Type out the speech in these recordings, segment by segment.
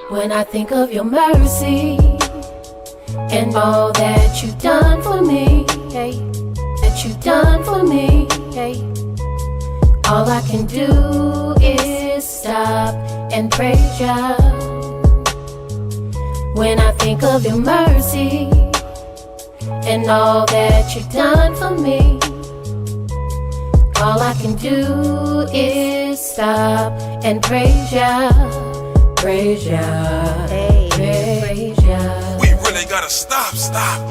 When I think of your mercy and all that you've done for me, hey, that you've done for me, hey, all I can do is stop and praise ya. When I think of your mercy and all that you've done for me, all I can do is stop and praise ya, praise ya, hey, praise ya. We really gotta stop,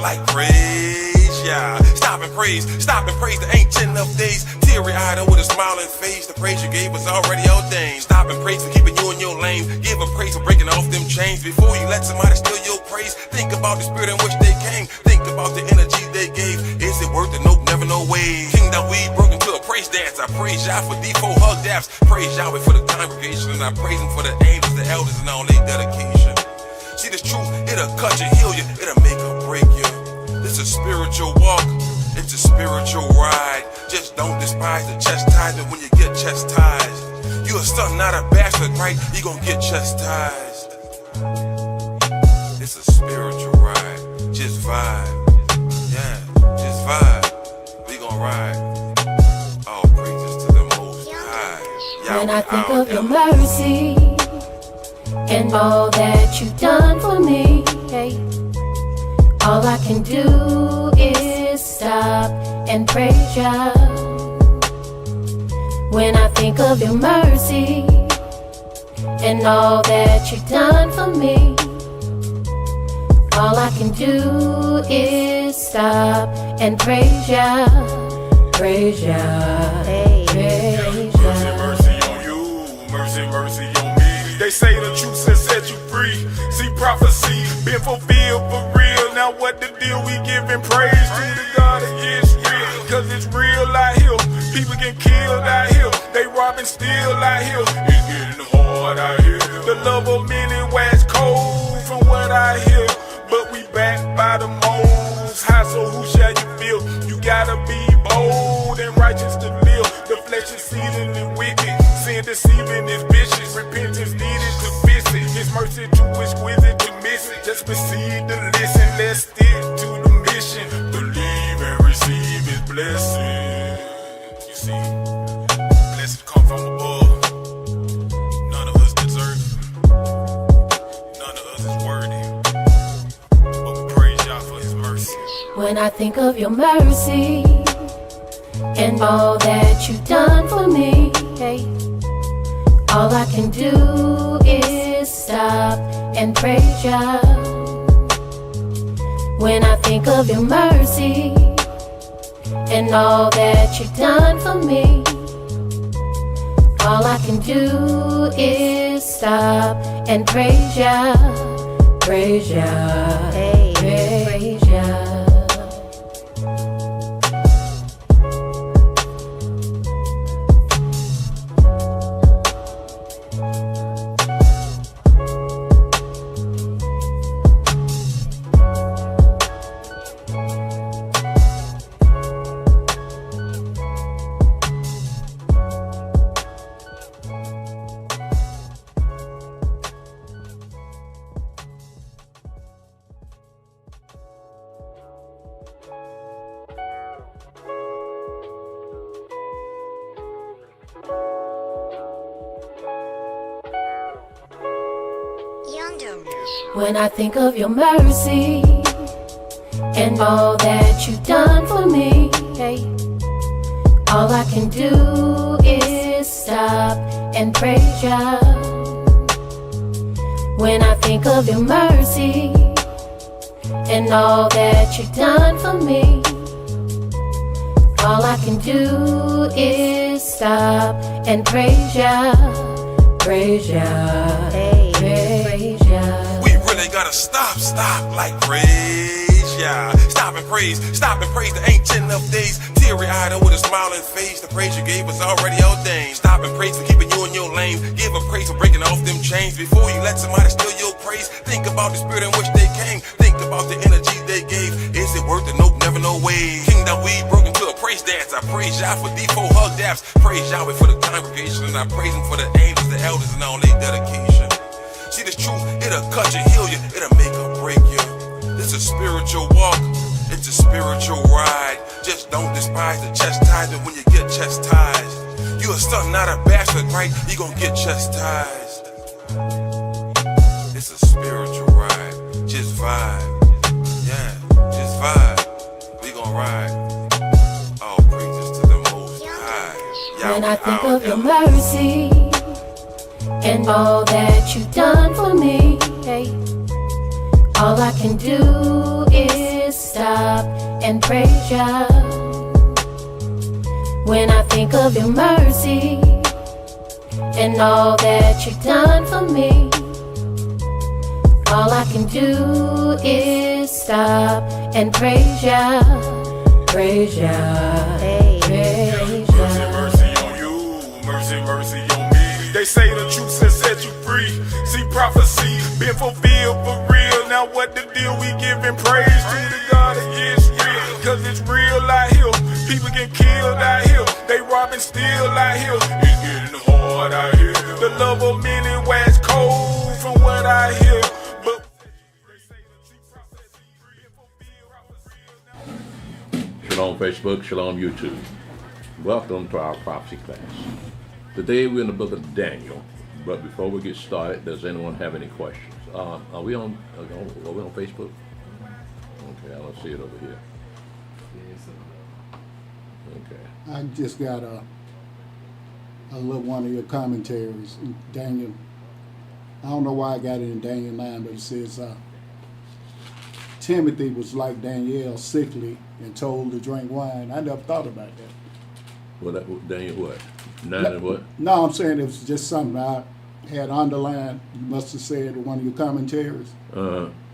like praise ya. Stop and praise the ancient of days. Teary-eyed and with a smiling face, the praise you gave was already ordained. Stop and praise for keeping you in your lane. Give a praise for breaking off them chains. Before you let somebody steal your praise, think about the spirit in which they came. Think about the energy they gave. Is it worth it? Nope, never, no way. Kingdom we broke into a praise dance. I praise Yah for D4 hug daps. Praise Yahweh for the congregation, and I praise him for the angels, the elders, and all their dedication. See, this truth, it'll cut you, heal you, it'll make or break you. This is a spiritual walk, it's a spiritual ride. Just don't despise the chastisement when you get chastised. You a son, not a bastard, right? You gon' get chastised. It's a spiritual ride, just vibe. Yeah, just vibe. We gon' ride. All praises to the Most High. When I think of your mercy and all that you've done for me, hey, all I can do is stop and praise ya. When I think of your mercy and all that you've done for me, all I can do is stop and praise ya, praise ya, hey, praise ya. Mercy on you, mercy on me. They say the truth has set you free. See, prophecy been fulfilled for real. Now what the deal? We giving praise to the God of Yisrael, cause it's real out here. People get killed out here. They robbing steal out here. It's getting hard out here. The love of many wax cold from what I hear. But we backed by the Most High, so who shall you feel? You gotta be bold and righteous to live. The flesh is seasoned wicked. Sin deceiving is vicious. Repentance needed to visit. His mercy too exquisite to miss it. Just proceed to listen. Let's stick to the mission. Believe and receive his blessing. You see, blessings come from above. None of us deserve it. None of us is worthy. But we praise Yah for his mercy. When I think of your mercy and all that you've done for me, hey, all I can do is stop and praise ya. When I think of your mercy and all that you've done for me, all I can do is stop and praise ya, praise ya, hey, praise ya. When I think of your mercy and all that you've done for me, hey, all I can do is stop and praise ya. When I think of your mercy and all that you've done for me, all I can do is stop and praise ya, praise ya, hey, praise ya. We really gotta stop, like praise Yah. Stop and praise the ancient of days. Teary-eyed and with a smiling face, the praise you gave was already ordained. Stop and praise for keeping you in your lane. Give a praise for breaking off them chains. Before you let somebody steal your praise, think about the spirit in which they came. Think about the energy they gave. Is it worth it? Nope, never, no way. Kingdom we broke into a praise dance. I praise Yah for D4 hug daps. Praise Yahweh for the congregation, and I praise him for the angels, the elders, and all their dedication. See this truth, it'll cut you, heal you, it'll make or break you. It's a spiritual walk, it's a spiritual ride. Just don't despise the chastisement when you get chastised. You a son, not a bastard, right? You gon' get chastised. It's a spiritual ride. Just vibe. Yeah, just vibe. We gon' ride. All praises to the Most High. When I think of your mercy and all that you've done for me, hey, all I can do is stop and praise ya. When I think of your mercy and all that you've done for me, all I can do is stop and praise ya, praise ya, praise ya. Mercy, mercy on you, mercy, mercy on me. They say the truth has set you free. See prophecy been fulfilled for real. Now what the deal? We giving praise to the God of Yisrael, cause it's real out here. People get killed out here. They robbing still out here. It's getting hard out here. The love of many wax cold from what I hear. But Shalom Facebook, Shalom YouTube. Welcome to our prophecy class. Today we're in the book of Daniel. But before we get started, does anyone have any questions? Are we on Facebook? Okay, I don't see it over here. Okay. I just got a little one of your commentaries, Daniel. I don't know why I got it in Daniel 9, but it says Timothy was like Daniel, sickly and told to drink wine. I never thought about that. Well, Daniel what? 9 and what? No, I'm saying it was just something I had underlined. You must have said in one of your commentaries.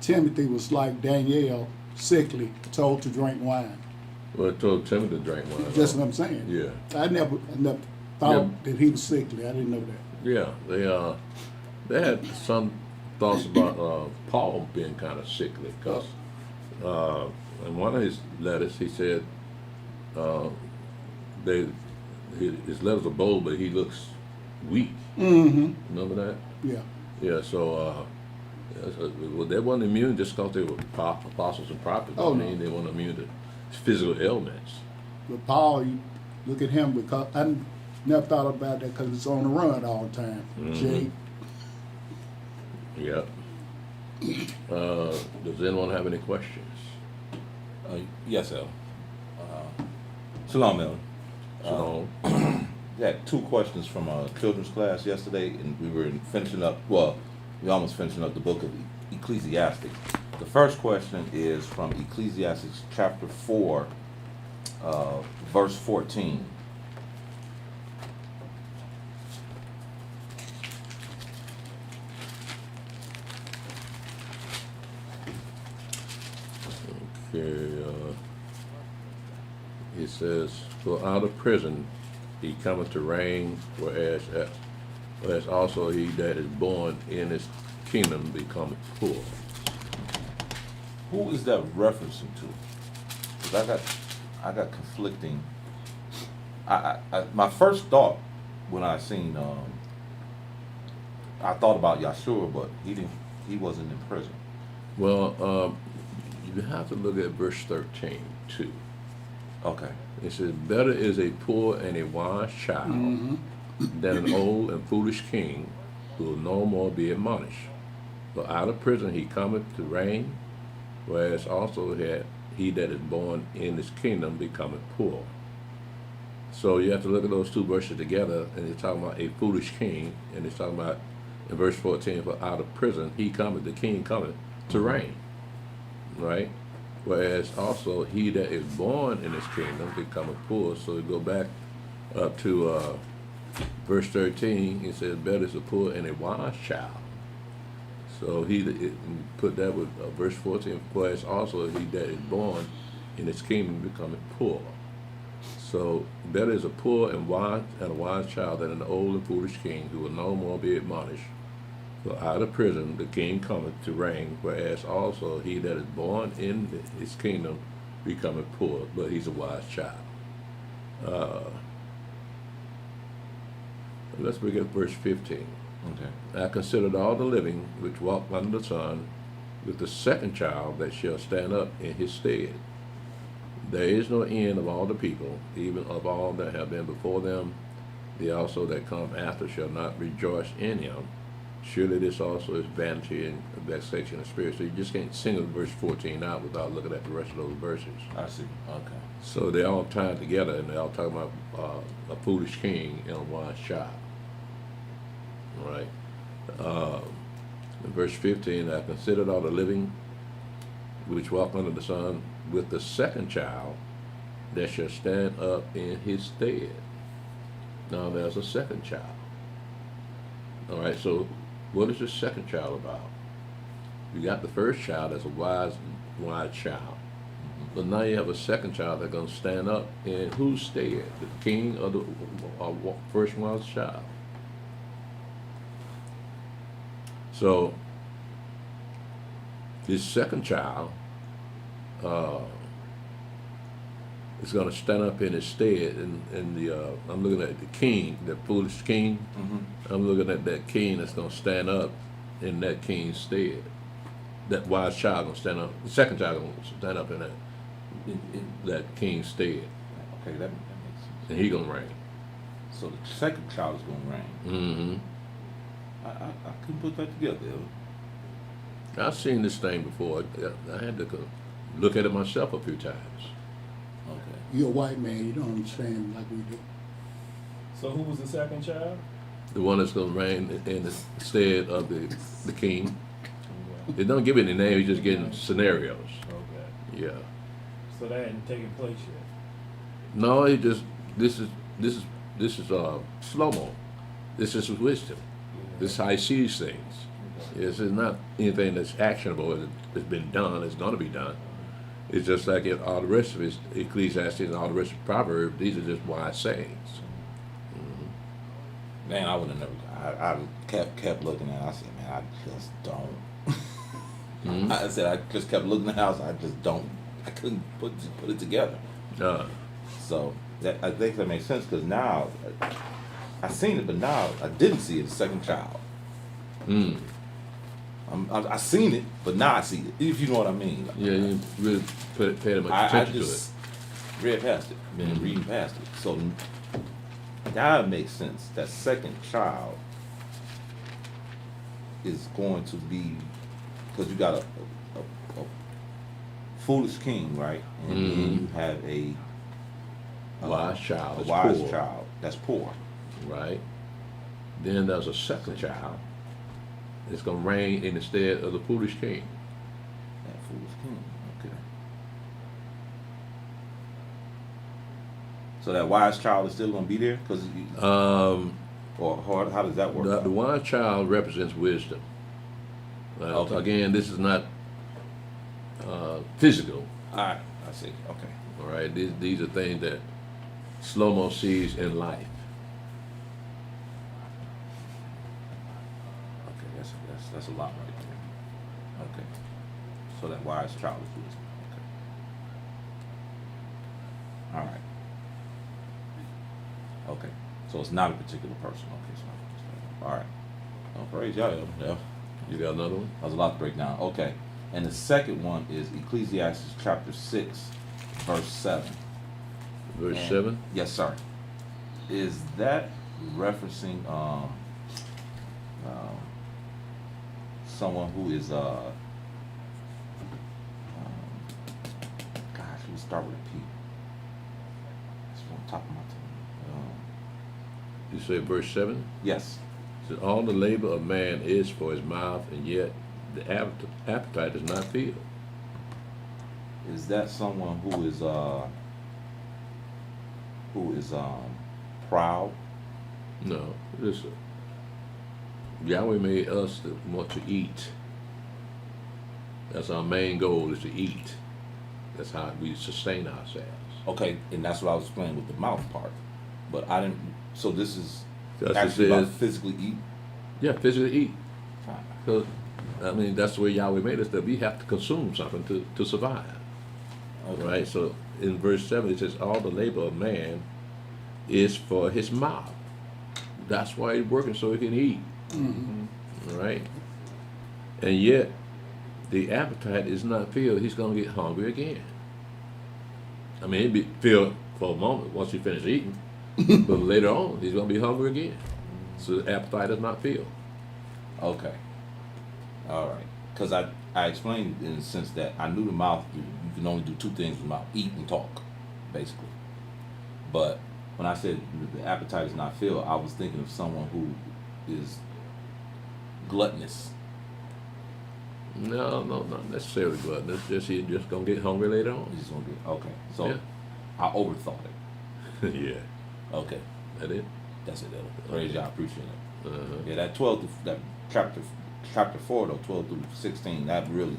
Timothy was like Daniel, sickly, told to drink wine. Well, it told Timothy to drink wine. That's what I'm saying. Yeah. I never thought that he was sickly. I didn't know that. Yeah, they had some thoughts about Paul being kind of sickly, because in one of his letters he said his letters are bold, but he looks weak. Mm-hmm. Remember that? Yeah. Yeah. So they weren't immune just because they were apostles and prophets. Oh, I mean, no. they weren't immune to physical ailments. But Paul, you look at him, because I never thought about that because it's on the run all the time. Jay. Yeah. Does anyone have any questions? Yes, El. Shalom, El. Shalom. We had 2 questions from a children's class yesterday, and we were finishing up, well, we almost finishing up the book of Ecclesiastes. The first question is from Ecclesiastes chapter 4, verse 14. Okay, it says, "For out of prison he cometh to reign, whereas also he that is born in his kingdom becometh poor." Who is that referencing to? Because I got conflicting. My first thought when I seen, I thought about Yahshua, but he wasn't in prison. Well, you have to look at verse 13 too. Okay. It says, "Better is a poor and a wise child than an old and foolish king, who will no more be admonished. For out of prison he cometh to reign, whereas also he that is born in his kingdom becometh poor." So you have to look at those 2 verses together, and it's talking about a foolish king, and it's talking about in verse 14, "For out of prison he cometh, the king cometh to reign." Right? Whereas also he that is born in his kingdom becometh poor. So you go back up to verse 13, it says, "Better is a poor and a wise child." So put that with verse 14, "Whereas also he that is born in his kingdom becometh poor." So better is a poor and a wise child than an old and foolish king, who will no more be admonished. For out of prison the king cometh to reign, whereas also he that is born in his kingdom becometh poor, but he's a wise child. Let's look at verse 15. Okay. I considered all the living which walk under the sun, with the second child that shall stand up in his stead. There is no end of all the people, even of all that have been before them. They also that come after shall not rejoice in him. Surely this also is vanity and vexation of spirit. So you just can't single verse 14 out without looking at the rest of those verses. I see. Okay. So they're all tied together, and they're all talking about a foolish king and a wise child. All right. In verse 15, I considered all the living which walk under the sun, with the second child that shall stand up in his stead. Now there's a second child. All right, so what is the second child about? You got the first child as a wise child. But now you have a second child that's going to stand up in whose stead? The king or the first wise child? So this second child is going to stand up in his stead, and I'm looking at the king, the foolish king. Mm-hmm. I'm looking at that king that's going to stand up in that king's stead. That wise child going to stand up. The second child going to stand up in that king's stead, Okay, that makes sense. and he going to reign. So the second child is going to reign. Mm-hmm. I couldn't put that together. I've seen this thing before. I had to look at it myself a few times. Okay. You're a white man, you don't understand like we do. So who was the second child? The one that's going to reign in the stead of the king. It don't give any name. He's just getting scenarios. Okay. Yeah. So that hadn't taken place yet. No, he just this is slow-mo. This is wisdom. This is how he sees things. This is not anything that's actionable. It's been done. It's going to be done. It's just like all the rest of his Ecclesiastes and all the rest of Proverbs. These are just wise sayings. Man, I would have never. I kept looking at it. I said, man, I just don't. I said, I just kept looking at the house. I just don't. I couldn't put it together. So I think that makes sense, because now I seen it, but now I didn't see it. The second child. I seen it, but now I see it. If you know what I mean. Yeah, you really paid much I attention just read past it, been reading past it. So now it makes sense. That second child is going to be, because you got a foolish king, right? And then you have a wise child. a That's wise poor, child that's poor. right? Then there's a second child that's going to reign in the stead of the foolish king. That foolish king. Okay. So that wise child is still going to be there, because or how does that work? The wise child represents wisdom. Okay. Again, this is not physical. All right, I see. Okay. All right, these are things that slow-mo sees in life. Okay, that's a lot right there. Okay. So that wise child is wisdom. Okay. All right. Okay. So it's not a particular person. Okay. So all right. Oh, praise y'all. Yeah. You got another one? That was a lot to break down. Okay. And the second one is Ecclesiastes chapter 6, verse 7. Verse And- 7? Yes, sir. Is that referencing someone who is gosh, we start with a P. That's what I'm talking about. You say verse 7? Yes. It says, all the labor of man is for his mouth, and yet the appetite is not filled. Is that someone who is proud? No. Listen. Yahweh made us to want to eat. That's our main goal, is to eat. That's how we sustain ourselves. Okay, and that's what I was explaining with the mouth part. But I didn't. So this is That's actually it about says- physically eat. Yeah, physically eat. Fine. Because, I mean, that's the way Yahweh made us, that we have to consume something to survive. Okay. Right? So in verse 7, it says, all the labor of man is for his mouth. That's why he's working, so he can eat. Right? And yet, the appetite is not filled. He's going to get hungry again. I mean, it'd be filled for a moment once he finishes eating, but later on, he's going to be hungry again. So the appetite is not filled. Okay. All right. Because I explained in the sense that I knew the mouth, you can only do two things with the mouth, eat and talk, basically. But when I said the appetite is not filled, I was thinking of someone who is gluttonous. No, not necessarily gluttonous. Just he's just going to get hungry later on. He's going to be, okay. So Yeah. I overthought it. Yeah, Okay. that it. That's it, Elder. Praise y'all, appreciate it. Uh-huh. Yeah, that 12 to, that chapter 4 though, 12 through 16, that really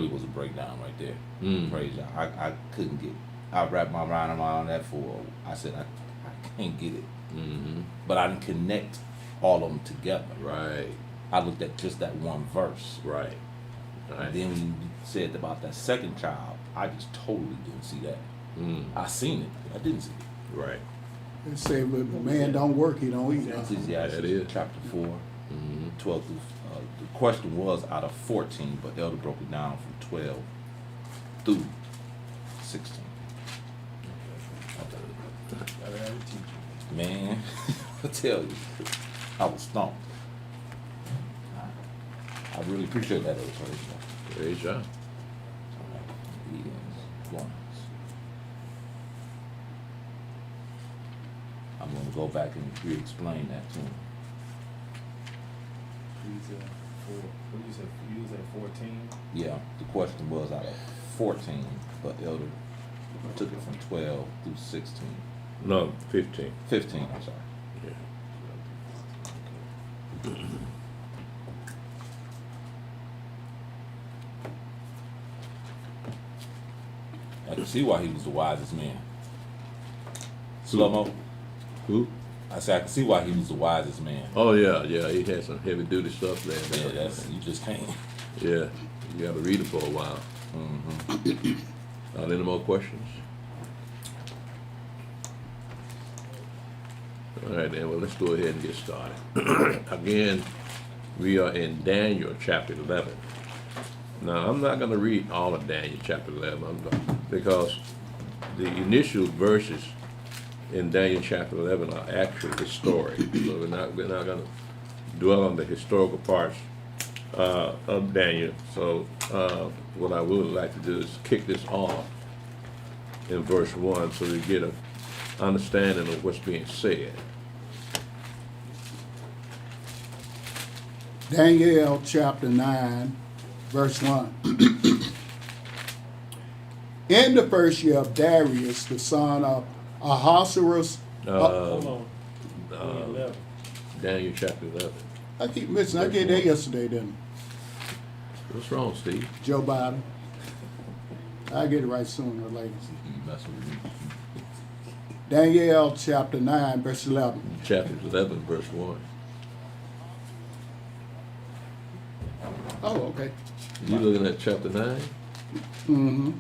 was a breakdown right there. Mm. Praise y'all. I couldn't get, I wrapped my mind around that for, I said I can't get it. Mm-hmm. But I didn't connect all of them together. Right, I looked at just that one verse. right. And then when you said about that second child, I just totally didn't see that. Mm. I seen it, but I didn't see it. Right. They say, but the man don't work, he don't eat. Ecclesiastes That is. chapter 4. Mm-hmm. 12 through, the question was out of 14, but Elder broke it down from 12 through 16. Gotta have a teacher. Man, I tell you, I was stumped. I really appreciate that, Elder. Praise God. I'm going to go back and re-explain that to him. He's at 4. What you said? You was at 14. Yeah, the question was out of 14, but Elder took it from 12 through 16. No, 15. 15, I'm sorry. Yeah. I can see why he was the wisest man. Slow-mo. Who? I said I can see why he was the wisest man. Oh yeah, yeah. He had some heavy duty stuff there. Yeah, that's, you just can't. Yeah, you got to read it for a while. Any more questions? All right, then. Well, let's go ahead and get started. Again, we are in Daniel chapter 11. Now, I'm not going to read all of Daniel chapter 11 because the initial verses in Daniel chapter 11 are actually the story. So we're not going to dwell on the historical parts of Daniel. So what I would like to do is kick this off in verse 1 so we get an understanding of what's being said. Daniel chapter 9, verse 1. In the first year of Darius, the son of Ahasuerus, Hold on. 11. Daniel chapter 11. I keep missing. I did that yesterday, didn't What's wrong, Steve? I? Joe Biden. I get it right sooner or later. You messing with me. Daniel chapter 9, verse 11. Chapter 11, verse 1. Oh, okay. You looking at chapter 9? Mm-hmm.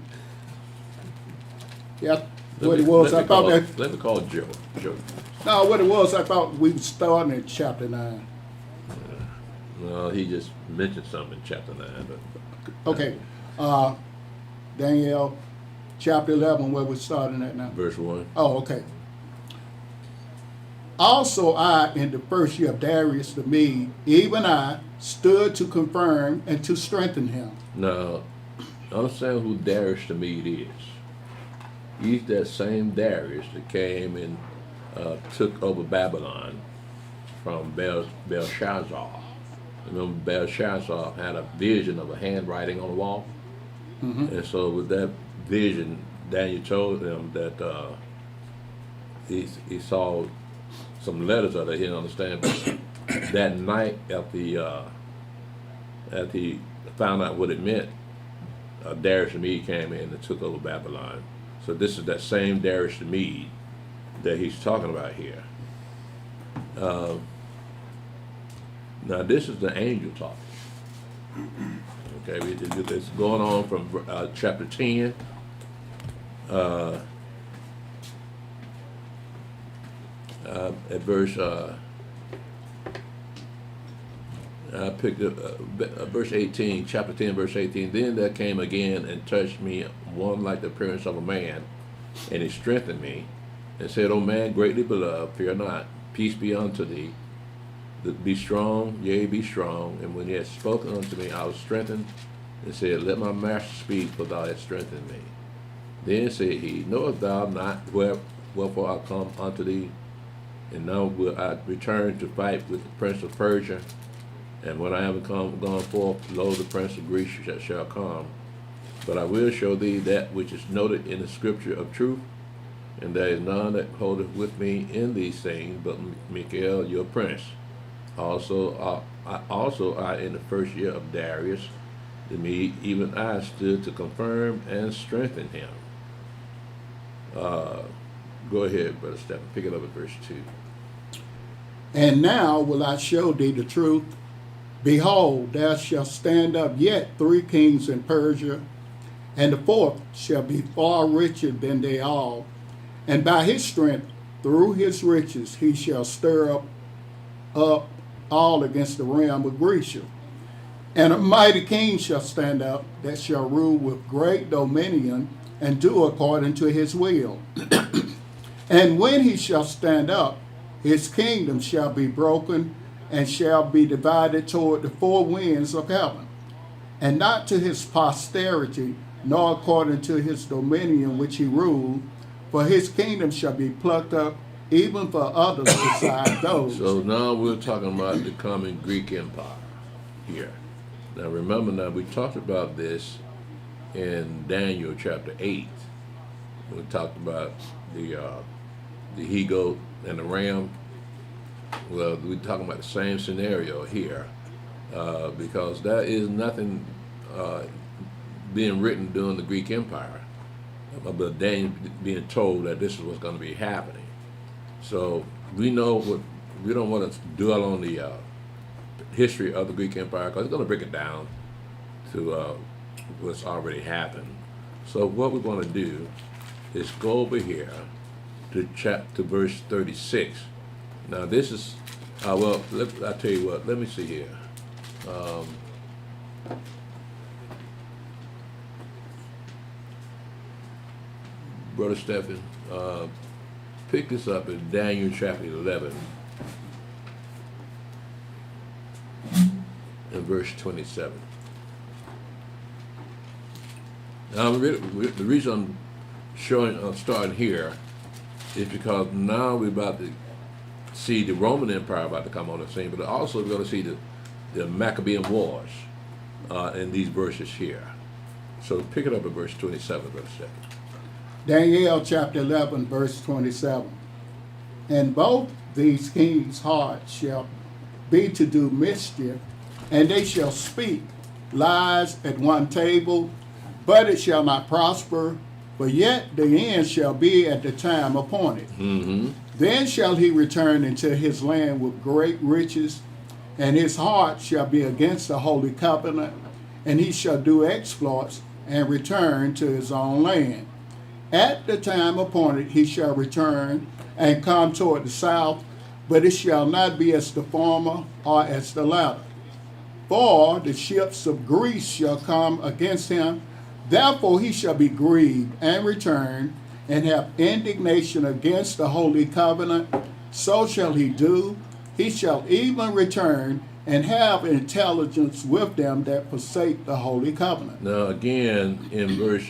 Yeah, what it was, I thought that, Let me call Joe. Joe. no, what it was, I thought we were starting at chapter 9. No, he just mentioned something in chapter 9. But Okay, Daniel chapter 11, where we're starting at now. verse 1. Oh, okay. Also I, in the first year of Darius the Mede, even I, stood to confirm and to strengthen him. Now, understand who Darius the Mede is. He's that same Darius that came and took over Babylon from Belshazzar. Remember, Belshazzar had a vision of a handwriting on the wall? And so with that vision, Daniel told him that he saw some letters that he didn't understand. But that night, after he found out what it meant, Darius the Mede came in and took over Babylon. So this is that same Darius the Mede that he's talking about here. Now this is the angel talking. Okay, it's going on from chapter 10. At verse I picked up verse 18, chapter 10, verse 18. Then there came again and touched me one like the appearance of a man, and he strengthened me, and said, O man, greatly beloved, fear not, peace be unto thee. Be strong, yea, be strong. And when he had spoken unto me, I was strengthened, and said, Let my master speak, for thou hast strengthened me. Then said he, Knowest thou not wherefore I come unto thee? And now will I return to fight with the prince of Persia. And when I am gone forth, lo, the prince of Greece shall come. But I will show thee that which is noted in the scripture of truth, and there is none that holdeth with me in these things, but Michael your prince. Also I in the first year of Darius, to me even I stood to confirm and strengthen him. Go ahead, Brother Stephen, pick it up at verse 2. And now will I show thee the truth. Behold, there shall stand up yet 3 kings in Persia, and the 4th shall be far richer than they all. And by his strength, through his riches, he shall stir up all against the realm of Grecia. And a mighty king shall stand up, that shall rule with great dominion, and do according to his will. And when he shall stand up, his kingdom shall be broken, and shall be divided toward the 4 winds of heaven, and not to his posterity, nor according to his dominion which he ruled, for his kingdom shall be plucked up, even for others beside those. So now we're talking about the coming Greek Empire here. Now remember, now we talked about this in Daniel chapter 8. We talked about the he-goat and the ram. Well, we're talking about the same scenario here, because there is nothing being written during the Greek Empire, but Daniel being told that this is what's going to be happening. So we know what we don't want to dwell on the history of the Greek Empire, because it's going to break it down to what's already happened. So what we're going to do is go over here to verse 36. Now this is, well, I'll tell you what, let me see here. Brother Stephen, pick this up in Daniel chapter 11 and verse 27. Now, the reason I'm starting here is because now we're about to see the Roman Empire about to come on the scene, but also we're going to see the Maccabean Wars in these verses here. So pick it up at verse 27, Brother Stephen. Daniel chapter 11, verse 27. And both these kings' hearts shall be to do mischief, and they shall speak lies at one table, but it shall not prosper, but yet the end shall be at the time appointed. Mm-hmm. Then shall he return into his land with great riches, and his heart shall be against the holy covenant, and he shall do exploits and return to his own land. At the time appointed he shall return and come toward the south, but it shall not be as the former or as the latter. For the ships of Greece shall come against him, therefore he shall be grieved and return, and have indignation against the holy covenant. So shall he do. He shall even return and have intelligence with them that forsake the holy covenant. Now again, in verse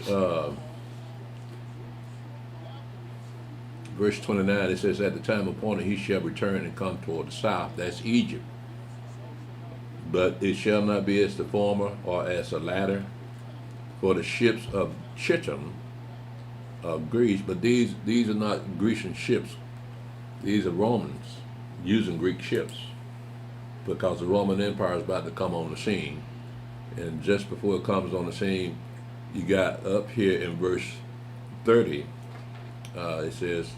29, it says, at the time appointed he shall return and come toward the south. That's Egypt. But it shall not be as the former or as the latter. For the ships of Chittim of Greece, but these are not Grecian ships. These are Romans using Greek ships, because the Roman Empire is about to come on the scene. And just before it comes on the scene, you got up here in verse 30, it says,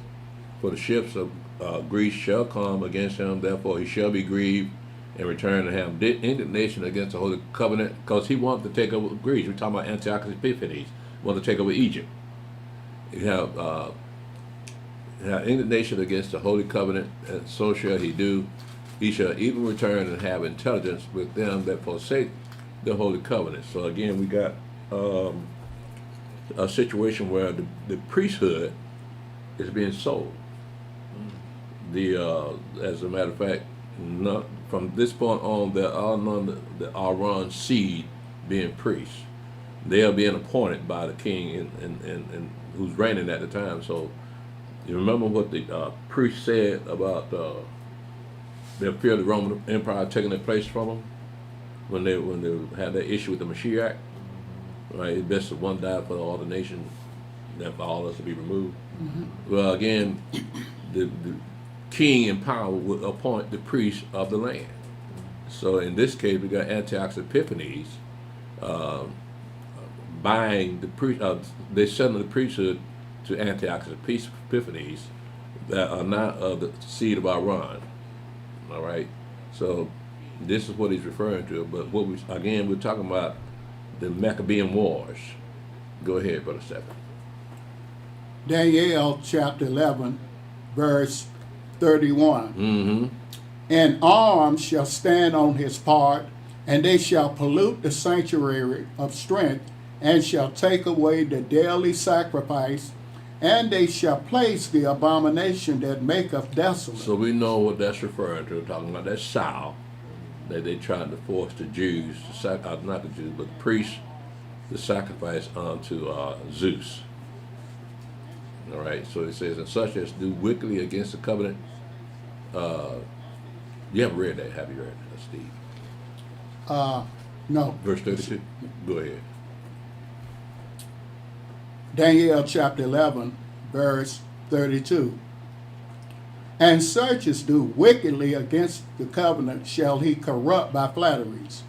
for the ships of Greece shall come against him, therefore he shall be grieved and return to him. Indignation against the Holy Covenant, because he wanted to take over Greece. We're talking about Antiochus Epiphanes, wanted to take over Egypt. You have indignation against the Holy Covenant, and so shall he do. he shall even return and have intelligence with them that forsake the holy covenant. So again, we got a situation where the priesthood is being sold. As a matter of fact, not, from this point on, there are none the Aaron seed being priests. They are being appointed by the king and who's reigning at the time. So you remember what the priest said about their fear of the Roman Empire taking their place from them when they had that issue with the Mashiach. Right, it's best that one die for all the nation, than for all us to be removed. Well, again, the king in power would appoint the priest of the land. So in this case, we got Antiochus Epiphanes buying the priest. They're selling the priesthood to Antiochus Epiphanes that are not of the seed of Aaron. All right, so this is what he's referring to. But we're talking about the Maccabean Wars. Go ahead, Brother Stephen. Daniel chapter 11, verse 31. Mm-hmm. And arms shall stand on his part, and they shall pollute the sanctuary of strength, and shall take away the daily sacrifice, and they shall place the abomination that maketh desolate. So we know what that's referring to, talking about that sow that they tried to force the Jews, not the Jews, but the priests, to sacrifice unto Zeus. All right, so it says, and such as do wickedly against the covenant. You haven't read that, have you read that, Steve? No. Verse 32? Go ahead. Daniel chapter 11, verse 32. And such as do wickedly against the covenant shall he corrupt by flatteries.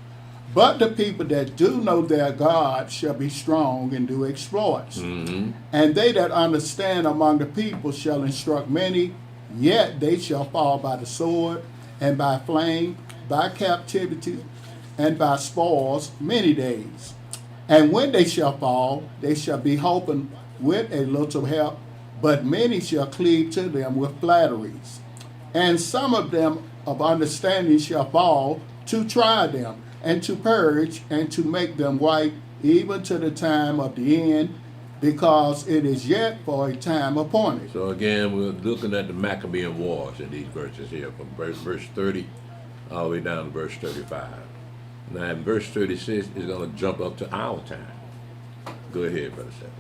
But the people that do know their God shall be strong and do exploits. Mm-hmm. And they that understand among the people shall instruct many, yet they shall fall by the sword, and by flame, by captivity, and by spoils many days. And when they shall fall, they shall be holpen with a little help, but many shall cleave to them with flatteries. And some of them of understanding shall fall to try them, and to purge, and to make them white, even to the time of the end, because it is yet for a time appointed. So again, we're looking at the Maccabean Wars in these verses here, from verse 30 all the way down to verse 35. Now in verse 36 is going to jump up to our time. Go ahead, Brother Seth.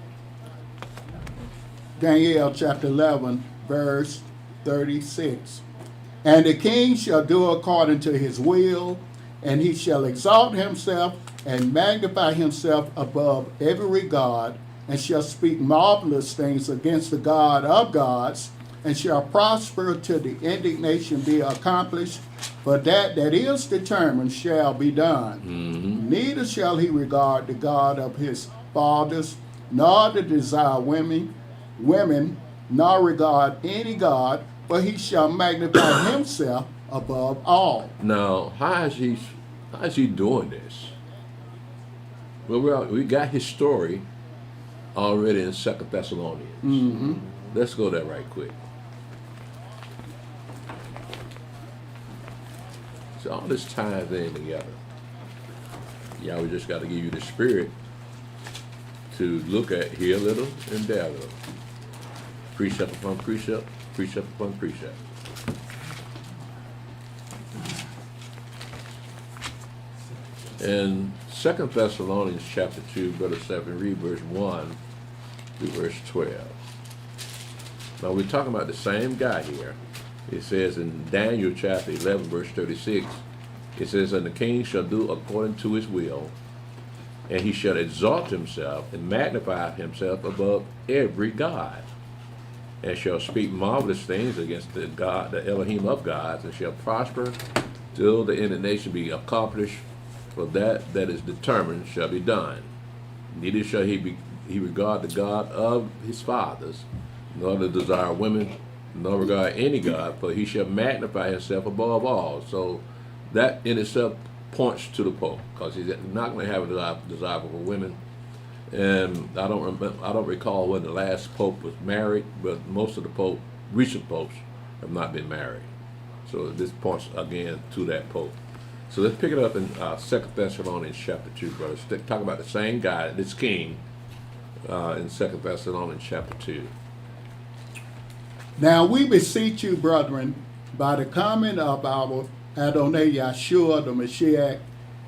Daniel chapter 11, verse 36. And the king shall do according to his will, and he shall exalt himself and magnify himself above every god, and shall speak marvelous things against the God of gods, and shall prosper till the indignation be accomplished, for that is determined shall be done. Mm-hmm. Neither shall he regard the God of his fathers, nor to desire women, nor regard any god, but he shall magnify himself above all. Now, how is he doing this? Well, we got his story already in 2 Thessalonians. Mm-hmm. Let's go there right quick. So all this ties in together. Yeah, we just got to give you the spirit to look at here a little and there a little. Precept upon precept, precept upon precept. In 2 Thessalonians chapter 2, Brother 7, read verse 1 through verse 12. Now we're talking about the same guy here. It says in Daniel chapter 11, verse 36, it says, and the king shall do according to his will, and he shall exalt himself and magnify himself above every god, and shall speak marvelous things against the God, the Elohim of gods, and shall prosper till the indignation be accomplished, for that is determined shall be done. Neither shall he regard the God of his fathers, nor to desire women, nor regard any God, for he shall magnify himself above all. So that in itself points to the Pope, because he's not going to have a desire for women. And I don't recall when the last Pope was married, but most of the recent popes have not been married. So this points again to that Pope. So let's pick it up in 2 Thessalonians chapter 2, brothers. Talk about the same guy, this king, in 2 Thessalonians chapter 2. Now we beseech you, brethren, by the coming of our Adonai Yeshua the Mashiach,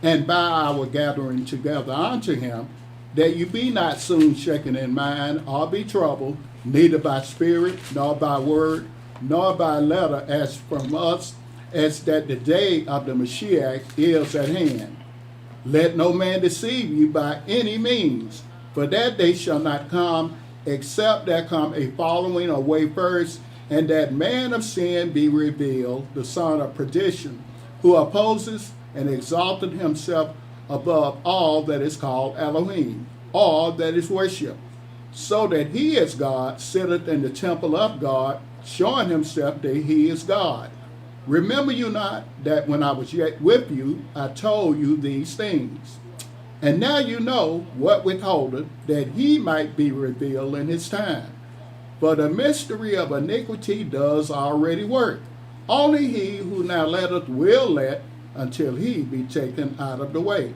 and by our gathering together unto him, that you be not soon shaken in mind, or be troubled, neither by spirit, nor by word, nor by letter, as from us, as that the day of the Mashiach is at hand. Let no man deceive you by any means, for that day shall not come, except there come a following away first, and that man of sin be revealed, the son of perdition, who opposes and exalted himself above all that is called Elohim, all that is worshipped, so that he is God, sitteth in the temple of God, showing himself that he is God. Remember you not that when I was yet with you, I told you these things. And now you know what withholdeth, that he might be revealed in his time. For the mystery of iniquity does already work. Only he who now letteth will let, until he be taken out of the way.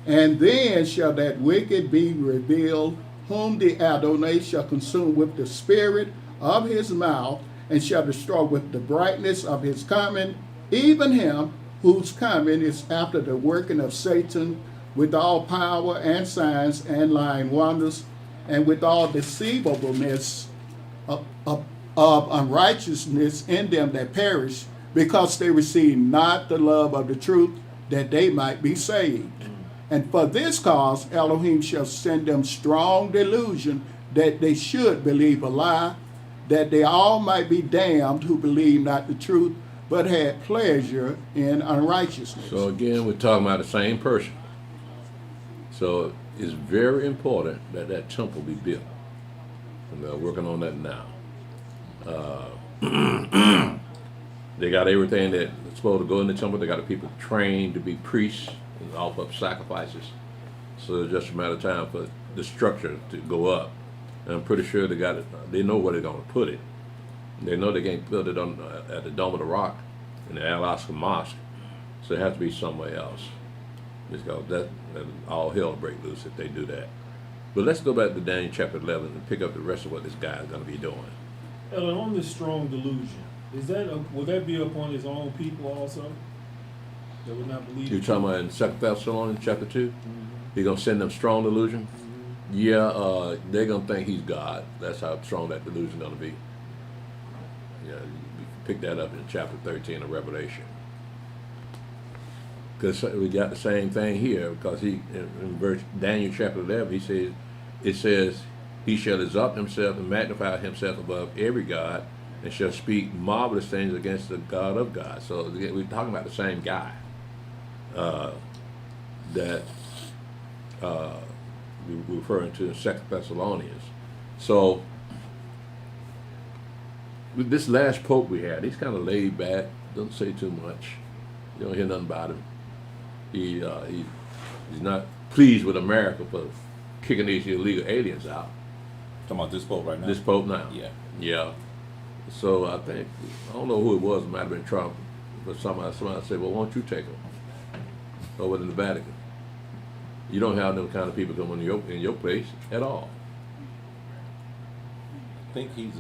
And then shall that wicked be revealed, whom the Adonai shall consume with the spirit of his mouth, and shall destroy with the brightness of his coming, even him whose coming is after the working of Satan, with all power and signs and lying wonders, and with all deceivableness of unrighteousness in them that perish, because they receive not the love of the truth, that they might be saved. And for this cause Elohim shall send them strong delusion, that they should believe a lie, that they all might be damned who believe not the truth, but had pleasure in unrighteousness. So again, we're talking about the same person. So it's very important that that temple be built. And they're working on that now. They got everything that's supposed to go in the temple. They got the people trained to be priests and offer up sacrifices. So it's just a matter of time for the structure to go up. And I'm pretty sure they know where they're going to put it. They know they can't put it on at the Dome of the Rock in the Al-Aqsa Mosque. So it has to be somewhere else. Because that all hell will break loose if they do that. But let's go back to Daniel chapter 11 and pick up the rest of what this guy is going to be doing. Ellen, on this strong delusion, will that be upon his own people also? That would not believe. You're talking about in 2 Thessalonians chapter 2? Mm-hmm. He's going to send them strong delusion? Yeah, they're going to think he's God. That's how strong that delusion is going to be. Yeah, you pick that up in chapter 13 of Revelation. Because we got the same thing here, because he in verse Daniel chapter 11, it says, he shall exalt himself and magnify himself above every god, and shall speak marvelous things against the God of God. So we're talking about the same guy that we're referring to in 2 Thessalonians. So with this last pope we had, he's kind of laid back, doesn't say too much. You don't hear nothing about him. He's not pleased with America for kicking these illegal aliens out. Talking about this pope right now? This pope now. Yeah. Yeah. So I don't know who it was, it might have been Trump, but somebody said, well, why don't you take him over to the Vatican? You don't have them kind of people coming in your place at all. I think he's,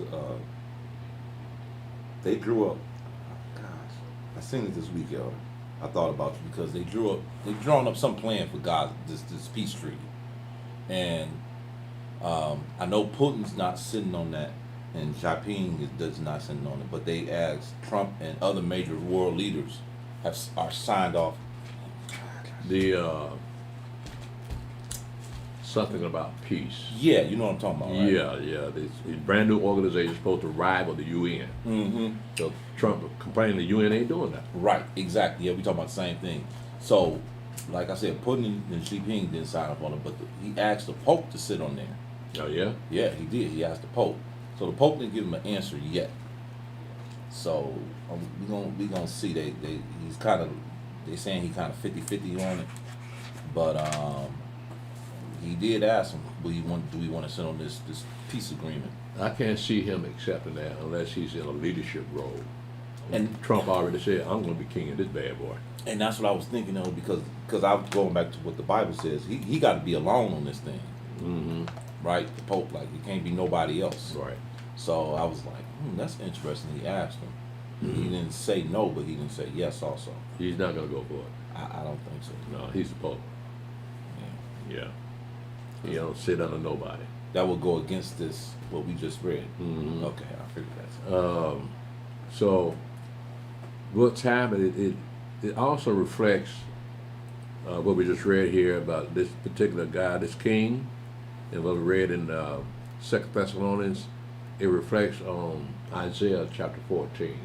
they grew up, gosh, I seen it this week, yo. I thought about you because they've drawn up some plan for God, this peace treaty. And I know Putin's not sitting on that, and Xi Jinping is not sitting on it, but they asked Trump and other major world leaders are signed off. The something about peace. Yeah, you know what I'm talking about, right? Yeah. This brand new organization supposed to rival the UN. Mm-hmm. So Trump complaining the UN ain't doing that. Right, exactly. Yeah, we talking about the same thing. So, like I said, Putin and Xi Jinping didn't sign up on it, but he asked the Pope to sit on there. Oh yeah? Yeah, he did. He asked the Pope. So the Pope didn't give him an answer yet. So we gonna see. They saying he kind of 50-50 on it, but he did ask him, do we want to sit on this peace agreement? I can't see him accepting that unless he's in a leadership role. And Trump already said, I'm going to be king of this bad boy. and that's what I was thinking of because I was going back to what the Bible says. He got to be alone on this thing, right? The Pope, like, it can't be nobody else. Right. So I was like, that's interesting. He asked him. He didn't say no, but he didn't say yes also. He's not going to go for it. I don't think so. No, he's the Pope. Yeah. Yeah. He don't sit under nobody. That would go against this, what we just read. Okay, I figured that. So what's happened, it also reflects what we just read here about this particular guy, this king, and what we read in 2 Thessalonians. It reflects on Isaiah chapter 14.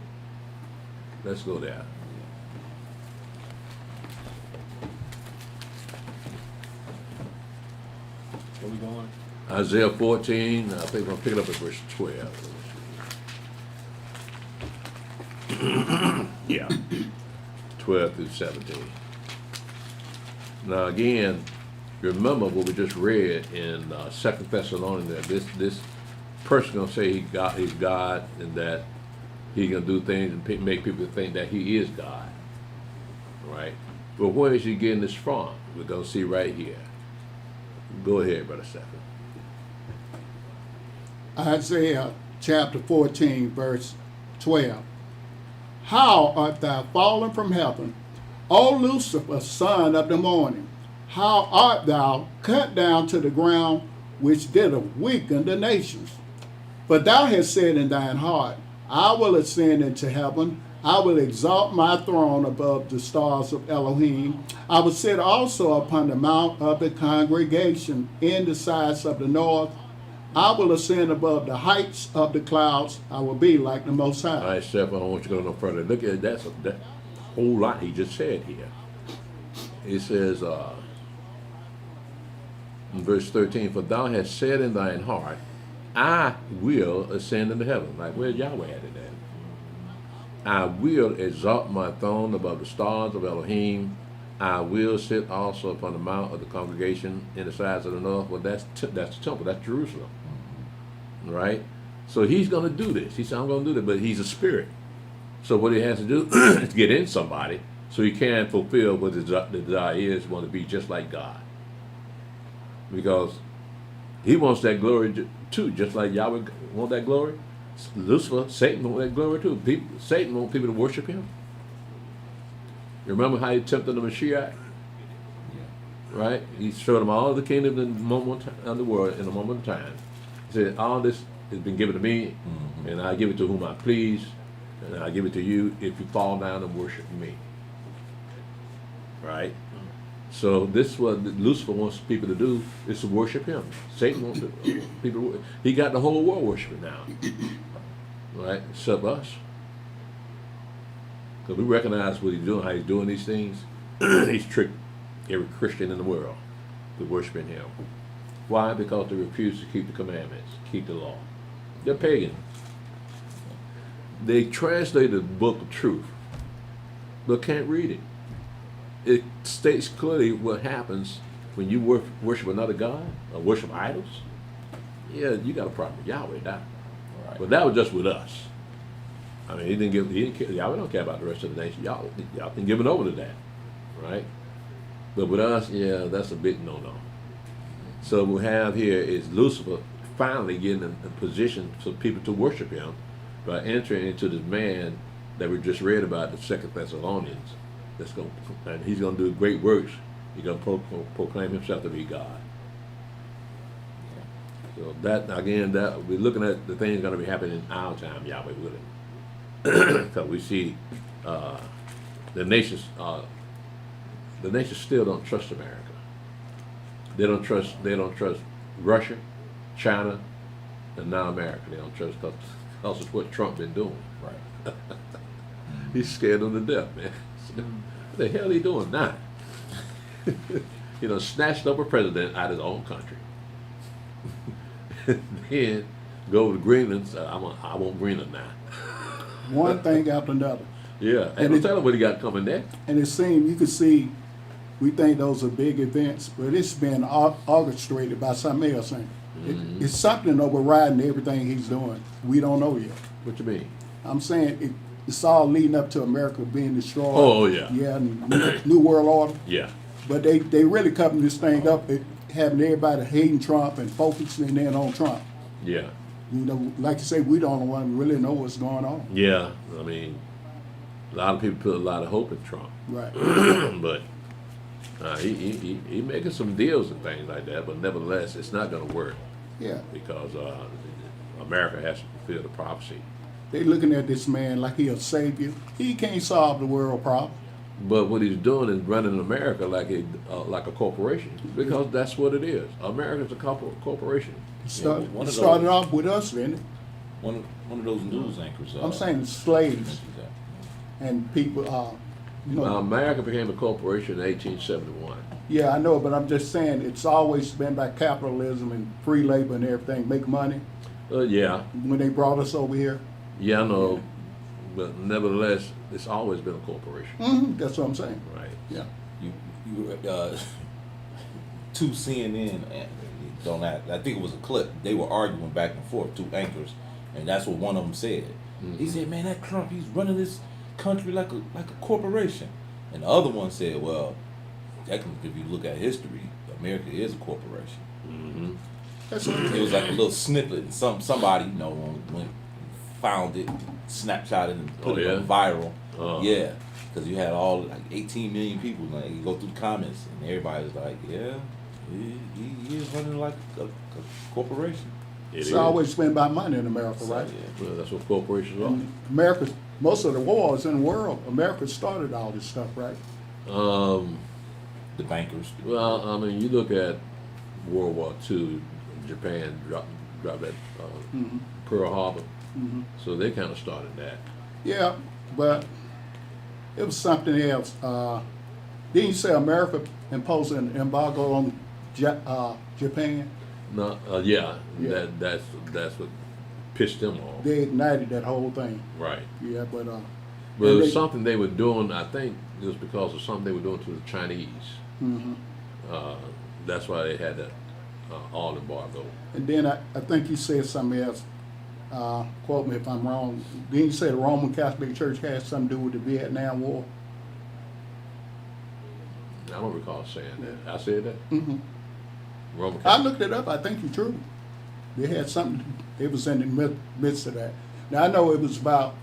Let's go there. Where we going? Isaiah 14, I think we'll pick it up at verse 12. Yeah, 12 through 17. Now again, remember what we just read in 2 Thessalonians, that this person gonna say he's God, and that he's gonna do things and make people think that he is God, right? But where is he getting this from? We're gonna see right here. Go ahead, Brother Stephen. Isaiah chapter 14, verse 12. How art thou fallen from heaven, O Lucifer, son of the morning? How art thou cut down to the ground, which didst weaken the nations? For thou hast said in thine heart, I will ascend into heaven, I will exalt my throne above the stars of Elohim. I will sit also upon the mount of the congregation in the sides of the north. I will ascend above the heights of the clouds. I will be like the Most High. All right, Steph, I don't want you to go no further. Look at that whole lot he just said here. It says in verse 13, for thou hast said in thine heart, I will ascend into heaven. Like, where's Yahweh at in that? I will exalt my throne above the stars of Elohim. I will sit also upon the mount of the congregation in the sides of the north. Well, that's the temple. That's Jerusalem. Right? So he's going to do this. He said, I'm going to do this, but he's a spirit. So what he has to do is get in somebody so he can fulfill what the desire is, want to be just like God. Because he wants that glory too, just like Yahweh want that glory. Lucifer, Satan want that glory too. Satan want people to worship him. You remember how he tempted the Mashiach? Right? He showed him all the kingdoms in the moment of the world in a moment of time. He said, all this has been given to me, and I give it to whom I please, and I give it to you if you fall down and worship me. Right? So this is what Lucifer wants people to do, is to worship him. Satan wants people to, he got the whole world worshiping now. Right? Except us. Because we recognize what he's doing, how he's doing these things. He's tricked every Christian in the world to worshiping him. Why? Because they refuse to keep the commandments, keep the law. They're pagan. They translated the book of truth, but can't read it. It states clearly what happens when you worship another god or worship idols. Yeah, you got a problem with Yahweh now. Right. But that was just with us. I mean, he didn't care. Yahweh don't care about the rest of the nation. Y'all been given over to that, right? But with us, yeah, that's a big no-no. So what we have here is Lucifer finally getting in a position for people to worship him by entering into this man that we just read about, the 2 Thessalonians. And he's going to do great works. He's going to proclaim himself to be God. So that, again, that we're looking at the things going to be happening in our time, Yahweh willing. Because we see the nations still don't trust America. They don't trust Russia, China, and now America. They don't trust because of what Trump been doing. Right. He's scared them to death, man. What the hell he doing now? Snatched up a president out of his own country. Then go to Greenland. I want Greenland now. One thing after another. Yeah, and tell him what he got coming next. And it seems, you can see, we think those are big events, but it's been orchestrated by something else. It's something overriding everything he's doing. We don't know yet. What you mean? I'm saying it's all leading up to America being destroyed. Oh, yeah. Yeah, and New World Order. Yeah. But they really covering this thing up, having everybody hating Trump and focusing in on Trump. Yeah. You know, like you say, we don't want to really know what's going on. Yeah. I mean, a lot of people put a lot of hope in Trump. Right. But he making some deals and things like that, but nevertheless, it's not going to work Yeah. because America has to fulfill the prophecy. They looking at this man like he a savior. He can't solve the world problem. But what he's doing is running America like a corporation, because that's what it is. America's a corporation. He one of started those- off with us, didn't it? One of those news anchors. I'm saying slaves mentioned that. and people, you know. America became a corporation in 1871. Yeah, I know, but I'm just saying it's always been by capitalism and free labor and everything, make money. Yeah, When they brought us over here, I know, but nevertheless, it's always been a corporation, that's what I'm saying. right? Yeah. You to CNN, and don't act, I think it was a clip. They were arguing back and forth, two anchors, and that's what one of them said. He said, "Man, that Trump, he's running this country like a corporation," and the other one said, "Well, technically, if you look at history, America is a corporation." That's what It was like a little snippet, and somebody, you know, when found it, snapshot it, and put Oh, it yeah? on viral. Oh. Yeah, because you had all like 18 million people. Like, you go through the comments, and everybody's like, "Yeah, he is running like a corporation." it's always been about money in America, right? Yeah. Well, that's what corporations are. America, most of the wars in the world, America started all this stuff, right? The bankers. Well, I mean, you look at World War II, Japan dropped that Pearl Harbor, so they kind of started that. Yeah, but it was something else. Didn't you say America imposed an embargo on Japan? No, Yeah. that's what pissed them off. They ignited that whole thing. Right. Yeah, but But it and was they- something they were doing. I think it was because of something they were doing to the Chinese. That's why they had that all embargo. And then I think you said something else. Quote me if I'm wrong. Didn't you say the Roman Catholic Church had something to do with the Vietnam War? I don't recall saying that. I said that. Roman I Catholic. looked it up. I think you're true. They had something. They was in the midst of that. Now I know it was about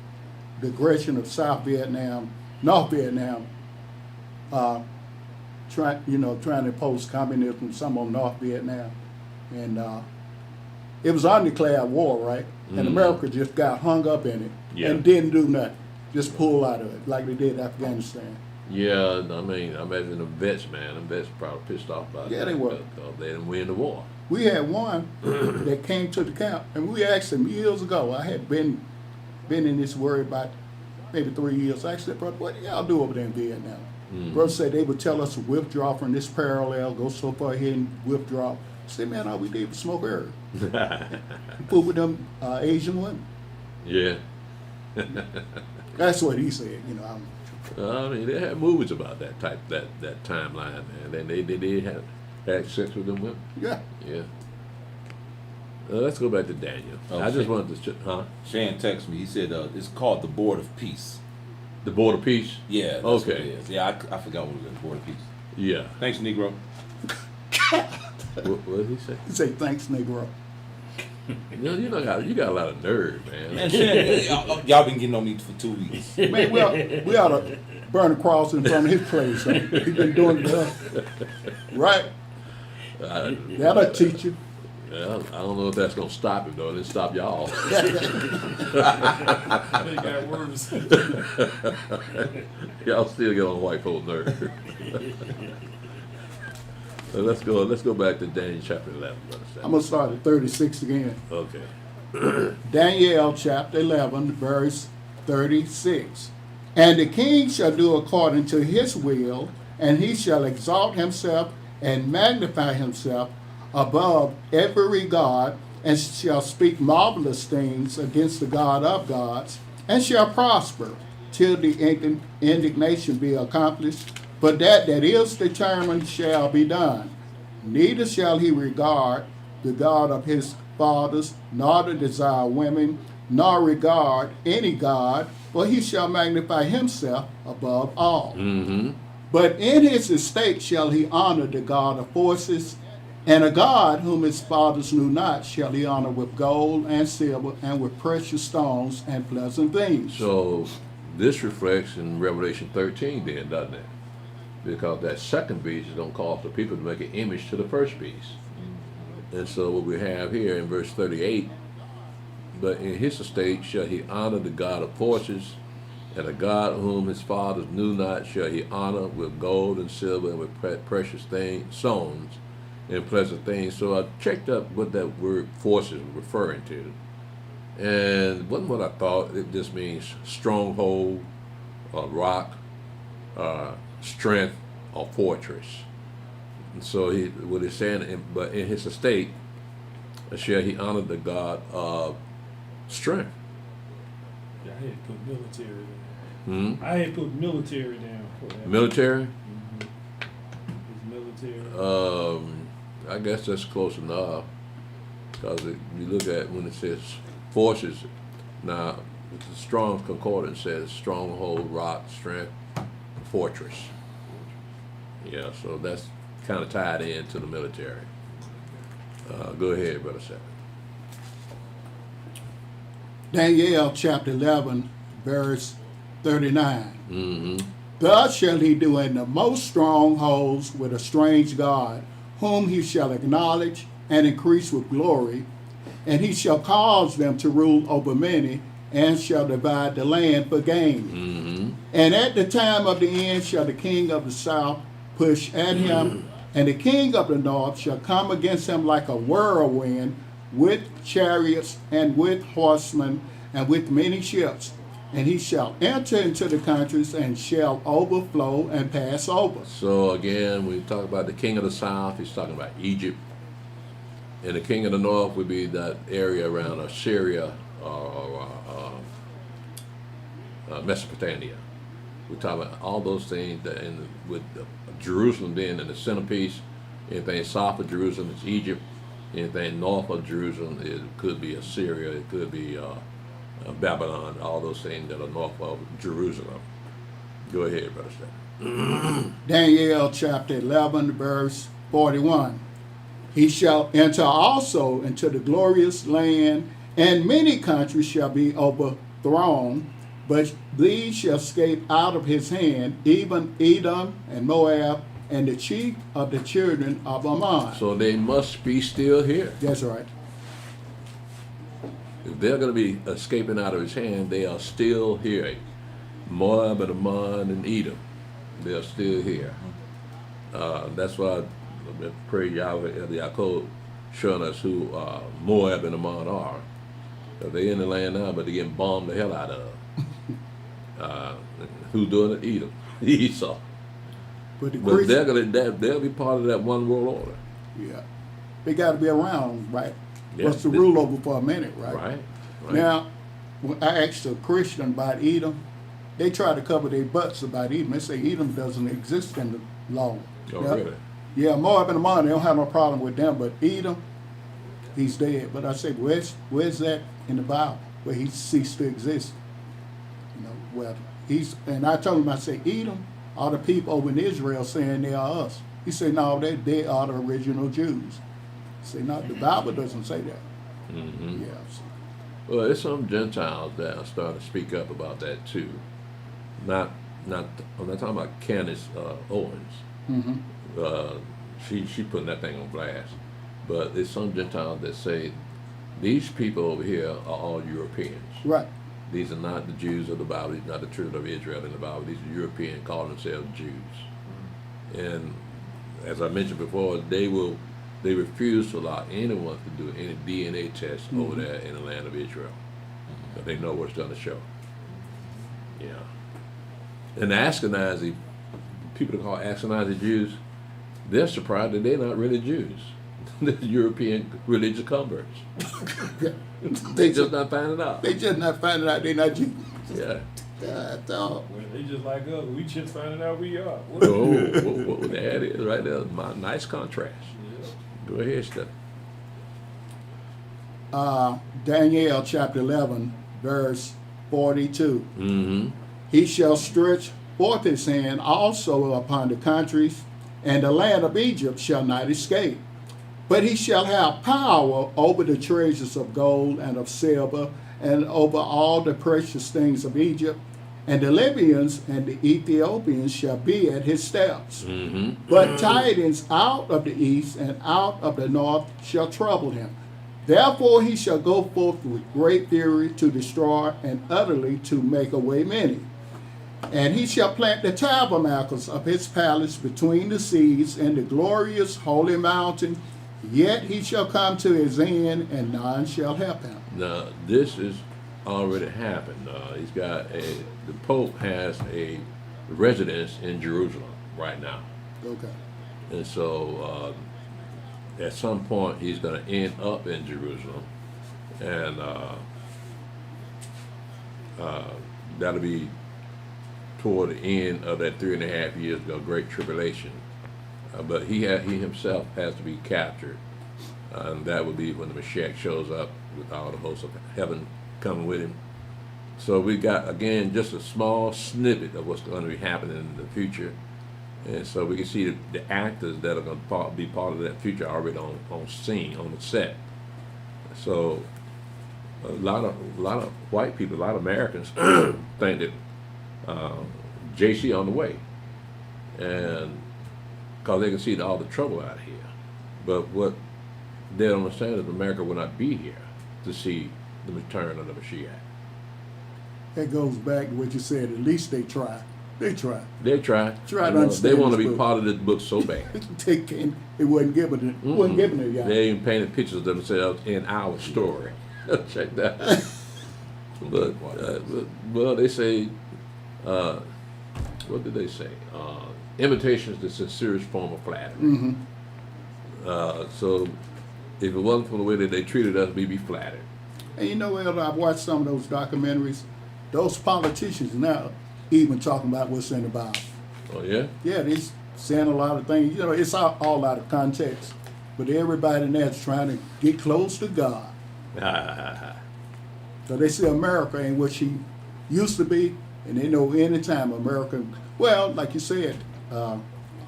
the aggression of North Vietnam, trying to impose communism some on North Vietnam, and it was undeclared war, right? And America just got hung up in it and didn't do nothing, just pull out of it like they did Afghanistan. Yeah, I mean, I imagine the vets, man. The vets probably pissed off about Yeah, that they were. because they didn't win the war. We had one that came to the camp, and we asked him years ago. I had been in this worry about maybe 3 years. I asked him, brother, what do y'all do over there in Vietnam? Brother said they would tell us to withdraw from this parallel, go so far ahead and withdraw. I said, man, all we did was smoke herb. Fool with them Asian women. Yeah. That's what he said. I mean, they had movies about that timeline, man. They did have had sex with them women. Yeah. Yeah. Let's go back to Daniel. I just wanted to, Shan texted me. He said it's called the Board of Peace. The Board of Peace? Yeah. That's Okay. What it is. Yeah, I forgot what it was. Board of Peace. Yeah. Thanks, Negro. What did he say? He said, thanks, Negro. You got a lot of nerve, man. Man, Shan, y'all been getting on me for 2 weeks. Man, we ought to burn a cross in front of his place. He's been doing it to us. Right? That'll teach you. Well, I don't know if that's gonna stop him though. It didn't stop y'all. They got worse. Y'all still get on white folk nerve. So let's go back to Daniel chapter 11. I'm going to start at 36 again. Okay. Daniel chapter 11, verse 36. And the king shall do according to his will, and he shall exalt himself and magnify himself above every god, and shall speak marvelous things against the God of gods, and shall prosper till the indignation be accomplished. But that is determined shall be done. Neither shall he regard the God of his fathers, nor the desire women, nor regard any God for he shall magnify himself above all. Mm-hmm. But in his estate shall he honor the God of forces, and a God whom his fathers knew not shall he honor with gold and silver and with precious stones and pleasant things. So this reflects in Revelation 13 then, doesn't it? Because that second beast is going to cause the people to make an image to the first beast. And so what we have here in verse 38, but in his estate shall he honor the God of forces, and a God whom his fathers knew not shall he honor with gold and silver and with precious things, stones and pleasant things. So I checked up what that word forces was referring to. And wasn't what I thought. It just means stronghold, rock, strength, or fortress. And so what he's saying, but in his estate shall he honor the God of strength. Yeah, I had put military down. Hmm? I had put military down for that. Military? It's military. I guess that's close enough. Because you look at when it says forces, now the Strong's Concordance says stronghold, rock, strength, fortress. Yeah, so that's kind of tied into the military. Go ahead, Brother Seth. Daniel chapter 11, verse 39. Mm-hmm. Thus shall he do in the most strongholds with a strange God, whom he shall acknowledge and increase with glory, and he shall cause them to rule over many, and shall divide the land for gain. Mm-hmm. And at the time of the end shall the king of the south push at him, and the king of the north shall come against him like a whirlwind, with chariots and with horsemen and with many ships. And he shall enter into the countries and shall overflow and pass over. So again, when we talk about the king of the south, he's talking about Egypt. And the king of the north would be that area around Assyria or Mesopotamia. We're talking about all those things that with Jerusalem being in the centerpiece. Anything south of Jerusalem is Egypt. Anything north of Jerusalem, it could be Assyria, it could be Babylon, all those things that are north of Jerusalem. Go ahead, Brother Stephen. Daniel chapter 11, verse 41. He shall enter also into the glorious land, and many countries shall be overthrown, but these shall escape out of his hand, even Edom and Moab, and the chief of the children of Ammon. So they must be still here. That's right. If they're going to be escaping out of his hand, they are still here. Moab and Ammon and Edom, they are still here. That's why I pray Yahweh El Yaakov showing us who Moab and Ammon are. They're in the land now, but they're getting bombed the hell out of. Who's doing it? Edom, Esau. But they'll be part of that one world order. Yeah. They got to be around, right? Yeah, What's to rule over for a minute, right? Right. Now, when I asked a Christian about Edom, they try to cover their butts about Edom. They say Edom doesn't exist in the law. Oh, really? Yeah, Moab and Ammon, they don't have no problem with them, but Edom, he's dead. But I say, where's that in the Bible where he ceased to exist? You know, well, and I told him, I said, Edom are the people over in Israel saying they are us. He said, no, they are the original Jews. I said, no, the Bible doesn't say that. Mm-hmm. Yeah. So, Well, there's some Gentiles that are starting to speak up about that too. I'm not talking about Candace Owens. mm-hmm. She putting that thing on blast. But there's some Gentiles that say these people over here are all Europeans. Right. These are not the Jews of the Bible. These are not the children of Israel in the Bible. These are Europeans calling themselves Jews. And as I mentioned before, they refuse to allow anyone to do any DNA tests over there in the land of Israel. But they know what's done to show. Yeah. And the Ashkenazi, people that call Ashkenazi Jews, they're surprised that they're not really Jews. They're European religious converts. They just not finding out. They just not finding out they're not Jews. Yeah. That's all. Well, they just like us. We just finding out we are. Oh, there it is, right there. My nice contrast. Yeah. Go ahead, Steph. Daniel chapter 11, verse 42. Mm-hmm. He shall stretch forth his hand also upon the countries, and the land of Egypt shall not escape. But he shall have power over the treasures of gold and of silver, and over all the precious things of Egypt. And the Libyans and the Ethiopians shall be at his steps. Mm-hmm. But tidings out of the east and out of the north shall trouble him. Therefore he shall go forth with great fury to destroy and utterly to make away many. And he shall plant the tabernacles of his palace between the seas and the glorious holy mountain. Yet he shall come to his end, and none shall help him. Now, this is already happened. The Pope has a residence in Jerusalem right now. Okay. And so at some point he's going to end up in Jerusalem. And that'll be toward the end of that 3.5 years of Great Tribulation. But he himself has to be captured. And that would be when the Mashiach shows up with all the hosts of heaven coming with him. So we got, again, just a small snippet of what's going to be happening in the future. And so we can see the actors that are going to be part of that future already on scene, on the set. So a lot of white people, a lot of Americans think that JC on the way. And because they can see all the trouble out here. But what they don't understand is America will not be here to see the return of the Mashiach. That goes back to what you said. At least they try. They try. They try. Try to understand. They want to this be book. part of this book so bad. They can't. It wasn't given it. Wasn't given it yet. They even painted pictures of themselves in our story. Check that out. But well, they say, what did they say? Imitation is the sincerest form of flattery. Mm-hmm. So if it wasn't for the way that they treated us, we'd be flattered. And you know, Elder, I've watched some of those documentaries. Those politicians now even talking about what's in the Bible. Oh, yeah? Yeah, they're saying a lot of things. You know, it's all out of context. But everybody in there's trying to get close to God. So they say America ain't what she used to be, and they know anytime America, well, like you said,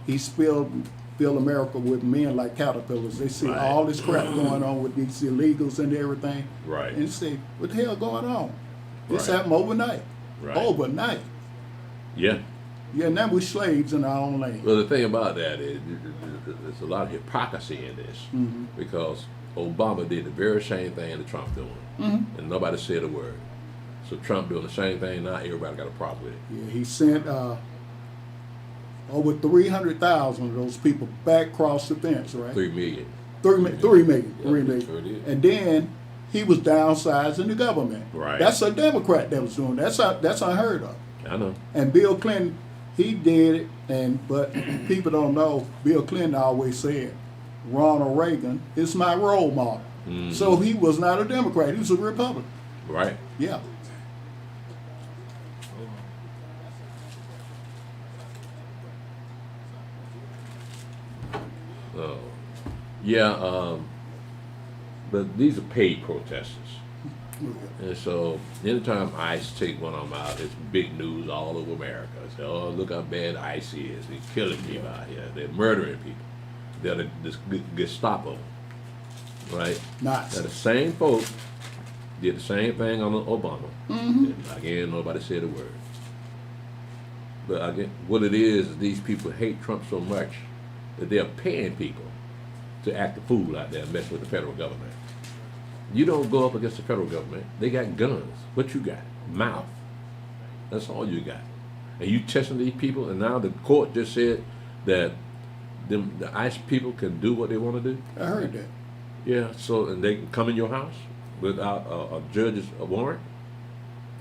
he filled America with men like caterpillars. They see Right. all this crap going on with these illegals and everything. Right. And say, what the hell going on? This Right. happened overnight. Right. Overnight. Yeah. Yeah, now we're slaves in our own land. Well, the thing about that is there's a lot of hypocrisy in this because Obama did the very same thing that Trump doing, and nobody said a word. So Trump doing the same thing now, everybody got a problem with it. Yeah, he sent over 300,000 of those people back across the fence, right? 3 million. 3 million. Yeah, 3 sure million. did. And then he was downsizing the government. Right. That's a Democrat that was doing. That's unheard of. I know. And Bill Clinton, he did it, but people don't know, Bill Clinton always said, Ronald Reagan is my role model. So he was not a Democrat, he was a Republican. Right. Yeah. Oh. Yeah. But these are paid protesters. And so anytime ICE take one of them out, it's big news all over America. Say, oh, look how bad ICE is. They're killing people out here. They're murdering people. They're the Gestapo. Right? Nice. Now, the same folks did the same thing on Obama. And again, nobody said a word. But again, what it is these people hate Trump so much that they're paying people to act a fool out there and mess with the federal government. You don't go up against the federal government. They got guns. What you got? Mouth. That's all you got. And you testing these people, and now the court just said that the ICE people can do what they want to do. I heard that. Yeah, so and they can come in your house without a judge's warrant.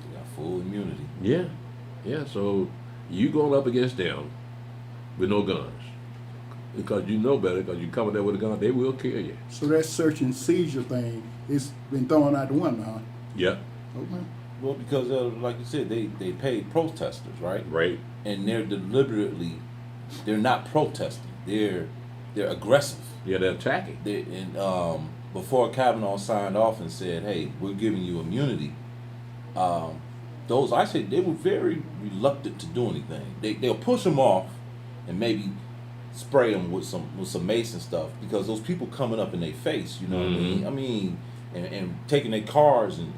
You got full immunity. Yeah, yeah. So you going up against them with no guns because you know better. Because you come there with a gun, they will kill you. So that search and seizure thing is been thrown out the window, huh? Yeah. Okay. Well, because like you said, they pay protesters, right? Right. And they're not protesting. They're aggressive. Yeah, they're attacking. Before Kavanaugh signed off and said, "Hey, we're giving you immunity," those, I say they were very reluctant to do anything. They'll push them off and maybe spray them with some mace and stuff, because those people coming up in their face, you know what I mean? I mean, and taking their cars and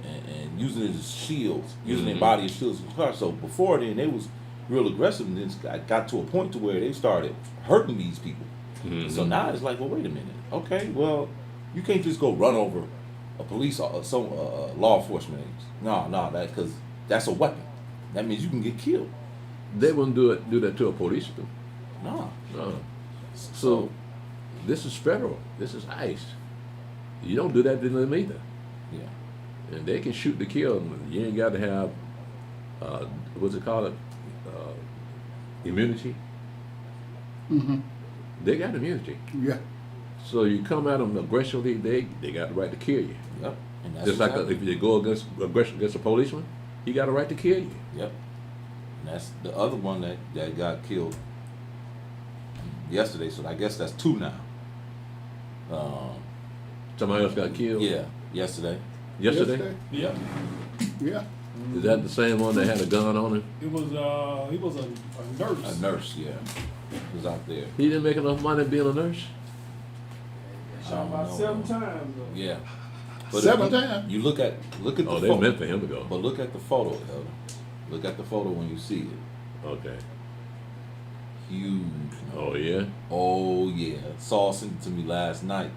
using it as shields, using their body as shields for cars. So before then, they was real aggressive, and then got to a point to where they started hurting these people. So now it's like, well, wait a minute. Okay, well, you can't just go run over a police or some law enforcement agents. No, because that's a weapon. That means you can get killed. They wouldn't do that to a policeman. No. So this is federal. This is ICE. You don't do that to them either. Yeah. And they can shoot to kill. You ain't got to have what's it called? Immunity. They got immunity. Yeah. So you come at them aggressively, they got the right to kill you. Yep. And that's Just like if you go against aggression against a policeman, he got a right to kill you. Yep. And that's the other one that got killed yesterday. So I guess that's two now. Somebody else got killed. Yeah. Yesterday. Yesterday? Yeah. Yeah. Is that the same one that had a gun on him? It was he was a nurse. A nurse. Yeah. Was out there. He didn't make enough money being a nurse. Shot about 7 times though. Yeah. But 7 times? You look at the Oh, they photo. meant for him to go. But look at the photo, Elder. Look at the photo when you see it. Okay. Huge. Oh yeah. Oh yeah. Saul sent it to me last night.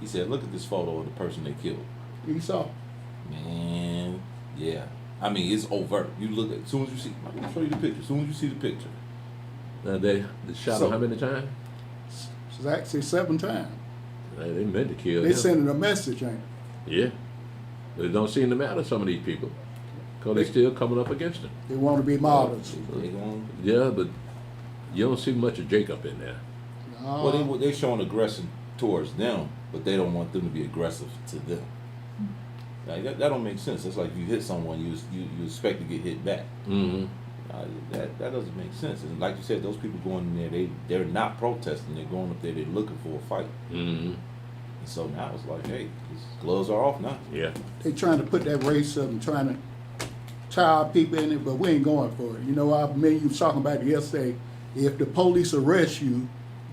He said, "Look at this photo of the person they killed." You saw. Man, yeah. I mean, it's overt. You look at, as soon as you see, I'm gonna show you the picture. As soon as you see the picture. Now they shot So- him how many times? It's actually 7 times. They meant to kill They him. sending a message, ain't Yeah. But it don't seem to matter some of these people, because they still coming up against him. they? They want to be martyrs. They going, Yeah, but you don't see much of Jacob in there. well, they showing aggression towards them, but they don't want them to be aggressive to them. Like, that don't make sense. It's like if you hit someone, you expect to get hit back. Mm-hmm. That doesn't make sense. And like you said, those people going in there, they're not protesting. They're going up there, they're looking for a fight. Mm-hmm. And so now it's like, hey, these gloves are off now. Yeah. They trying to put that race up and trying to tie people in it, but we ain't going for it. You know, I mean, you was talking about it yesterday. If the police arrest you,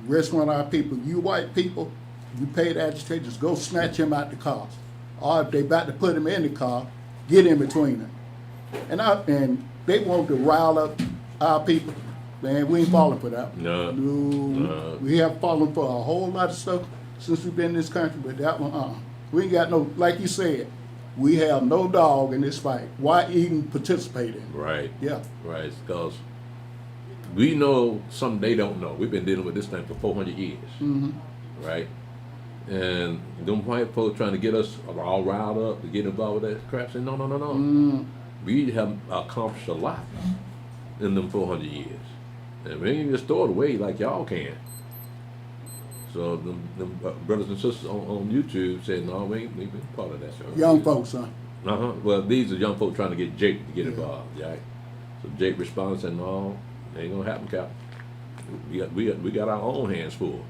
arrest one of our people, you white people, you pay the agitators, go snatch him out the car. Or if they about to put him in the car, get in between them. And they want to rile up our people. Man, we ain't falling for that. No. No. We have fallen for a whole lot of stuff since we've been in this country, but that one, we ain't got no, like you said, we have no dog in this fight. Why even participate in it? Right. Yeah. Right. Because we know something they don't know. We've been dealing with this thing for 400 years. Mm-hmm. Right. And them white folks trying to get us all riled up to get involved with that crap. Say no. Mm. We have accomplished a lot in them 400 years, and we ain't just throw it away like y'all can. So them brothers and sisters on YouTube said, no, we ain't part of that. Young folks, huh? Well, these are young folks trying to get Jake to get involved, right? So Jake responds and no, ain't gonna happen, Cap. We got our own hands full.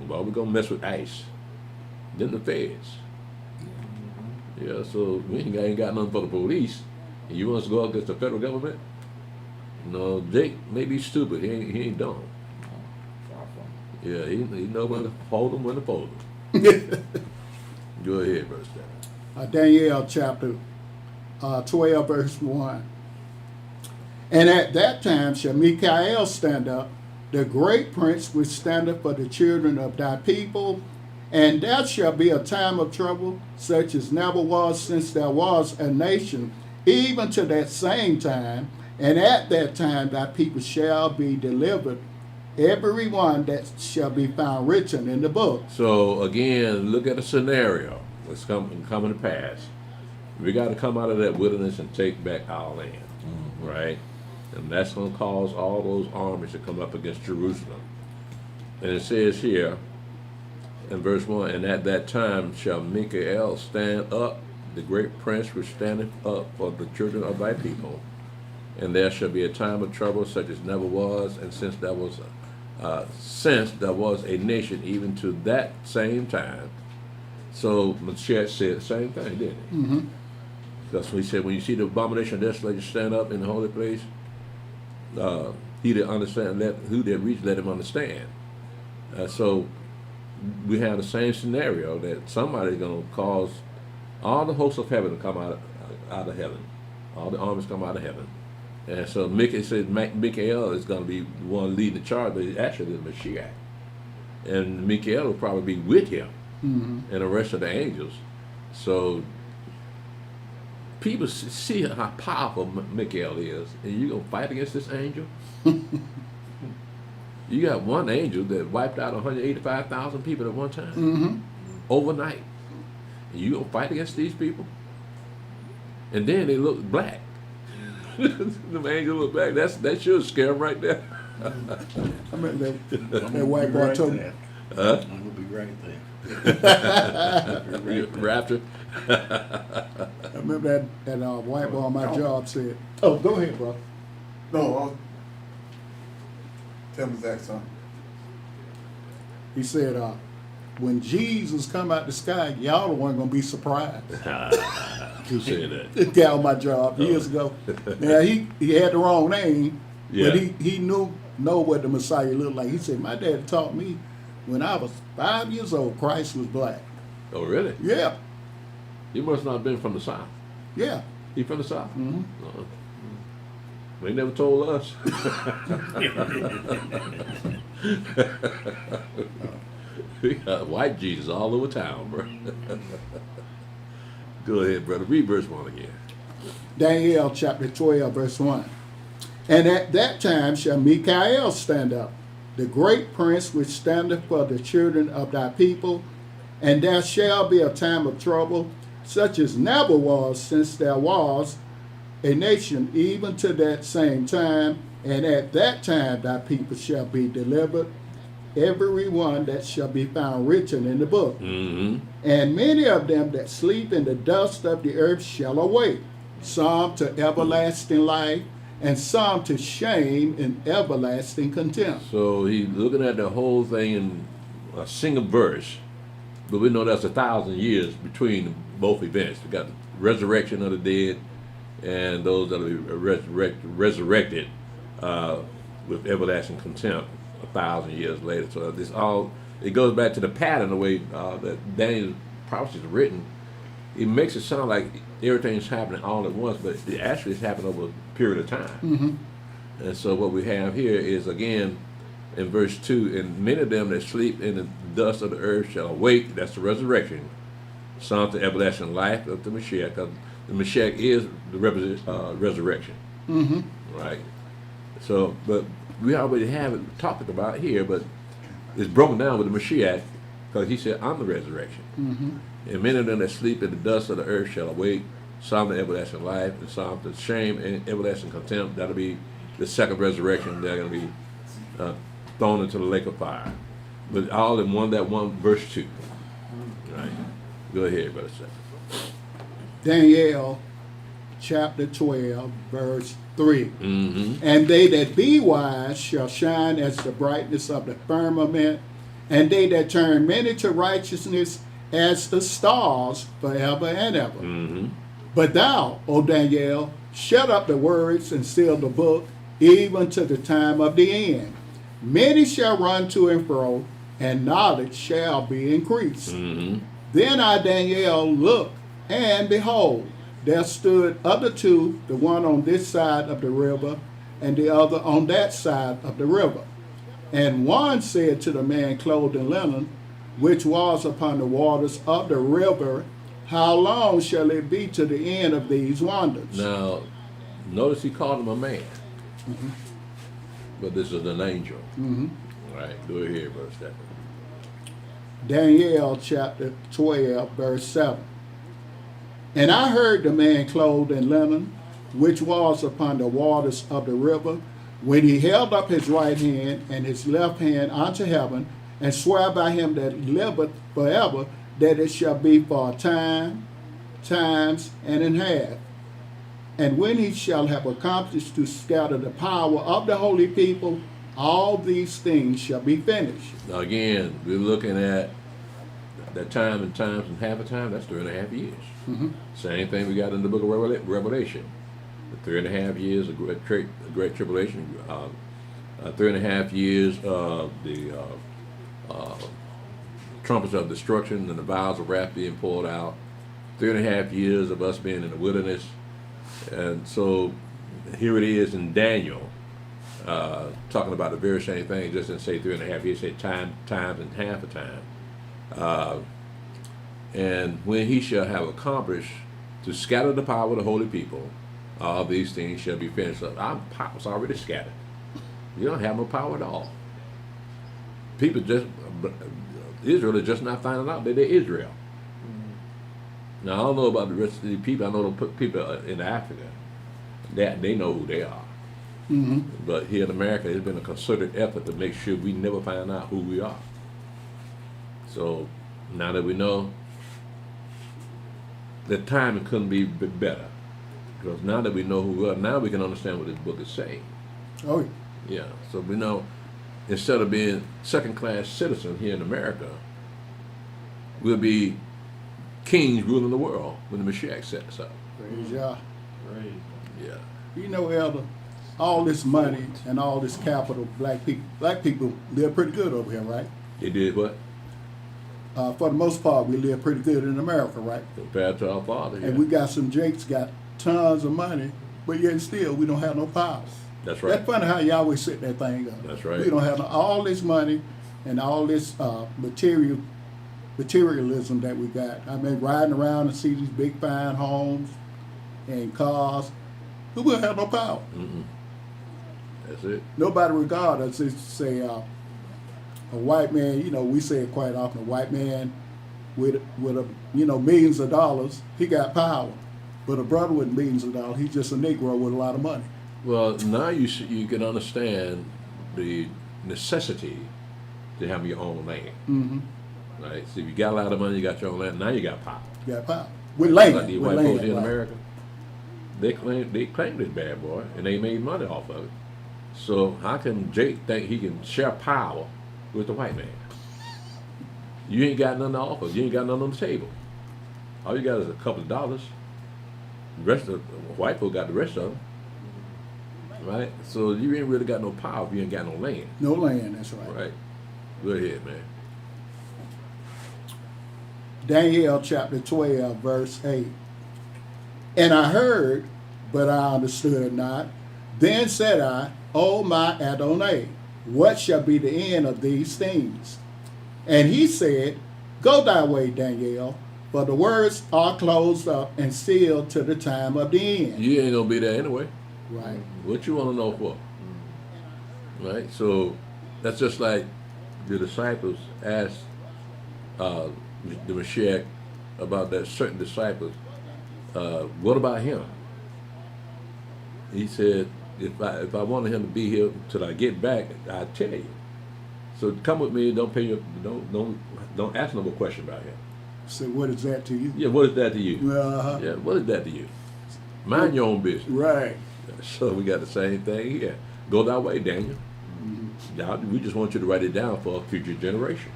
Well, we're gonna mess with ICE, then the feds. Yeah, so we ain't got nothing for the police. And you want us to go against the federal government? No, Jake may be stupid. He ain't dumb. Far from it. Yeah, he know when to hold them, when to fold them. Go ahead, verse 7. Daniel chapter 12, verse 1. And at that time shall Mikael stand up, the great prince which standeth for the children of thy people, and there shall be a time of trouble, such as never was since there was a nation, even to that same time. And at that time thy people shall be delivered, every one that shall be found written in the book. So again, look at a scenario that's coming to pass. We got to come out of that wilderness and take back our land, right? And that's going to cause all those armies to come up against Jerusalem. And it says here in verse 1, and at that time shall Mikael stand up, the great prince which standeth up for the children of thy people. And there shall be a time of trouble such as never was, and since there was a nation even to that same time. So Mashiach said the same thing, didn't he? Mm-hmm. That's what he said. When you see the abomination of desolation stand up in the holy place, he that understand, who that reach, let him understand. So we have the same scenario that somebody's going to cause all the hosts of heaven to come out of heaven. All the armies come out of heaven. And so Michael says Michael is going to be the one leading the charge, but it's actually the Mashiach. And Michael will probably be with him and the rest of the angels. So people see how powerful Michael is, and you're going to fight against this angel? You got one angel that wiped out 185,000 people at one time, overnight. And you going to fight against these people? And then they look black. The angel look black. That should scare them right there. I remember that white boy told me. Huh? I'm gonna be right there. Rapture. I remember that white boy on my job said, "Oh, go ahead, bro." No, tell me Zach something. He said, "When Jesus come out the sky, y'all the one gonna be surprised." Who said that? This guy on my job years ago. Now he had the wrong name, Yeah. but he know what the Messiah looked like. He said, "My dad taught me when I was 5 years old, Christ was black." Oh, really? Yeah, He must not have been from the South. yeah. He from the South? Mhm. They never told us. We got white Jesus all over town, bro. Go ahead, brother. Read verse 1 again. Daniel chapter 12, verse 1. And at that time shall Michael stand up, the great prince which standeth for the children of thy people, and there shall be a time of trouble, such as never was since there was a nation, even to that same time. And at that time thy people shall be delivered, every one that shall be found written in the book. Mm-hmm. And many of them that sleep in the dust of the earth shall awake, some to everlasting life, and some to shame and everlasting contempt. So he's looking at the whole thing in a single verse, but we know that's 1,000 years between both events. We got the resurrection of the dead and those that are resurrected with everlasting contempt 1,000 years later. So this all, it goes back to the pattern, the way that Daniel's prophecy is written. It makes it sound like everything's happening all at once, but it actually is happening over a period of time. And so what we have here is, again, in verse 2, and many of them that sleep in the dust of the earth shall awake. That's the resurrection. Some to everlasting life of the Mashiach, because the Mashiach is the resurrection. Right? So, but we already have it talked about here, but it's broken down with the Mashiach, because he said, I'm the resurrection. And many of them that sleep in the dust of the earth shall awake, some to everlasting life, and some to shame and everlasting contempt. That'll be the second resurrection. They're going to be thrown into the lake of fire. But all in one verse 2. Right? Go ahead, Brother Seth. Daniel chapter 12, verse 3. Mm-hmm. And they that be wise shall shine as the brightness of the firmament, and they that turn many to righteousness as the stars forever and ever. Mm-hmm. But thou, O Daniel, shut up the words and seal the book, even to the time of the end. Many shall run to and fro, and knowledge shall be increased. Mm-hmm. Then I, Daniel, looked, and behold, there stood other two, the one on this side of the river, and the other on that side of the river. And one said to the man clothed in linen, which was upon the waters of the river, how long shall it be to the end of these wonders? Now, notice he called him a man. Mm-hmm. But this is an angel. Mm-hmm. All right, go ahead, Brother Stephen. Daniel chapter 12, verse 7. And I heard the man clothed in linen, which was upon the waters of the river, when he held up his right hand and his left hand unto heaven, and swear by him that liveth forever, that it shall be for a time, times, and in half. And when he shall have accomplished to scatter the power of the holy people, all these things shall be finished. Now again, we're looking at that time and times and half a time, that's 3.5 years. Mm-hmm. Same thing we got in the book of Revelation. The 3.5 years of great tribulation, 3.5 years of the trumpets of destruction and the vials of wrath being poured out, 3.5 years of us being in the wilderness. And so here it is in Daniel, talking about the very same thing. It just didn't say 3.5 years, it said times and half a time. And when he shall have accomplished to scatter the power of the holy people, all these things shall be finished up. Our power's already scattered. You don't have no power at all. People Israel is just not finding out that they're Israel. Now, I don't know about the rest of the people. I know the people in Africa, they know who they are. Mm-hmm. But here in America, it's been a concerted effort to make sure we never find out who we are. So now that we know, the timing couldn't be better. Because now that we know who we are, now we can understand what this book is saying. Oh, Yeah, so we know instead of being second-class citizens here in America, we'll be kings ruling the world when the Mashiach sets up. praise Yah. Right. Yeah. You know, Elder, all this money and all this capital, black people live pretty good over here, right? They did what? For the most part, we live pretty good in America, right? Compared to our father. Yeah. And we got some jakes got tons of money, but yet still we don't have no power. That's right. That's funny how you always set that thing up. That's right. We don't have all this money and all this materialism that we got. I mean, riding around and see these big fine homes and cars, we will have no power. Mm-mm. That's it. Nobody regard us. It's say a white man. You know, we say it quite often. A white man with a millions of dollars, he got power. But a brother with millions of dollars, he's just a Negro with a lot of money. Well, now you can understand the necessity to have your own land. Mm-hmm. Right? So if you got a lot of money, you got your own land. Now you got power. You got power with land. Like these with white land, folks here in right. America, they claim this bad boy, and they made money off of it. So how can Jake think he can share power with the white man? You ain't got nothing to offer. You ain't got nothing on the table. All you got is a couple of dollars. The rest of the white folk got the rest of them. Right? So you ain't really got no power if you ain't got no land. No land, that's right. Right? Go ahead, man. Daniel chapter 12, verse 8. And I heard, but I understood not. Then said I, O my Adonai, what shall be the end of these things? And he said, Go thy way, Daniel, for the words are closed up and sealed to the time of the end. You ain't gonna be there anyway. Right. What you want to know for? Right? So that's just like the disciples asked the Mashiach about that certain disciples, what about him? He said, if I wanted him to be here till I get back, I'd tell you. So come with me, don't ask no more question about him. So what is that to you? Yeah, what is that to you? Uh-huh. Yeah, what is that to you? Mind your own business. Right. So we got the same thing here. Go that way, Daniel. Mm-hmm. We just want you to write it down for a future generation.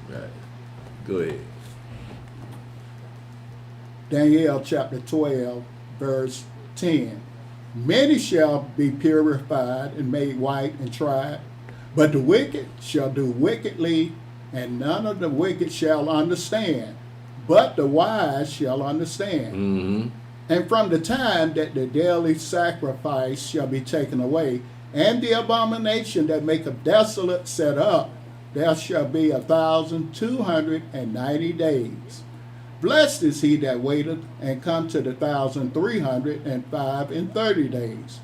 Right. Go ahead. Daniel chapter 12, verse 10. Many shall be purified and made white and tried, but the wicked shall do wickedly, and none of the wicked shall understand, but the wise shall understand. Mm-hmm. And from the time that the daily sacrifice shall be taken away, and the abomination that maketh desolate set up, there shall be 1,290 days. Blessed is he that waiteth, and come to the 1,305 and 30 days.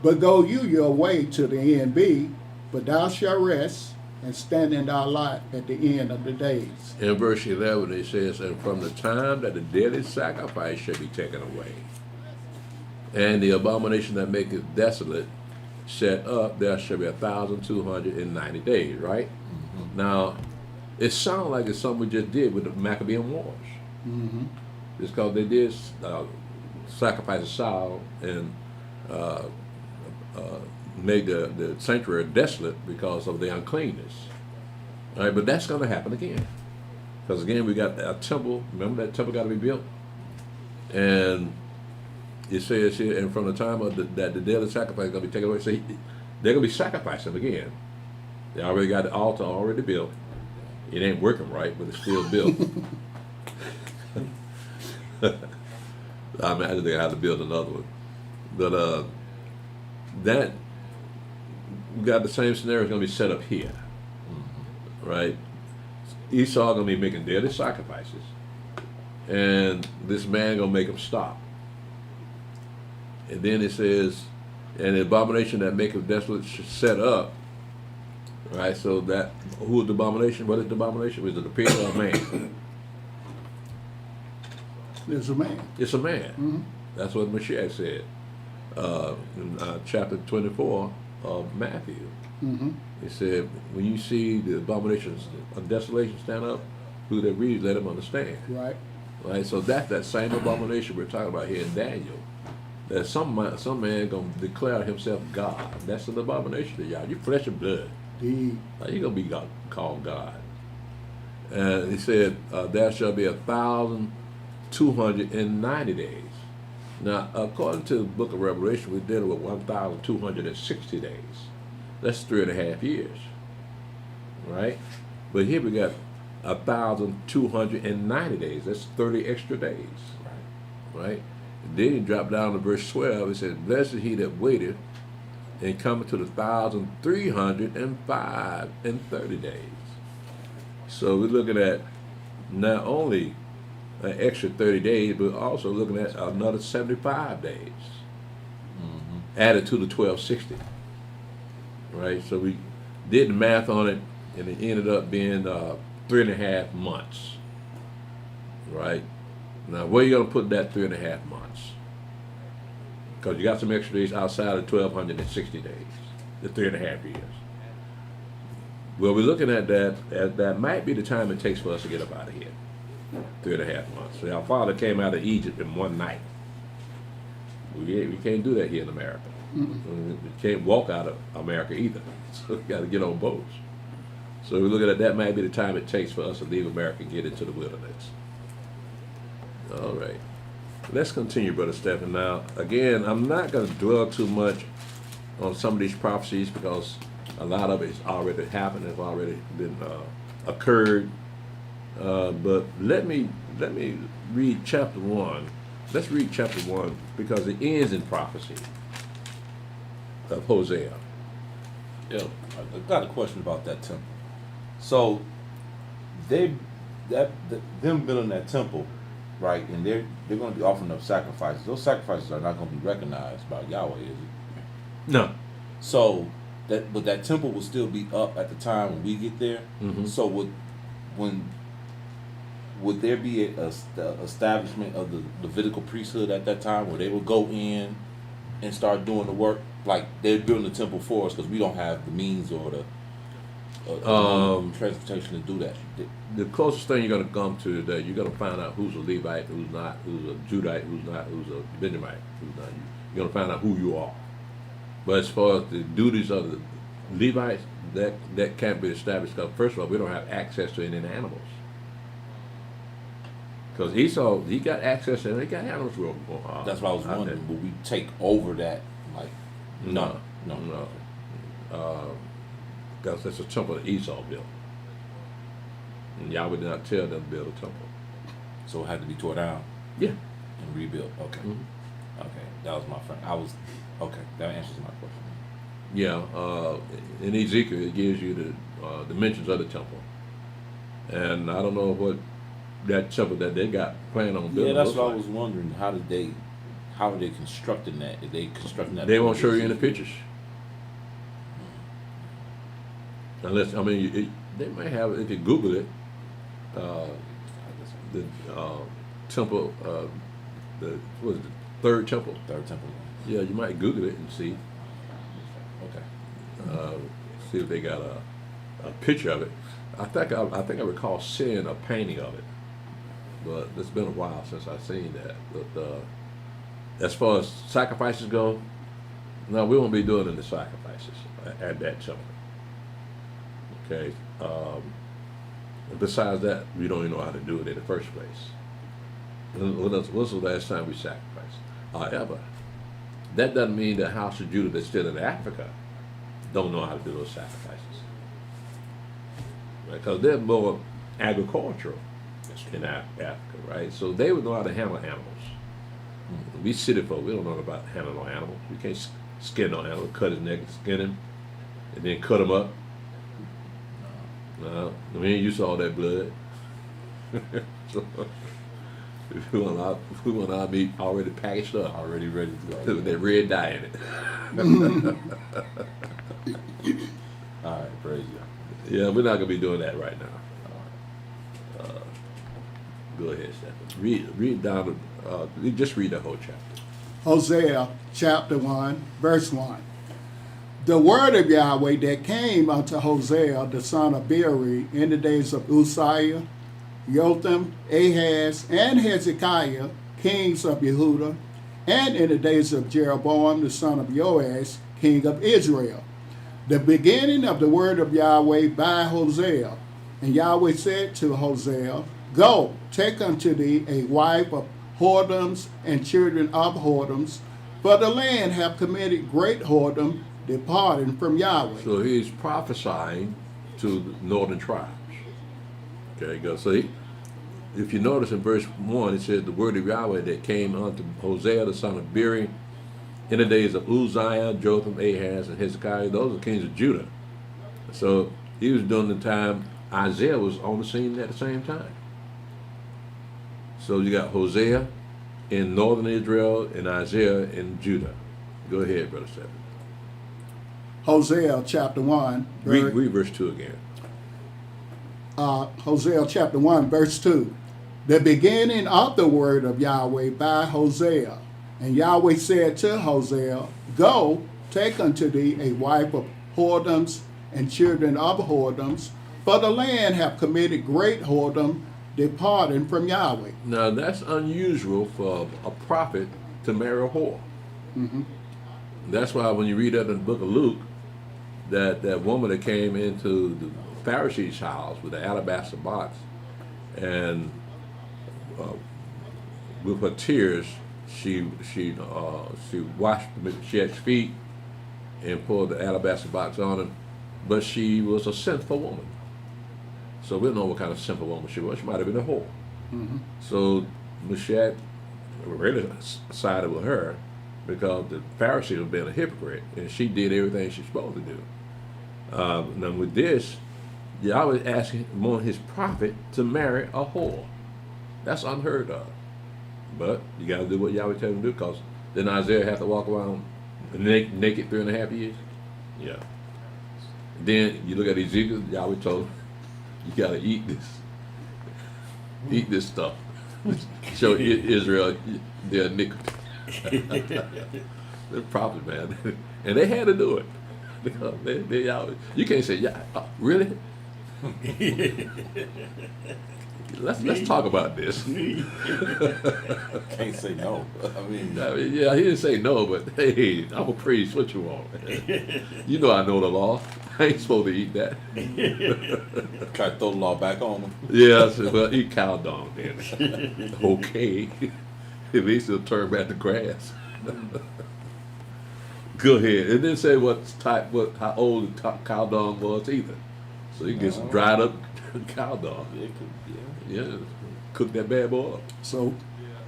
But go you your way to the end be, but thou shalt rest, and stand in thy lot at the end of the days. In verse 11 it says, and from the time that the daily sacrifice shall be taken away, and the abomination that maketh desolate set up, there shall be 1,290 days, right? Mm-hmm. Now, it sounds like it's something we just did with the Maccabean Wars. Mm-hmm. It's because they did sacrifice a sow and made the sanctuary desolate because of the uncleanness. All right, but that's going to happen again. Because again, we got a temple. Remember that temple got to be built, and it says here, and from the time of that the daily sacrifice is going to be taken away. So they're going to be sacrificing again. They already got the altar already built. It ain't working right, but it's still built. I imagine they have to build another one. But that we got the same scenario is going to be set up here, right? Esau going to be making daily sacrifices, and this man going to make him stop. And then it says, and the abomination that maketh desolate should set up. Right, so that who is the abomination? What is the abomination? Is it a pig or a man? There's a man. It's a man. Mm-hmm. That's what Mashiach said in chapter 24 of Matthew. Mm-hmm. He said, when you see the abominations of desolation stand up, who that reads, let him understand. Right. Right, so that's that same abomination we're talking about here in Daniel. That some man gonna declare himself God. That's an abomination to y'all. You flesh and blood. Now you gonna be called God. And he said, there shall be 1,290 days. Now, according to the book of Revelation, we're dealing with 1,260 days. That's 3.5 years, right? But here we got 1,290 days. That's 30 extra days, right? And then you drop down to verse 12. It says, blessed is he that waiteth and coming to the 1,305 and 30 days. So we're looking at not only an extra 30 days, but also looking at another 75 days added to the 1,260. Right? So we did the math on it, and it ended up being 3.5 months. Right? Now, where are you going to put that 3.5 months? Because you got some extra days outside of 1,260 days, the 3.5 years. Well, we're looking at that might be the time it takes for us to get up out of here. 3.5 months. So our father came out of Egypt in one night. We can't do that here in America. We can't walk out of America either. So we got to get on boats. So we're looking at that might be the time it takes for us to leave America and get into the wilderness. All right. Let's continue, Brother Stephen. Now, again, I'm not going to dwell too much on some of these prophecies because a lot of it's already happened, it's already been occurred. But let me read chapter 1. Let's read chapter 1 because it ends in prophecy of Hosea. Yeah, I got a question about that temple. So them building that temple, right, and they're going to be offering up sacrifices. Those sacrifices are not going to be recognized by Yahweh, is it? No. So that temple will still be up at the time when we get there. Mm-hmm. So would there be a establishment of the Levitical priesthood at that time where they would go in and start doing the work like they're building the temple for us because we don't have the means or the transportation to do that? The closest thing you're going to come to is that you're going to find out who's a Levite, who's not, who's a Judite, who's not, who's a Benjamite, who's not. You're going to find out who you are. But as far as the duties of the Levites, that can't be established because, first of all, we don't have access to any animals. Because Esau, he got access to, he got animals. That's what I was wondering. Will we take over that? Like, no. Because that's a temple that Esau built. And Yahweh did not tell them to build a temple. So it had to be tore down? Yeah. And rebuilt. Okay. Mm-hmm. Okay. That was my friend. Okay. That answers my question. Yeah. In Ezekiel, it gives you the dimensions of the temple. And I don't know what that temple that they got planned on building. Yeah, that's what like. I was wondering. How are they constructing that? Are they constructing that? They won't show you any pictures. Unless, I mean, they might have, if you Google it, the temple, what is it, third temple? Third temple. Yeah, you might Google it and see. Okay. See if they got a picture of it. I think I recall seeing a painting of it, but it's been a while since I've seen that. But as far as sacrifices go, no, we won't be doing any sacrifices at that temple. Okay. And besides that, we don't even know how to do it in the first place. When's the last time we sacrificed? However, that doesn't mean the house of Judah that's still in Africa don't know how to do those sacrifices. Because they're more agricultural in Africa, right? So they would know how to handle animals. We city folk, we don't know about handling no animals. We can't skin no animal, cut his neck, skin him, and then cut him up. No, we ain't used to all that blood. So, we want our meat already packaged up, Already ready to go. with that red dye in it. All right, praise you. Yeah, we're not gonna be doing that right now. Go ahead, Stephen. Read down. Just read the whole chapter. Hosea chapter 1, verse 1. The word of Yahweh that came unto Hosea, the son of Beeri, in the days of Uzziah, Jotham, Ahaz, and Hezekiah, kings of Yehudah, and in the days of Jeroboam, the son of Joash, king of Israel. The beginning of the word of Yahweh by Hosea. And Yahweh said to Hosea, Go, take unto thee a wife of whoredoms and children of whoredoms, for the land have committed great whoredom, departing from Yahweh. So he's prophesying to the northern tribes. Okay, go. So if you notice in verse 1, it says the word of Yahweh that came unto Hosea the son of Beeri in the days of Uzziah, Jotham, Ahaz, and Hezekiah. Those are kings of Judah. So he was during the time Isaiah was on the scene at the same time. So you got Hosea in northern Israel and Isaiah in Judah. Go ahead, Brother Stephen. Hosea chapter 1. Read verse 2 again. Hosea chapter 1, verse 2. The beginning of the word of Yahweh by Hosea. And Yahweh said to Hosea, Go, take unto thee a wife of whoredoms and children of whoredoms, for the land have committed great whoredom, departing from Yahweh. Now that's unusual for a prophet to marry a whore. Mm-hmm. That's why when you read that in the book of Luke, that woman that came into the Pharisee's house with the alabaster box, and with her tears, she washed Meshach's feet and poured the alabaster box on him, but she was a sinful woman. So we don't know what kind of sinful woman she was. She might have been a whore. Mm-hmm. So Meshach really sided with her because the Pharisee was being a hypocrite, and she did everything she's supposed to do. Now with this, Yahweh asking his prophet to marry a whore. That's unheard of. But you got to do what Yahweh tells him to do, because then Isaiah have to walk around naked 3.5 years. Yeah. Then you look at Ezekiel, Yahweh told him, you got to eat this stuff. Show Israel their iniquity. They're prophets, man. And they had to do it. You can't say, yeah, really? Let's talk about this. Can't say no. I mean, yeah, he didn't say no, but hey, I'm a priest. What you want? You know I know the law. I ain't supposed to eat that. try to throw the law back on them. Yeah, I said, well, eat cow dung then. Okay. At least it'll turn back to grass. Go ahead. It didn't say how old the cow dung was either. So you get some dried up cow dung. Yeah, cook that bad boy up. So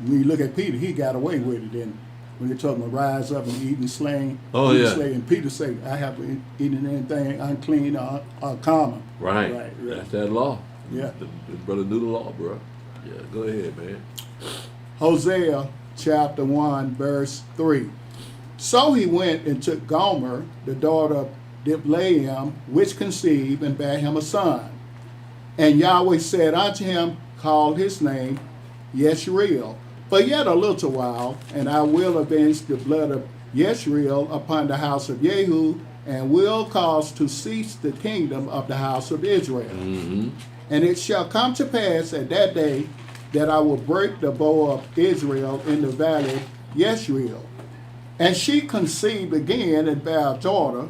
when you look at Peter, he got away with it. Then when you're talking about rise up and eat and slain, and Peter said, I haven't eaten anything unclean or common. Right. That's that law. Yeah. The brother knew the law, bro. Yeah, go ahead, man. Hosea chapter 1, verse 3. So he went and took Gomer, the daughter of Diblaim, which conceived and bare him a son. And Yahweh said unto him, Call his name Yisrael. For yet a little while, and I will avenge the blood of Yisrael upon the house of Jehu, and will cause to cease the kingdom of the house of Israel. Mm-hmm. And it shall come to pass at that day that I will break the bow of Israel in the valley of Yisrael. And she conceived again and bare a daughter,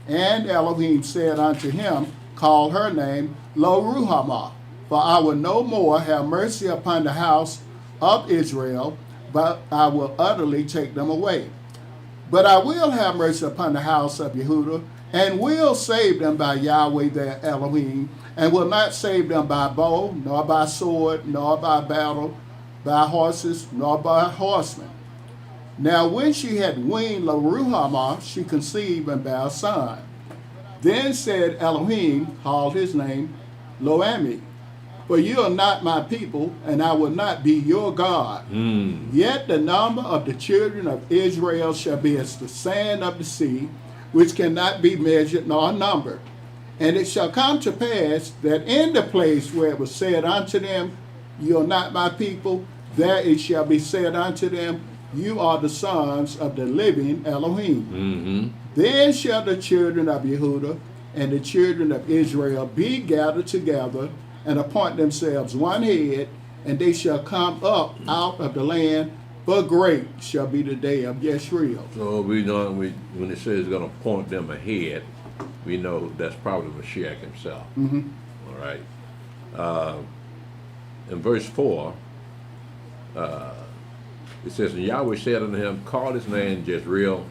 and Elohim said unto him, Call her name Lo Ruhamah, For I will no more have mercy upon the house of Israel, but I will utterly take them away. But I will have mercy upon the house of Yehudah, and will save them by Yahweh their Elohim, and will not save them by bow, nor by sword, nor by battle, by horses, nor by horsemen. Now when she had weaned Lo-ruhamah, she conceived and bare a son. Then said Elohim, called his name Lo-ammi, for you are not my people, and I will not be your God. Yet the number of the children of Israel shall be as the sand of the sea, which cannot be measured nor numbered. And it shall come to pass that in the place where it was said unto them, you are not my people, there it shall be said unto them, you are the sons of the living Elohim. Then shall the children of Yehudah and the children of Israel be gathered together, and appoint themselves one head, and they shall come up out of the land, for great shall be the day of Yisrael. So we know when it says it's going to appoint them a head, we know that's probably Mashiach himself. All right. In verse 4, it says, and Yahweh said unto him, call his name Jezreel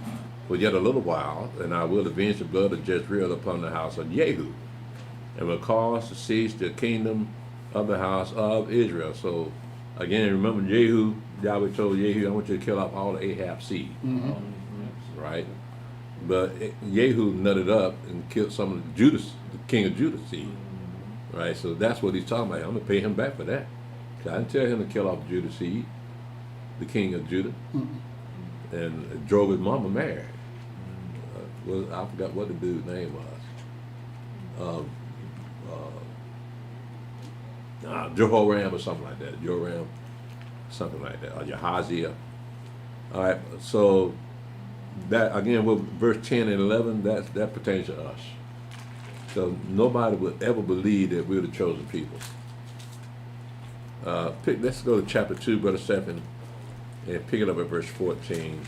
for yet a little while, and I will avenge the blood of Jezreel upon the house of Jehu, and will cause to cease the kingdom of the house of Israel. So, again, remember Jehu, Yahweh told Jehu, I want you to kill off all the Ahab seed. Right? But Jehu nutted up and killed some of the king of Judah's seed. Right? So that's what he's talking about. I'm going to pay him back for that. I didn't tell him to kill off Judah's seed, the king of Judah, and drove his mama mad. I forgot what the dude's name was. Jehoram or something like that. Joram, something like that. Or Jehaziah. All right, so that again with verse 10 and 11, that pertains to us. So nobody would ever believe that we're the chosen people. Let's go to chapter 2, Brother Stephen, and pick it up at verse 14.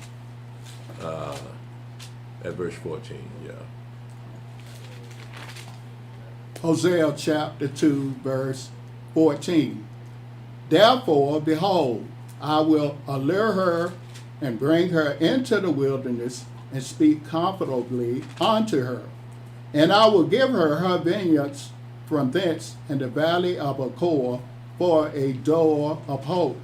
At verse 14, yeah. Hosea chapter 2, verse 14. Therefore, behold, I will allure her and bring her into the wilderness and speak comfortably unto her. And I will give her her vineyards from thence in the valley of Achor for a door of hope.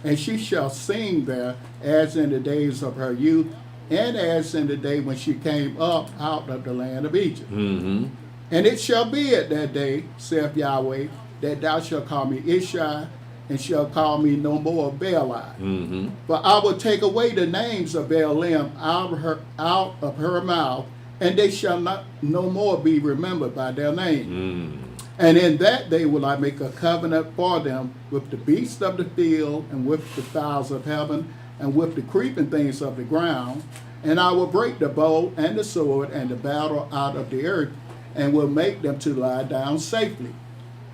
And she shall sing there as in the days of her youth, and as in the day when she came up out of the land of Egypt. And it shall be at that day, saith Yahweh, that thou shalt call me Ishai, and shalt call me no more Baali. For I will take away the names of Baalim out of her mouth, and they shall not no more be remembered by their name. And in that day will I make a covenant for them with the beasts of the field, and with the fowls of heaven, and with the creeping things of the ground. And I will break the bow and the sword and the battle out of the earth, and will make them to lie down safely.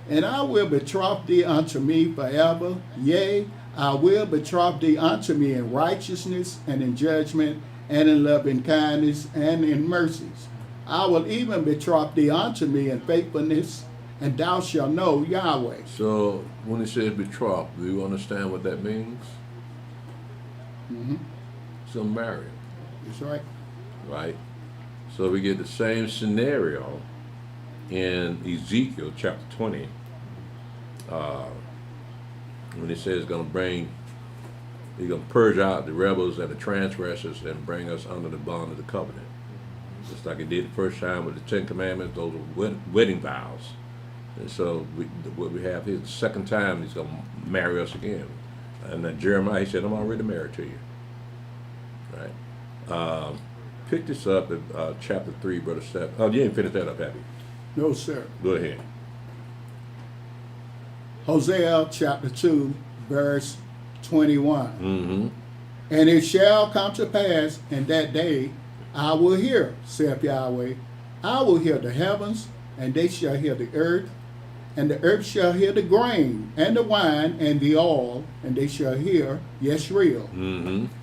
And I will betroth thee unto me forever. Yea, I will betroth thee unto me in righteousness, and in judgment, and in loving kindness, and in mercies. I will even betroth thee unto me in faithfulness, and thou shalt know Yahweh. So when it says betrothed, do you understand what that means? So married. That's right. Right? So we get the same scenario in Ezekiel chapter 20, when it says he's going to purge out the rebels and the transgressors and bring us under the bond of the covenant. Just like he did the first time with the Ten Commandments, those are wedding vows. And so what we have here, the second time he's going to marry us again. And then Jeremiah, he said, I'm already married to you. Right? Pick this up at chapter 3, Brother Steph. Oh, you ain't finished that up, have you? No, sir. Go ahead. Hosea chapter 2, verse 21. And it shall come to pass in that day, I will hear, saith Yahweh, I will hear the heavens, and they shall hear the earth, and the earth shall hear the grain, and the wine, and the oil, and they shall hear Yisrael.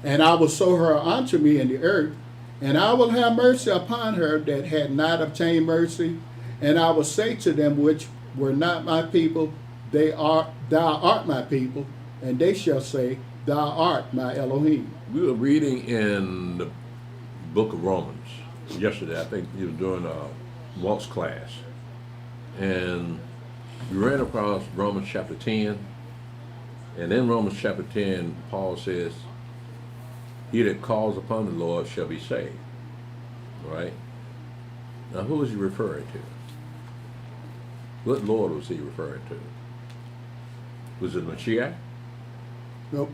And I will sow her unto me in the earth, and I will have mercy upon her that had not obtained mercy, and I will say to them which were not my people, thou art my people, and they shall say, thou art my Elohim. We were reading in the book of Romans yesterday. I think you were doing a Walt's class. And we ran across Romans chapter 10. And in Romans chapter 10, Paul says, he that calls upon the Lord shall be saved. Right? Now, who is he referring to? What Lord was he referring to? Was it Mashiach? Nope.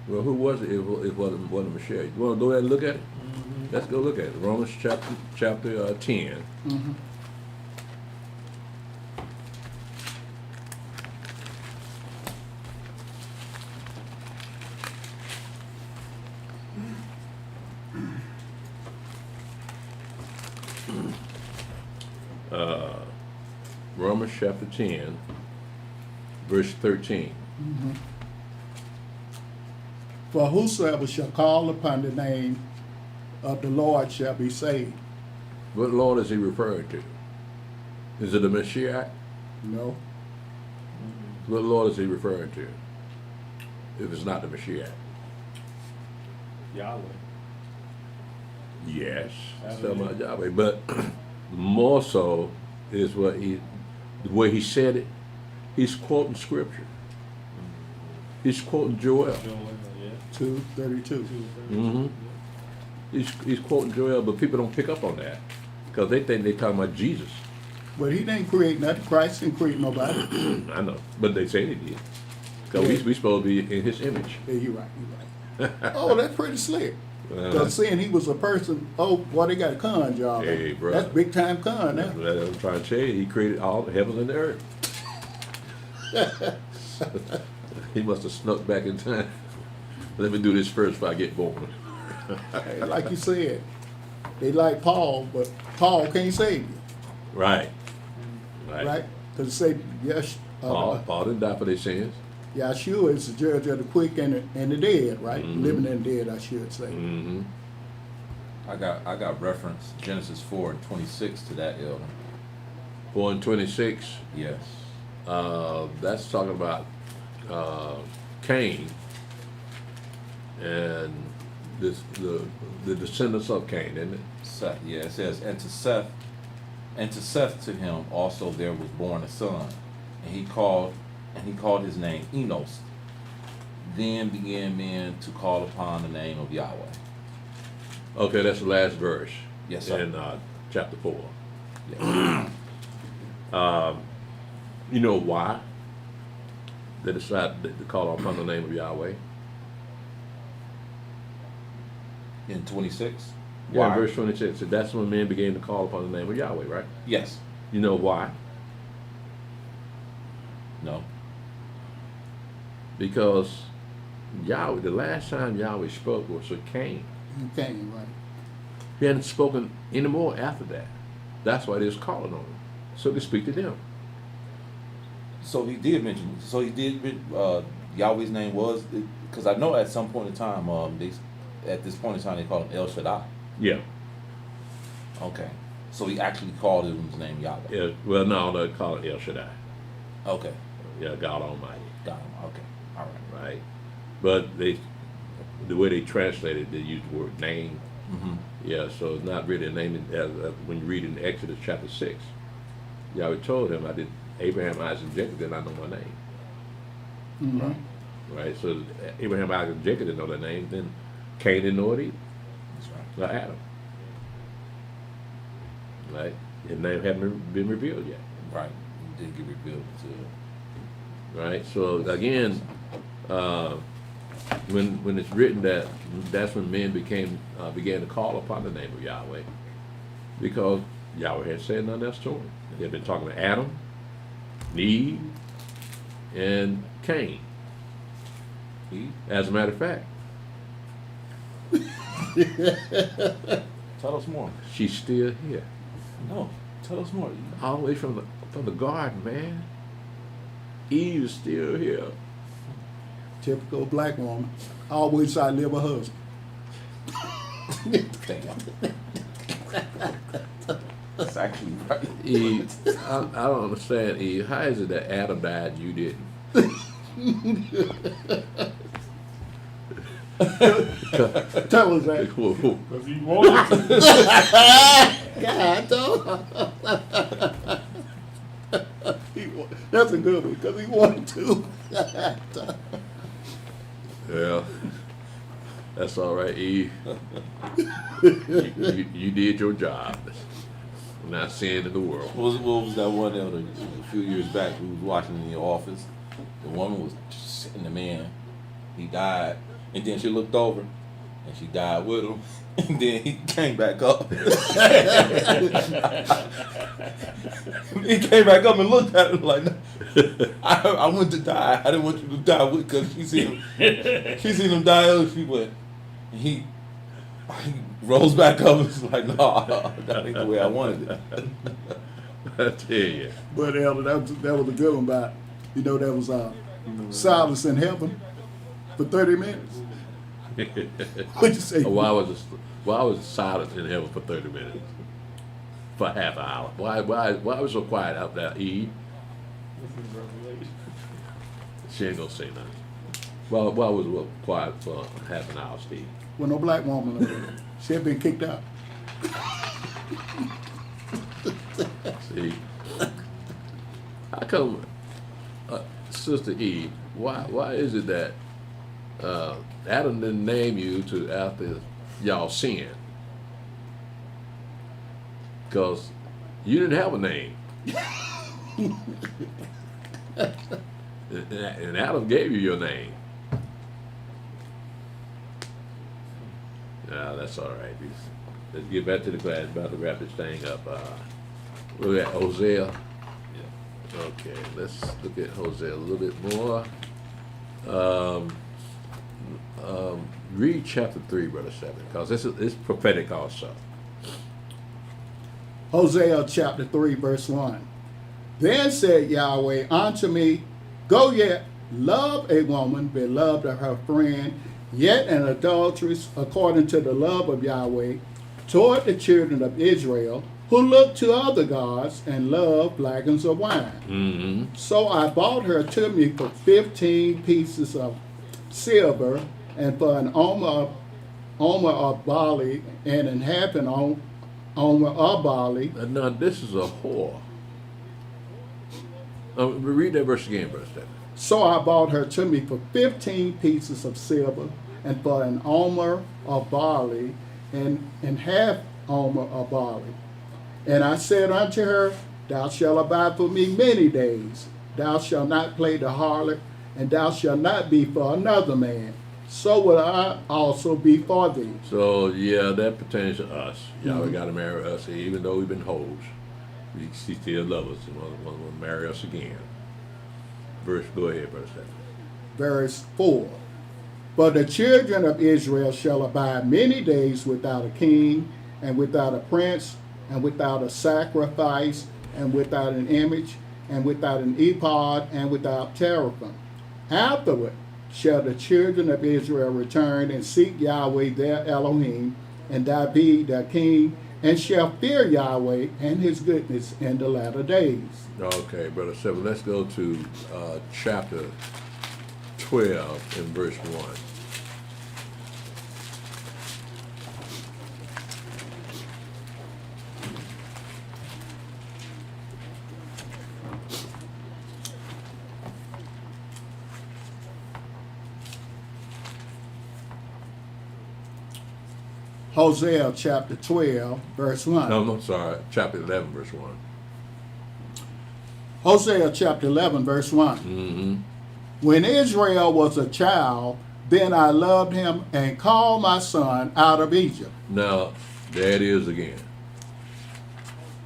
Well, who was it? It wasn't Mashiach. You want to go ahead and look at it? Let's go look at it. Romans chapter 10. Romans chapter 10, verse 13. For whosoever shall call upon the name of the Lord shall be saved. What Lord is he referring to? Is it the Mashiach? No. What Lord is he referring to? If it's not the Mashiach. Yahweh. Yes, Yahweh. talking about Yahweh. But more so is the way he said it, he's quoting scripture. He's quoting Joel. Joel, yeah. 2:32. Mm-hmm. He's quoting Joel, but people don't pick up on that because they think they're talking about Jesus. But he didn't create nothing. Christ didn't create nobody. I know, but they say he did. Because we supposed to be in his image. Yeah, you're right. Oh, that's pretty slick. Uh-huh. Because seeing he was a person, oh, boy, they got a con job. Hey, bro. That's big time con now. That's what I'm trying to tell you. He created all the heavens and the earth. He must have snuck back in time. Let me do this first before I get born. Hey, like you said, they like Paul, but Paul can't save you, Right. right? Because it said, yes, Paul didn't die for their sins. Yeshua is the judge of the quick and the dead, right? Living and dead, I should say. Mm-hmm. I got reference Genesis 4:26 to that, Elder. 4:26. Yes. That's talking about Cain and the descendants of Cain, isn't it? Seth. Yeah, it says, and to Seth to him also there was born a son, and he called his name Enos. Then began men to call upon the name of Yahweh. Okay, that's the last verse. Yes, sir. In chapter 4. Yes. You know why they decided to call upon the name of Yahweh? In 26. Yeah, Why? verse 26. So that's when men began to call upon the name of Yahweh, right? Yes. You know why? No. Because Yahweh, the last time Yahweh spoke was to Cain. You can't, right? He hadn't spoken anymore after that. That's why they was calling on him, so to speak to them. So he did mention. So he did. Yahweh's name was, because I know at some point in time, at this point in time they called him El Shaddai. Yeah. Okay. So he actually called his name Yahweh. Yeah. Well, no, they call it El Shaddai. Okay. Yeah, God Almighty. Got him. Okay. All right. Right. But the way they translated, they used the word name. Mm-hmm. Yeah, so it's not really a name when you read in Exodus chapter 6. Yahweh told him, I did Abraham, Isaac, and Jacob did not know my name. Mm-hmm. Right? So Abraham, Isaac, and Jacob didn't know their name, then Cain didn't know it either. That's right. Not Adam. Right? His name hadn't been revealed yet. Right. He did get revealed to. Right? So again, when it's written that's when men began to call upon the name of Yahweh, because Yahweh had said nothing else to him. He had been talking to Adam, Eve, and Cain. As a matter of fact, Tell us more. she's still here, No. Tell us more. all the way from the garden, man. Eve is still here. Typical black woman. Always outlive her husband. Damn. That's actually right. Eve, I don't understand, Eve. How is it that Adam died and you didn't? Tell us that. Because he wanted to. God, that's a good one because he wanted to. Well, that's all right, Eve. You did your job. Not sin in the world. What was that one that was a few years back we was watching in the office? The woman was just sitting, the man, he died, and then she looked over, and she died with him, and then he came back up. He came back up and looked at him like, I want to die. I didn't want you to die with, because she seen him die. She went, and he rose back up and was like, no, that ain't the way I wanted it. I tell you. But Elder, that was a good one. But that was silence in heaven for 30 minutes. What'd you say? Why was silence in heaven for 30 minutes? For half an hour. Why was it so quiet out there, Eve? She ain't gonna say nothing. Why was it quiet for half an hour, Steve? Well, no black woman over there. She had been kicked out. See, how come, Sister Eve? Why is it that Adam didn't name you to after y'all sinned? Because you didn't have a name, and Adam gave you your name. No, that's all right. Let's get back to the class. About to wrap this thing up. We're at Hosea. Yeah. Okay, let's look at Hosea a little bit more. Read chapter 3, Brother 7, because it's prophetic also. Hosea chapter 3, verse 1. Then said Yahweh unto me, Go yet, love a woman beloved of her friend, yet an adulteress according to the love of Yahweh, toward the children of Israel, who look to other gods and love flagons of wine. Mm-hmm. So I bought her to me for 15 pieces of silver, and for an omer of barley, and in half an omer of barley. Now this is a whore. Read that verse again, Brother Stephen. So I bought her to me for 15 pieces of silver, and for an omer of barley, and half omer of barley. And I said unto her, Thou shalt abide for me many days. Thou shalt not play the harlot, and thou shalt not be for another man. So will I also be for thee. So yeah, that pertains to us. Y'all got to marry us, even though we've been hoes. She still loves us and want to marry us again. Go ahead, Brother Stephen. Verse 4. But the children of Israel shall abide many days without a king, and without a prince, and without a sacrifice, and without an image, and without an ephod, and without teraphim. Afterward shall the children of Israel return and seek Yahweh their Elohim, and David their king, and shall fear Yahweh and his goodness in the latter days. Okay, Brother Stephen, let's go to chapter 12 and verse 1. Hosea chapter 12, verse 1. No, I'm sorry, chapter 11, verse 1. Hosea chapter 11, verse 1. Mm-hmm. When Israel was a child, then I loved him and called my son out of Egypt. Now, there it is again.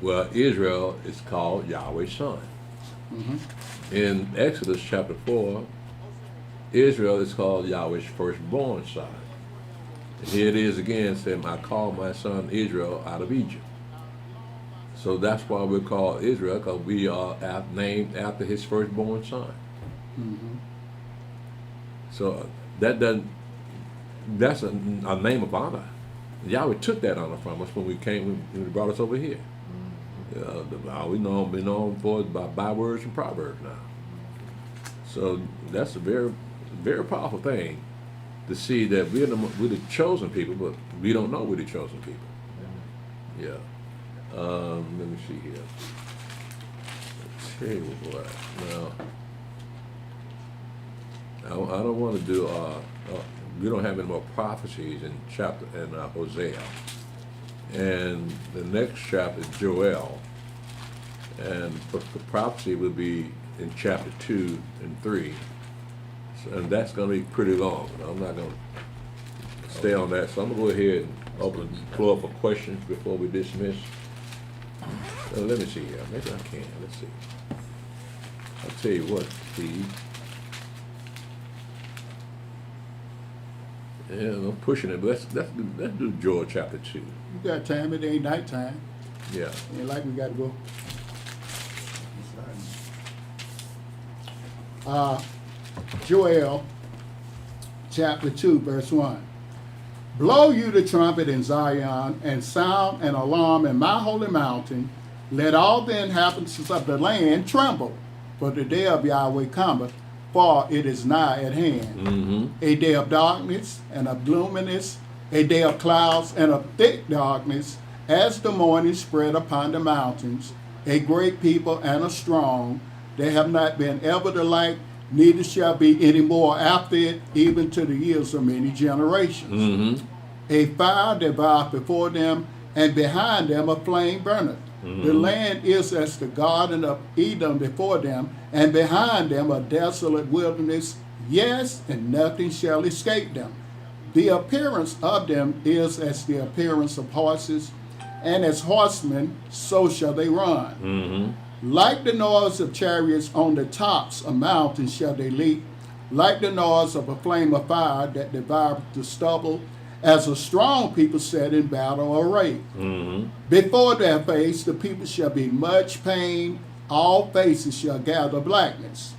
Well, Israel is called Yahweh's son. Mm-hmm. In Exodus chapter 4, Israel is called Yahweh's firstborn son. And here it is again saying, I called my son Israel out of Egypt. So that's why we're called Israel, because we are named after his firstborn son. Mm-hmm. So that's a name of honor. Yahweh took that honor from us when he brought us over here. All we know, been known for is by bywords and proverbs now. So that's a very, very powerful thing to see that we're the chosen people, but we don't know we're the chosen people. Yeah. Let me see here. I'll tell you what. Now, I don't want to do. We don't have any more prophecies in Hosea, and the next chapter is Joel, and the prophecy will be in chapter 2 and 3, and that's going to be pretty long. I'm not going to stay on that, so I'm going to go ahead and open the floor for questions before we dismiss. Let me see here. Maybe I can. Let's see. I'll tell you what, Steve. Yeah, I'm pushing it, but let's do Joel chapter 2. You got time, it ain't nighttime. Yeah. Ain't like we gotta go. Joel chapter 2, verse 1. Blow you the trumpet in Zion, and sound an alarm in my holy mountain. Let all the inhabitants of the land tremble, for the day of Yahweh cometh, for it is nigh at hand. A day of darkness and of gloominess, a day of clouds and of thick darkness, as the morning spread upon the mountains, a great people and a strong. They have not been ever the like, neither shall be any more after it, even to the years of many generations. A fire devoureth before them, and behind them a flame burneth. The land is as the garden of Edom before them, and behind them a desolate wilderness. Yes, and nothing shall escape them. The appearance of them is as the appearance of horses, and as horsemen, so shall they run. Like the noise of chariots on the tops of mountains shall they leap, like the noise of a flame of fire that devoureth the stubble, as a strong people set in battle array. Before their face the people shall be much pain, all faces shall gather blackness.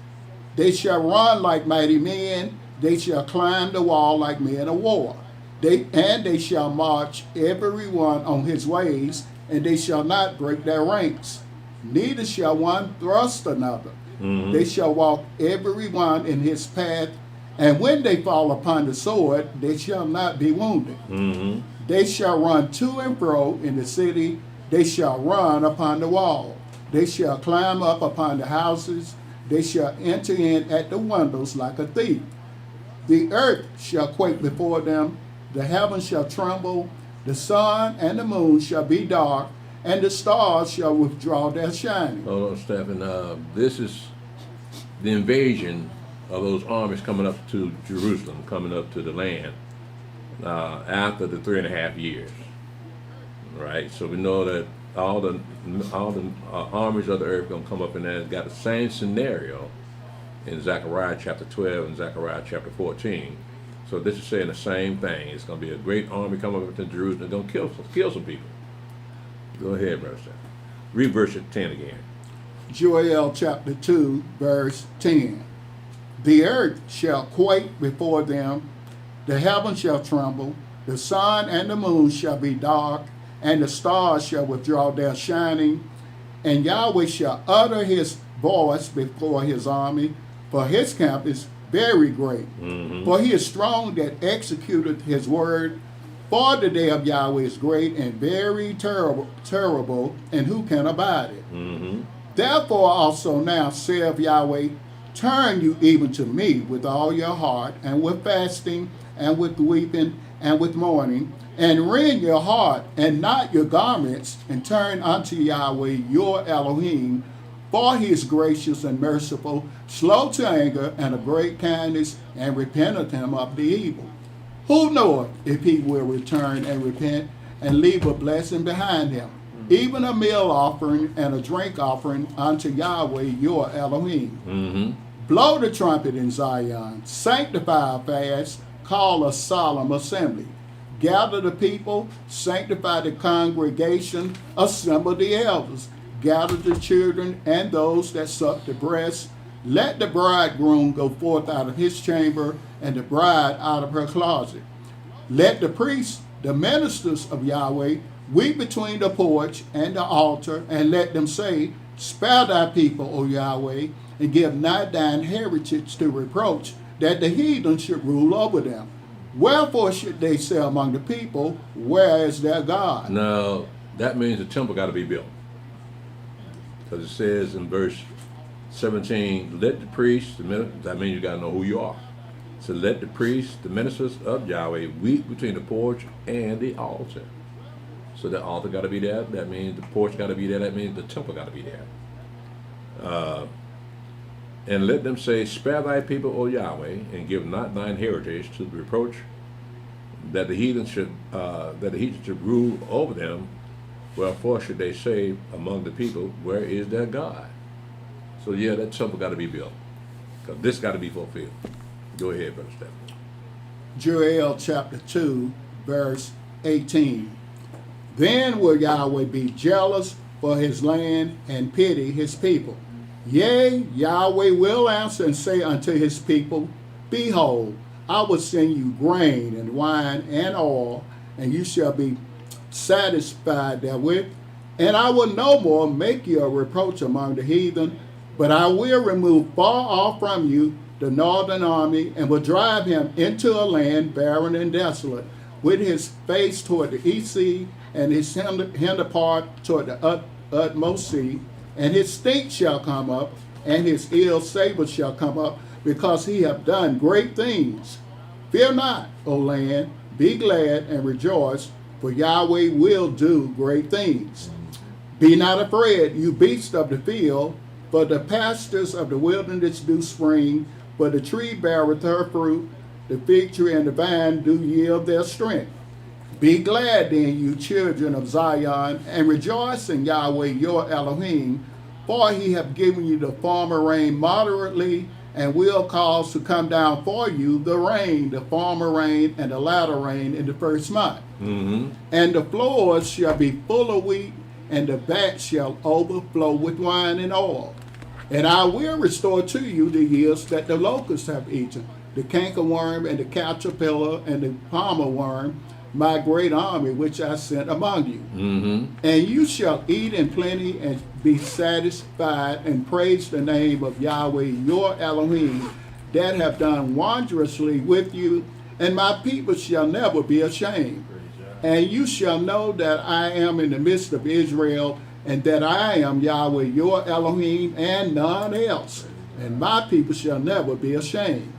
They shall run like mighty men, they shall climb the wall like men of war. They shall march every one on his ways, and they shall not break their ranks. Neither shall one thrust another. They shall walk every one in his path, and when they fall upon the sword, they shall not be wounded. They shall run to and fro in the city, they shall run upon the wall. They shall climb up upon the houses, they shall enter in at the windows like a thief. The earth shall quake before them, the heavens shall tremble, the sun and the moon shall be dark, and the stars shall withdraw their shining. Hold on, Stephen. This is the invasion of those armies coming up to Jerusalem, coming up to the land after the 3.5 years. Right? So we know that all the armies of the earth going to come up, and then it's got the same scenario in Zechariah chapter 12 and Zechariah chapter 14. So this is saying the same thing. It's going to be a great army coming up to Jerusalem. They're going to kill some people. Go ahead, Brother Stephen. Read verse 10 again. Joel chapter 2, verse 10. The earth shall quake before them, the heaven shall tremble, the sun and the moon shall be dark, and the stars shall withdraw their shining, and Yahweh shall utter his voice before his army, for his camp is very great. For he is strong that executeth his word. For the day of Yahweh is great and very terrible, and who can abide it? Therefore also now saith Yahweh, turn you even to me with all your heart, and with fasting, and with weeping, and with mourning, and rend your heart, and not your garments, and turn unto Yahweh your Elohim, for he is gracious and merciful, slow to anger, and of great kindness, and repenteth him of the evil. Who knoweth if he will return and repent, and leave a blessing behind him, even a meal offering and a drink offering unto Yahweh your Elohim? Blow the trumpet in Zion, sanctify a fast, call a solemn assembly. Gather the people, sanctify the congregation, assemble the elders, gather the children and those that suck the breast. Let the bridegroom go forth out of his chamber, and the bride out of her closet. Let the priests, the ministers of Yahweh, Weep between the porch and the altar, and let them say, Spare thy people, O Yahweh, and give not thine heritage to reproach, that the heathen should rule over them. Wherefore should they say among the people, Where is their God? Now, that means the temple got to be built. Because it says in verse 17, let the priests, that means you got to know who you are. So let the priests, the ministers of Yahweh, weep between the porch and the altar. So the altar got to be there. That means the porch got to be there. That means the temple got to be there. And let them say, Spare thy people, O Yahweh, and give not thine heritage to the reproach, that the heathen should rule over them. Wherefore should they say among the people, Where is their God? So yeah, that temple got to be built, because this got to be fulfilled. Go ahead, Brother Stephen. Joel chapter 2, verse 18. Then will Yahweh be jealous for his land and pity his people. Yea, Yahweh will answer and say unto his people, Behold, I will send you grain and wine and oil, and you shall be satisfied therewith. And I will no more make you a reproach among the heathen, but I will remove far off from you the northern army, and will drive him into a land barren and desolate, with his face toward the east sea, and his hinder part toward the utmost sea. And his stink shall come up, and his ill savor shall come up, because he hath done great things. Fear not, O land, be glad and rejoice, for Yahweh will do great things. Be not afraid, you beasts of the field, for the pastures of the wilderness do spring, for the tree beareth her fruit, the fig tree and the vine do yield their strength. Be glad then, you children of Zion, and rejoice in Yahweh your Elohim, for he hath given you the former rain moderately, and will cause to come down for you the rain, the former rain and the latter rain in the first month. Mm-hmm. And the floors shall be full of wheat, and the vats shall overflow with wine and oil. And I will restore to you the years that the locusts have eaten, the cankerworm and the caterpillar and the palmer worm, my great army which I sent among you. Mm-hmm. And you shall eat in plenty and be satisfied, and praise the name of Yahweh your Elohim, that have done wondrously with you, and my people shall never be ashamed. And you shall know that I am in the midst of Israel, and that I am Yahweh your Elohim, and none else. And my people shall never be ashamed.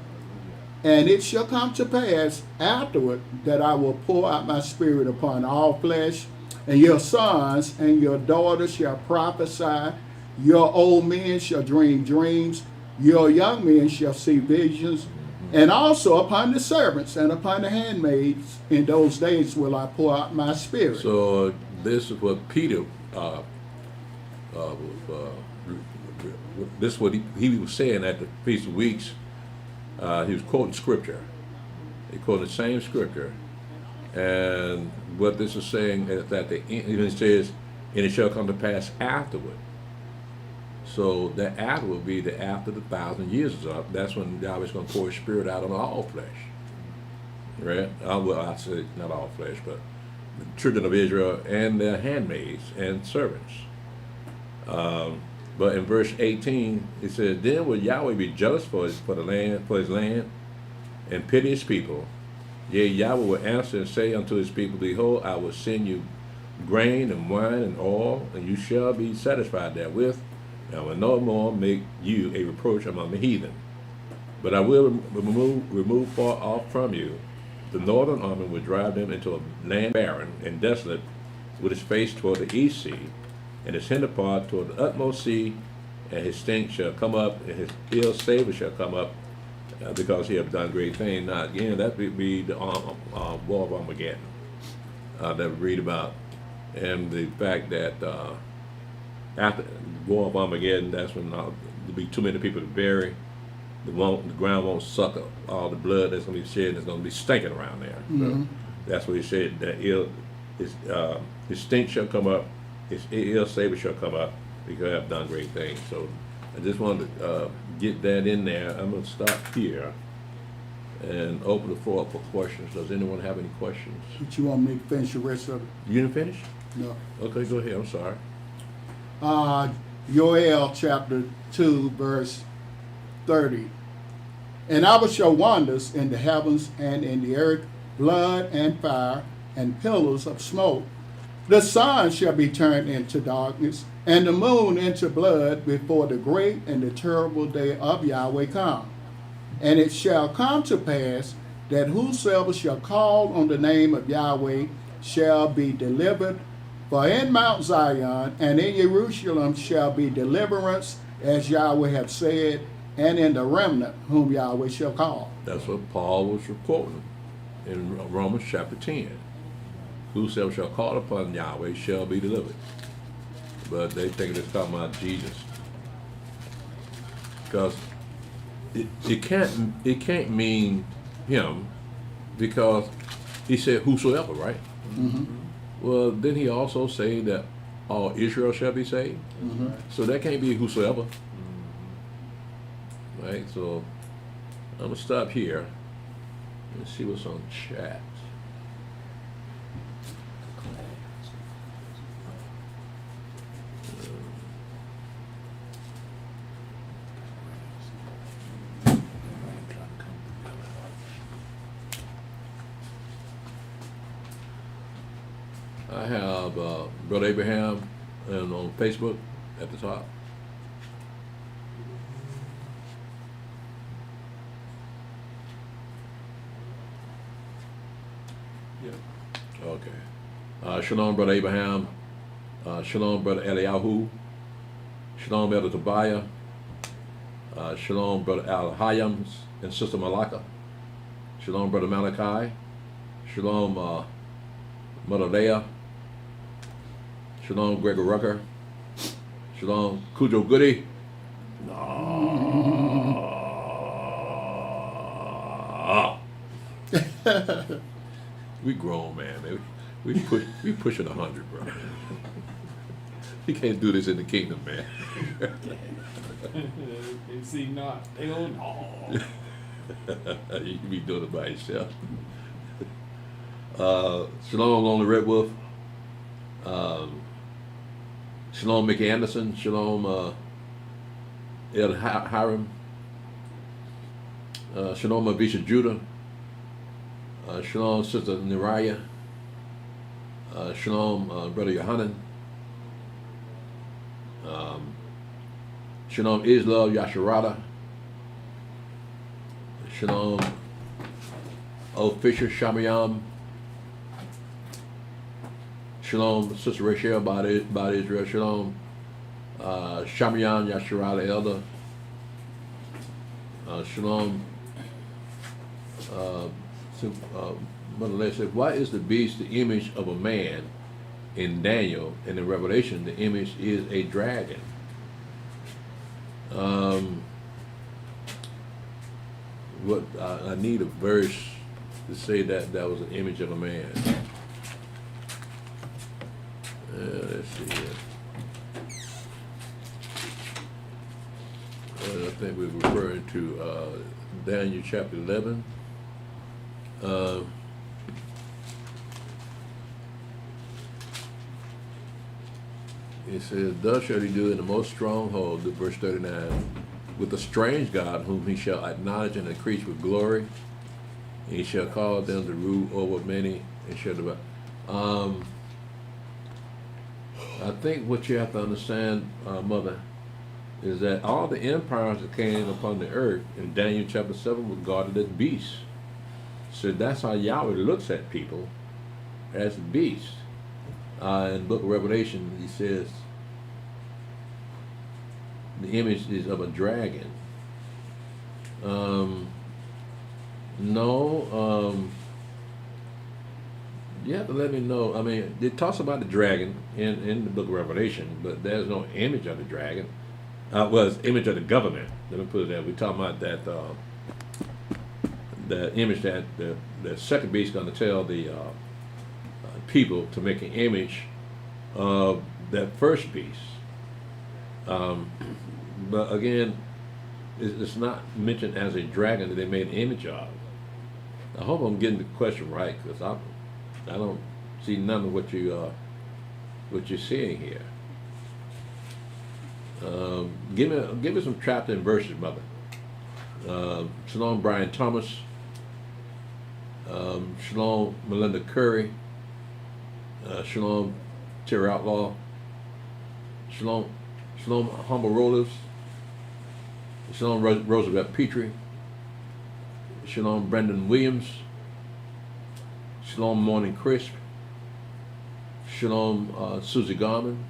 And it shall come to pass afterward that I will pour out my spirit upon all flesh, and your sons and your daughters shall prophesy, your old men shall dream dreams, your young men shall see visions, and also upon the servants and upon the handmaids in those days will I pour out my spirit. So this is what Peter, this is what he was saying at the Feast of Weeks. He was quoting scripture. He quoted the same scripture. And what this is saying is that it says, and it shall come to pass afterward. So that after will be the after the 1,000 years is up. That's when Yahweh's going to pour his spirit out on all flesh. Right? Well, I say not all flesh, but the children of Israel and their handmaids and servants. But in verse 18, it says, Then will Yahweh be jealous for his land, and pity his people. Yea, Yahweh will answer and say unto his people, Behold, I will send you grain and wine and oil, and you shall be satisfied therewith. And I will no more make you a reproach among the heathen. But I will remove far off from you the northern army, will drive them into a land barren and desolate, with his face toward the east sea, and his hinder part toward the utmost sea, and his stink shall come up, and his ill savor shall come up, because he hath done great things. Now again, that would be the war of Armageddon that we read about, and the fact that after the war of Armageddon, that's when there'll be too many people to bury. The ground won't suck up all the blood that's going to be shed, and it's going to be stinking around there. Mm-hmm. So that's what he said. That his stink shall come up, his ill savor shall come up, because I have done great things. So I just wanted to get that in there. I'm going to stop here. and open the floor up for questions. Does anyone have any questions? Did you want me to finish the rest of it? You didn't finish? No. Okay, go ahead. I'm sorry. Joel chapter 2, verse 30. And I will show wonders in the heavens and in the earth, blood and fire and pillars of smoke. The sun shall be turned into darkness, and the moon into blood before the great and the terrible day of Yahweh come. And it shall come to pass that whosoever shall call on the name of Yahweh shall be delivered. For in Mount Zion and in Jerusalem shall be deliverance, as Yahweh hath said, and in the remnant whom Yahweh shall call. That's what Paul was quoting in Romans chapter 10. Whosoever shall call upon Yahweh shall be delivered. But they think it's talking about Jesus. Because it can't mean him, because he said whosoever, right? Mm-hmm. Well, didn't he also say that all Israel shall be saved? Mm-hmm. So that can't be whosoever. Right, so I'm gonna stop here and see what's on chat. I have Brother Abraham and on Facebook at the top. Okay. Shalom, Brother Abraham. Shalom, Brother Eliyahu. Shalom, Brother Tobiah. Shalom, Brother Al Hayams and Sister Malaka. Shalom, Brother Malachi. Shalom, Mother Leah. Shalom, Gregor Rucker. Shalom, Cujo Goody. We grown, man. We pushing 100, bro. You can't do this in the kingdom, man. They see not. They don't know. You can be doing it by yourself. Shalom, Lonely Red Wolf. Shalom, Mickey Anderson. Shalom, El Hiram. Shalom, Avisha Judah. Shalom, Sister Neriah. Shalom, Brother Yohanan. Shalom, Islam Yasharada. Shalom, O Fisher Shamayam. Shalom, Sister Rachel about Israel. Shalom, Shamayam Yasharada Elder. Shalom. Mother Leah said, why is the beast the image of a man in Daniel, and in Revelation the image is a dragon? I need a verse to say that that was an image of a man. Let's see here. I think we're referring to Daniel chapter 11. It says, thus shall he do in the most stronghold, verse 39, with a strange God whom he shall acknowledge and increase with glory. And he shall call them to rule over many and shall divide. I think what you have to understand, Mother, is that all the empires that came upon the earth in Daniel chapter 7 were guarded as beasts. So that's how Yahweh looks at people, as beasts. In the book of Revelation, he says the image is of a dragon. You have to let me know. I mean, it talks about the dragon in the book of Revelation, but there's no image of the dragon. Well, it's image of the government. Let me put it there. We're talking about that the image that the second beast is going to tell the people to make an image of that first beast. But again, it's not mentioned as a dragon that they made an image of. I hope I'm getting the question right, because I don't see none of what you're seeing here. Give me some chapter and verses, mother. Shalom, Brian Thomas. Shalom, Melinda Curry. Shalom, Terry Outlaw. Shalom, Humble Rollers. Shalom, Roosevelt Petrie. Shalom, Brendan Williams. Shalom, Morning Crisp. Shalom, Susie Garman.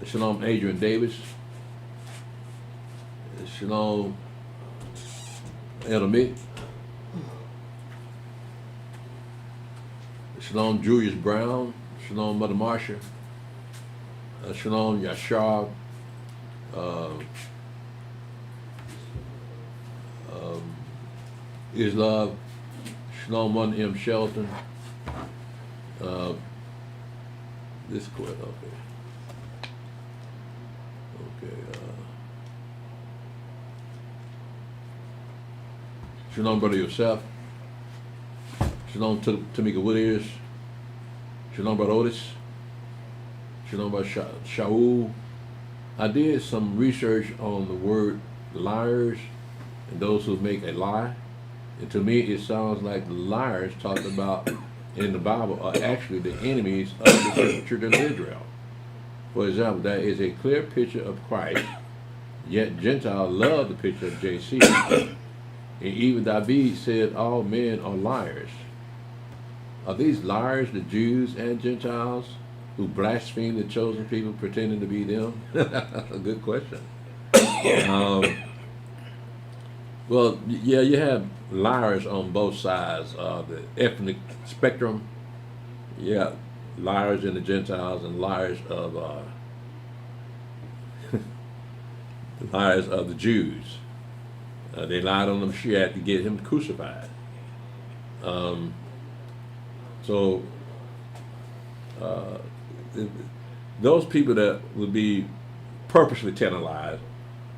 Shalom, Adrian Davis. Shalom, Elder Mick. Shalom, Julius Brown. Shalom, Mother Marsha. Shalom, Yashar. Islam. Shalom, 1M Shelton. This quit, okay. Okay. Shalom, Brother Yosef. Shalom, Tamika Whittiers. Shalom, Brother Otis. Shalom, Brother Shaul. I did some research on the word liars and those who make a lie. And to me, it sounds like the liars talked about in the Bible are actually the enemies of the children of Israel. For example, there is a clear picture of Christ, yet Gentiles love the picture of JC. And even David said all men are liars. Are these liars the Jews and Gentiles who blaspheme the chosen people pretending to be them? A good question. Well, yeah, you have liars on both sides of the ethnic spectrum. Yeah, liars in the Gentiles and liars of liars of the Jews. They lied on the Mashiach to get him crucified. Those people that would be purposely telling lies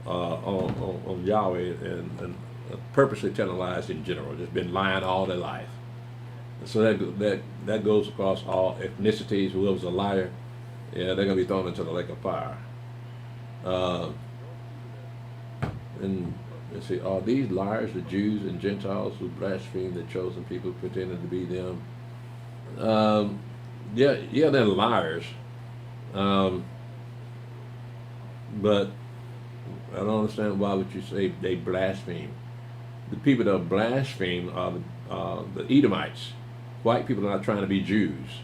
on Yahweh and purposely telling lies in general, just been lying all their life. So that goes across all ethnicities. Whoever's a liar, yeah, they're gonna be thrown into the lake of fire. And let's see, are these liars the Jews and Gentiles who blaspheme the chosen people pretending to be them? Yeah, they're liars. But I don't understand why would you say they blaspheme. The people that blaspheme are the Edomites. White people are not trying to be Jews.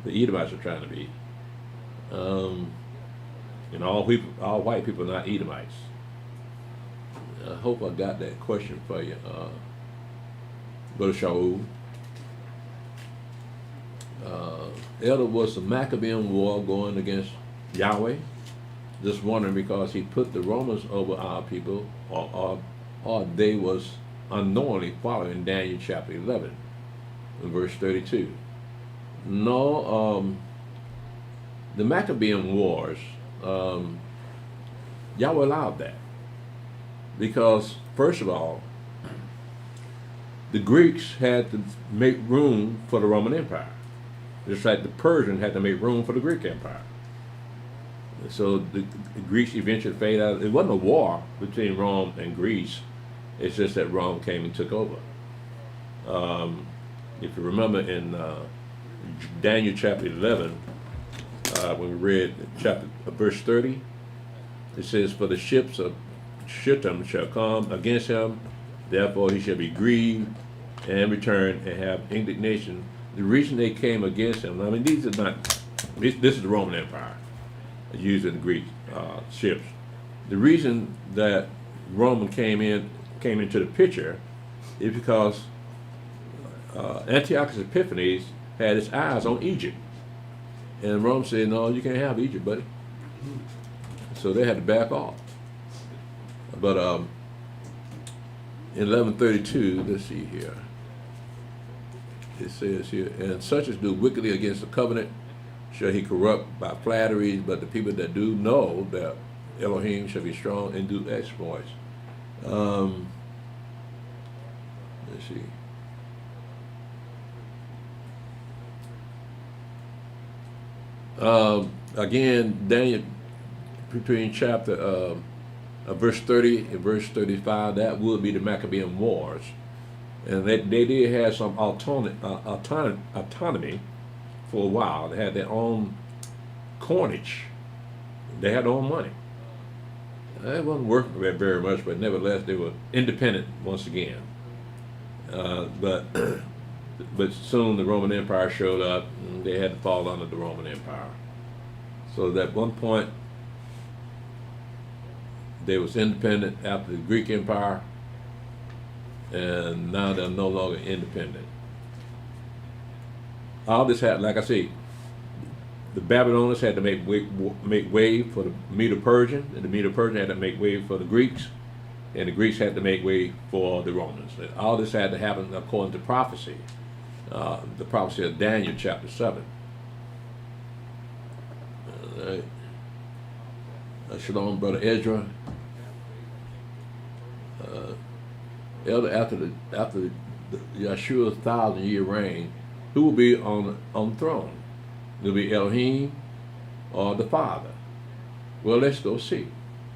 The Edomites are trying to be. And all white people are not Edomites. I hope I got that question for you, Brother Shaul. Elder, was the Maccabean War going against Yahweh? Just wondering because he put the Romans over our people, or they was unknowingly following Daniel chapter 11, in verse 32. No, the Maccabean Wars, Yahweh allowed that. Because, first of all, the Greeks had to make room for the Roman Empire. Just like the Persians had to make room for the Greek Empire. So the Greeks eventually faded out. It wasn't a war between Rome and Greece. It's just that Rome came and took over. If you remember in Daniel chapter 11, when we read verse 30, it says, "For the ships of Shittim shall come against him, therefore he shall be grieved and return and have indignation." The reason they came against him, I mean, this is the Roman Empire, using the Greek ships. The reason that Roman came into the picture is because Antiochus Epiphanes had his eyes on Egypt, and Rome said, "No, you can't have Egypt, buddy." So they had to back off. But in 1132, let's see here. It says here, "And such as do wickedly against the covenant shall he corrupt by flatteries, but the people that do know that Elohim shall be strong and do exploits." Let's see. Again, Daniel, between chapter verse 30 and verse 35, that would be the Maccabean Wars. And they did have some autonomy for a while. They had their own coinage. They had their own money. It wasn't working very much, but nevertheless, they were independent once again. But soon the Roman Empire showed up, and they had to fall under the Roman Empire. So at one point, they was independent after the Greek Empire, and now they're no longer independent. All this had, like I say, the Babylonians had to make way for the Medo-Persian, and the Medo-Persian had to make way for the Greeks, and the Greeks had to make way for the Romans. And all this had to happen according to prophecy, the prophecy of Daniel chapter 7. All right. Shalom, Brother Ezra. Elder, after the Yeshua's 1,000-year reign, who will be on the throne? Will it be Elohim or the Father? Well, let's go see.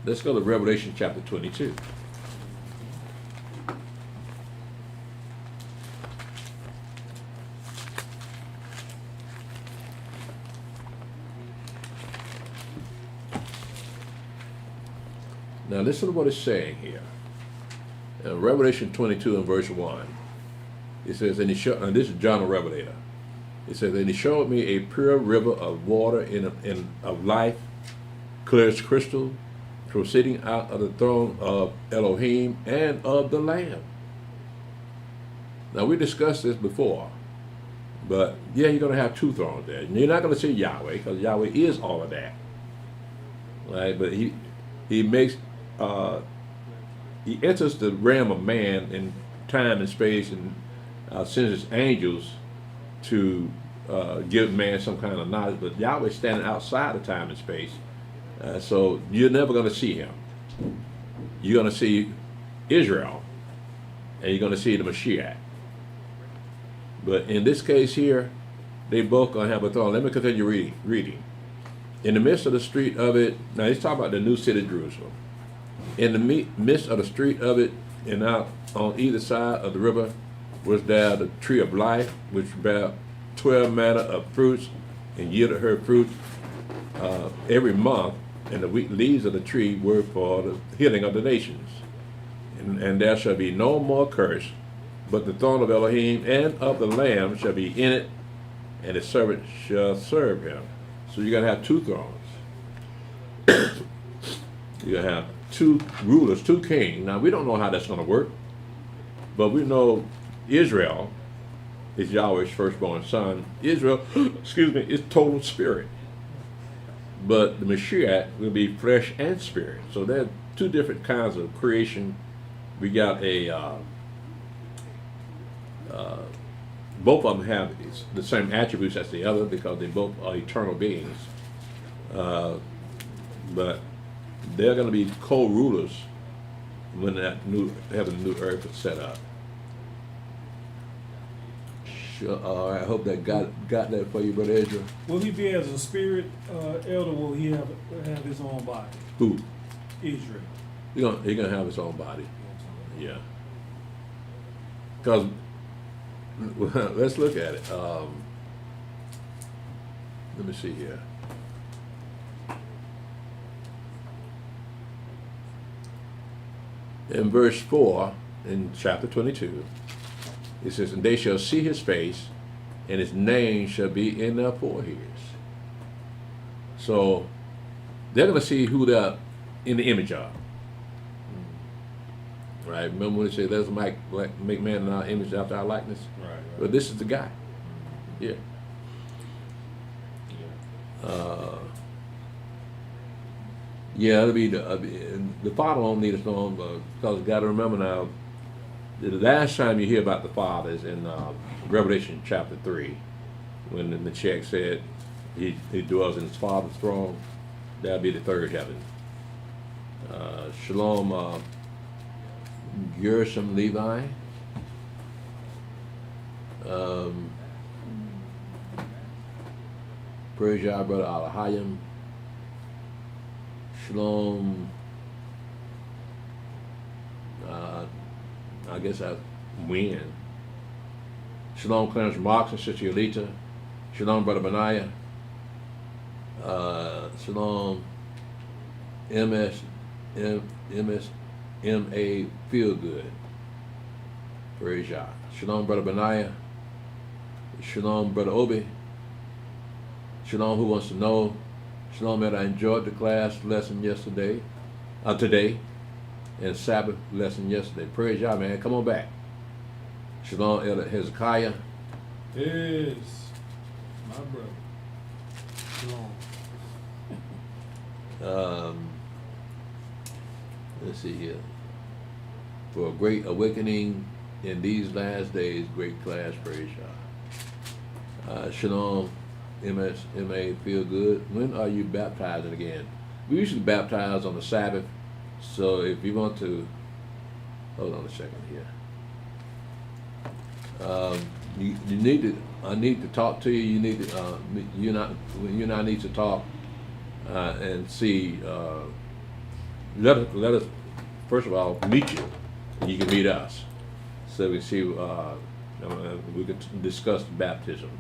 Let's go to Revelation chapter 22. Now listen to what it's saying here. Revelation 22 and verse 1. It says, and this is John the Revelator. It says, and he showed me a pure river of water of life, clear as crystal, proceeding out of the throne of Elohim and of the Lamb. Now we discussed this before, but yeah, you're going to have two thrones there. You're not going to see Yahweh, because Yahweh is all of that. Right? But he makes he enters the realm of man in time and space, and sends his angels to give man some kind of knowledge. But Yahweh's standing outside of time and space, so you're never going to see him. You're going to see Israel, and you're going to see the Mashiach. But in this case here, they both going to have a throne. Let me continue reading. In the midst of the street of it, now he's talking about the new city, Jerusalem. In the midst of the street of it, and out on either side of the river, was there the tree of life, which bare 12 manner of fruits, and yielded her fruit every month. And the leaves of the tree were for the healing of the nations. And there shall be no more curse, but the throne of Elohim and of the Lamb shall be in it, and his servant shall serve him. So you're going to have two thrones. You're going to have two rulers, two kings. Now, we don't know how that's going to work, but we know Israel is Yahweh's firstborn son. Israel, excuse me, is total spirit. But the Mashiach will be flesh and spirit. So there are two different kinds of creation. We got both of them have the same attributes as the other, because they both are eternal beings. But they're going to be co-rulers when that new heaven and new earth is set up. Sure, I hope that got that for you, Brother Ezra. Will he be as a spirit, elder? Will he have his own body? Who? Israel. He's gonna have his own body. Yeah. Because let's look at it. Let me see here. In verse 4, in chapter 22, it says, and they shall see his face, and his name shall be in their foreheads. So they're going to see who they're in the image of. Right? Remember when they say, let's make man in our image after our likeness? Right. Well, this is the guy. Yeah. Yeah, it'll be the Father won't need a throne, because you got to remember now, the last time you hear about the Father is in Revelation chapter 3, when the Mashiach said he dwells in his Father's throne. That'll be the third heaven. Shalom, Gershom Levi. Um, praise Yah, brother Alahayim. Shalom. I guess I win. Shalom, Clarence Marks and Sister Yolita. Shalom, brother Benaiah. Shalom, MA Feel Good. Praise Yah. Shalom, brother Benaiah. Shalom, brother Obi. Shalom, who wants to know? Shalom, man, I enjoyed the class lesson yesterday, today, and Sabbath lesson yesterday. Praise Yah, man. Come on back. Shalom, Elder Hezekiah. Yes, my brother. Shalom. Let's see here. For a great awakening in these last days, great class, praise Yah. Shalom, MA Feel Good. When are you baptizing again? We usually baptize on the Sabbath, so if you want to, hold on a second here. You need to. I need to talk to you. You need to. You and I need to talk and see. Let us first of all meet you, and you can meet us, so we see. We can discuss baptism.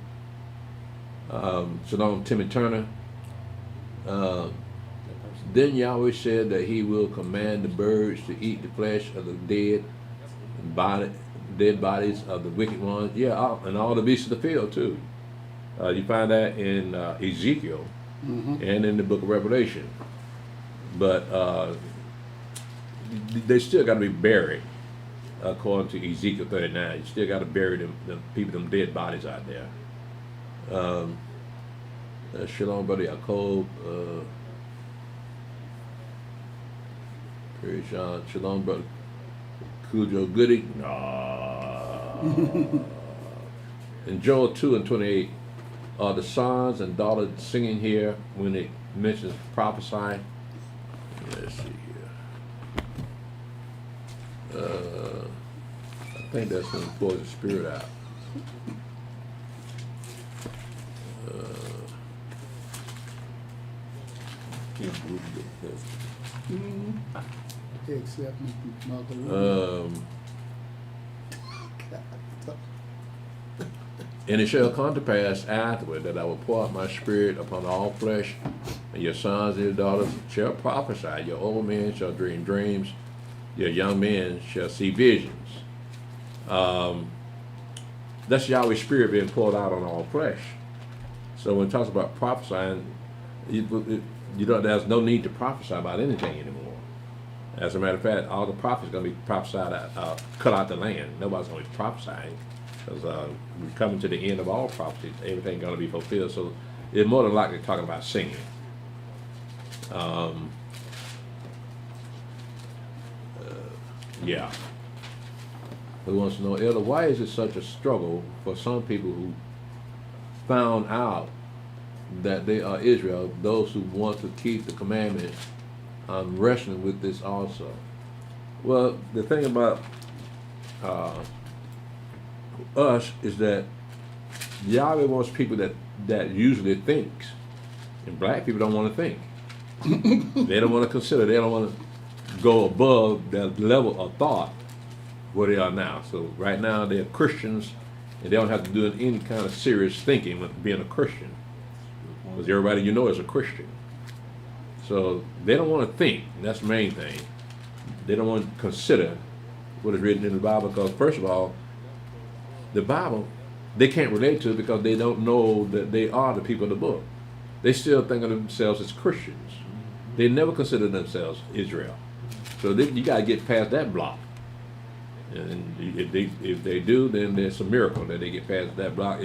Shalom, Timmy Turner. Then Yahweh said that He will command the birds to eat the flesh of the dead bodies of the wicked ones. Yeah, and all the beasts of the field too. You find that in Ezekiel and in the book of Revelation. But they still got to be buried, according to Ezekiel 39. You still got to bury them dead bodies out there. Shalom, brother Yaakov. Praise Yah. Shalom, brother Cujo Goody. In Joel 2:28, are the sons and daughters singing here when it mentions prophesying? Let's see here. I think that's when it pulls the spirit out. Except Mother. And it shall come to pass afterward that I will pour out my spirit upon all flesh, and your sons and your daughters shall prophesy. Your old men shall dream dreams. Your young men shall see visions. That's Yahweh's spirit being poured out on all flesh. So when it talks about prophesying, there's no need to prophesy about anything anymore. As a matter of fact, all the prophets are going to be prophesied out, cut out the land. Nobody's going to be prophesying, because we're coming to the end of all prophecies. Everything's going to be fulfilled. So it's more than likely talking about singing. Yeah. Who wants to know, Elder, why is it such a struggle for some people who found out that they are Israel, those who want to keep the commandments? I'm wrestling with this also. Well, the thing about us is that Yahweh wants people that usually thinks, and black people don't want to think. They don't want to consider. They don't want to go above that level of thought where they are now. So right now they're Christians, and they don't have to do any kind of serious thinking with being a Christian, because everybody you know is a Christian. So they don't want to think. That's the main thing. They don't want to consider what is written in the Bible, because first of all, the Bible, they can't relate to it because they don't know that they are the people of the book. They still think of themselves as Christians. They never consider themselves Israel. So you got to get past that block. And if they do, then there's a miracle that they get past that block.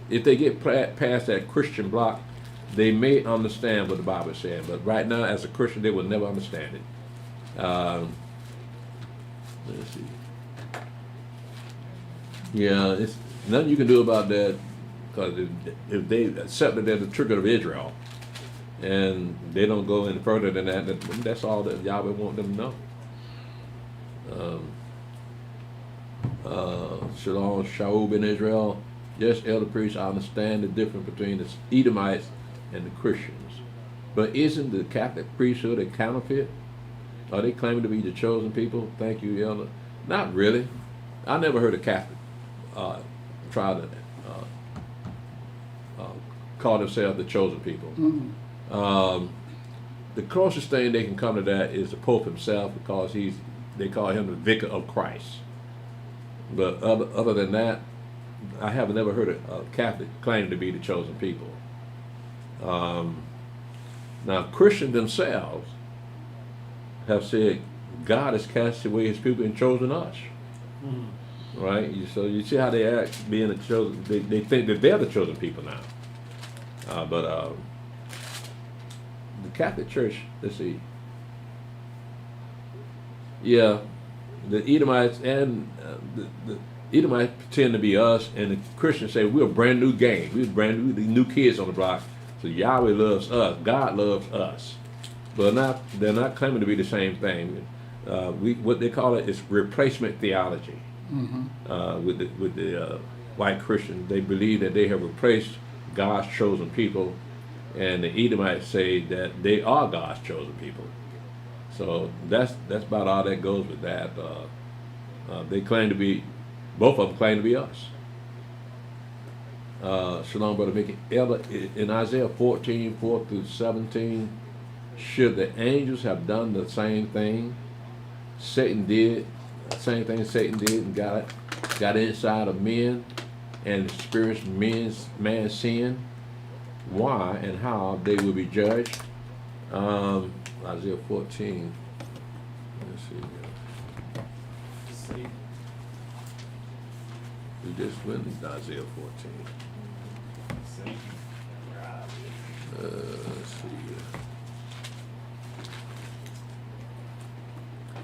If they get past that Christian block, they may understand what the Bible is saying. But right now, as a Christian, they will never understand it. Let's see. Yeah, it's nothing you can do about that, because if they accept that they're the children of Israel, and they don't go any further than that, that's all that Yahweh wants them to know. Shalom, Shalom in Israel. Yes, elder priest, I understand the difference between the Edomites and the Christians. But isn't the Catholic priesthood a counterfeit? Are they claiming to be the chosen people? Thank you, elder. Not really. I never heard a Catholic try to call themselves the chosen people. The closest thing they can come to that is the Pope himself, because they call him the vicar of Christ. But other than that, I have never heard a Catholic claim to be the chosen people. Now, Christians themselves have said God has cast away his people and chosen us. Right? So you see how they act being the chosen. They think that they're the chosen people now. But the Catholic Church, let's see. Yeah, the Edomites and the Edomites pretend to be us, and the Christians say we're a brand new gang. We're brand new kids on the block. So Yahweh loves us. God loves us. But they're not claiming to be the same thing. What they call it is replacement theology. With the white Christians, they believe that they have replaced God's chosen people, and the Edomites say that they are God's chosen people. So that's about all that goes with that. They claim to be, both of them claim to be us. Shalom, Brother Mickey. Elder, in Isaiah 14, 4 through 17, should the angels have done the same thing Satan did? Same thing Satan did and got inside of men and experienced man's sin. Why and how they will be judged? Isaiah 14. Let's see. We just went to Isaiah 14. Let's see.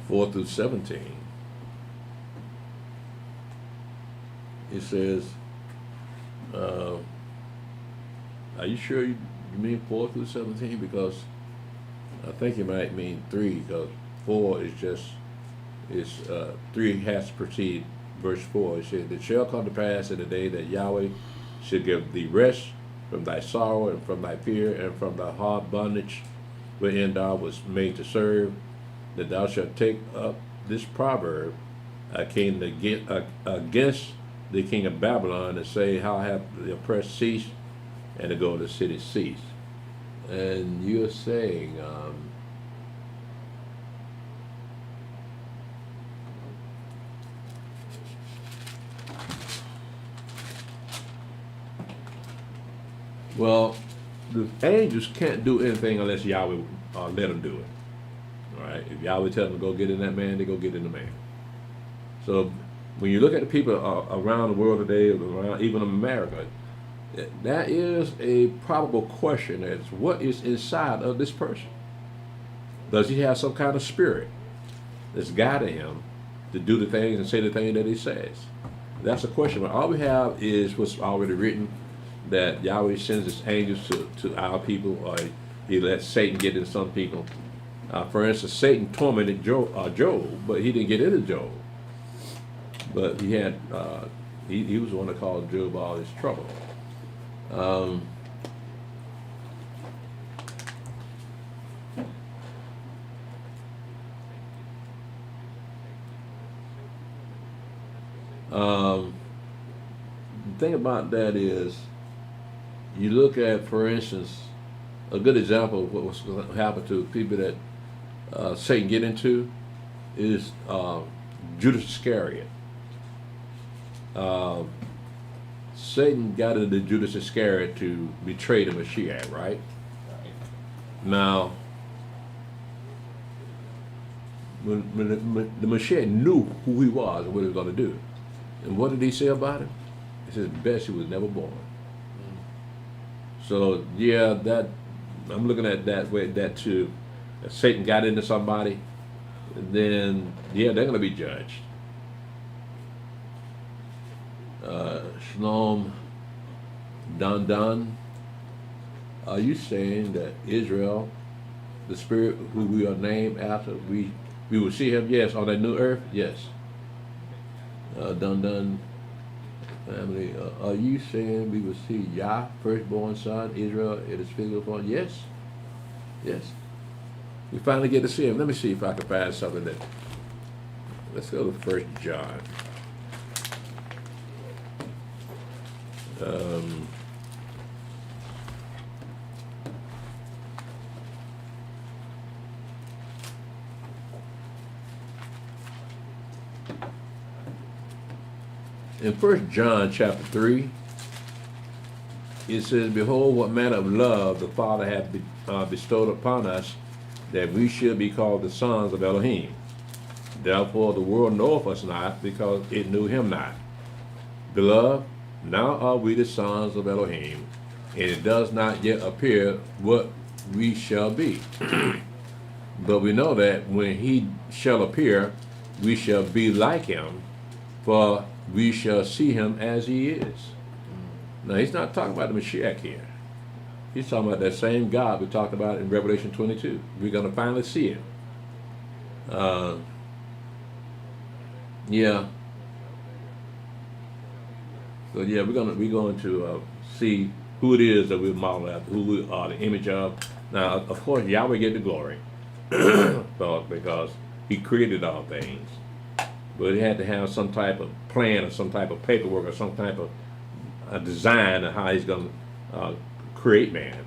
4 through 17. It says, are you sure you mean 4 through 17? Because I think you might mean 3, because 4 is just, 3 has to precede verse 4. It says, it shall come to pass in the day that Yahweh shall give thee rest from thy sorrow and from thy fear and from thy hard bondage wherein thou was made to serve, that thou shalt take up this proverb against the king of Babylon, and say, how hath the oppressed ceased, and to go to the city cease. And you're saying, well, the angels can't do anything unless Yahweh let them do it. All right? If Yahweh tells them to go get in that man, they go get in the man. So when you look at the people around the world today, even America, that is a probable question as what is inside of this person. Does he have some kind of spirit that's guiding him to do the things and say the things that he says? That's a question. But all we have is what's already written, that Yahweh sends his angels to our people, or he lets Satan get into some people. For instance, Satan tormented Job, but he didn't get into Job. But he had, he was the one that caused Job all his trouble. The thing about that is, you look at, for instance, a good example of what's going to happen to people that Satan get into is Judas Iscariot. Satan got into Judas Iscariot to betray the Mashiach, right? Now, when the Mashiach knew who he was and what he was going to do, and what did he say about him? He said, best he was never born. So yeah, that I'm looking at that way, that too. If Satan got into somebody, then yeah, they're going to be judged. Shalom, Don, are you saying that Israel, the spirit who we are named after, we will see him? Yes, on that new earth. Yes. Dun family, are you saying we will see Yah, firstborn son, Israel, in his physical form? Yes. Yes. We finally get to see him. Let me see if I can find something that. Let's go to 1 John. In 1 John chapter 3, it says, "Behold, what manner of love the Father hath bestowed upon us, that we should be called the sons of Elohim. Therefore the world knoweth us not, because it knew him not. Beloved, now are we the sons of Elohim, and it does not yet appear what we shall be. But we know that when he shall appear, we shall be like him, for we shall see him as he is." Now, he's not talking about the Mashiach here. He's talking about that same God we talked about in Revelation 22. We're going to finally see him. Yeah. So yeah, we're going to see who it is that we're modeled after, who we are the image of. Now, of course, Yahweh get the glory, because he created all things. But he had to have some type of plan or some type of paperwork or some type of design of how he's going to create man.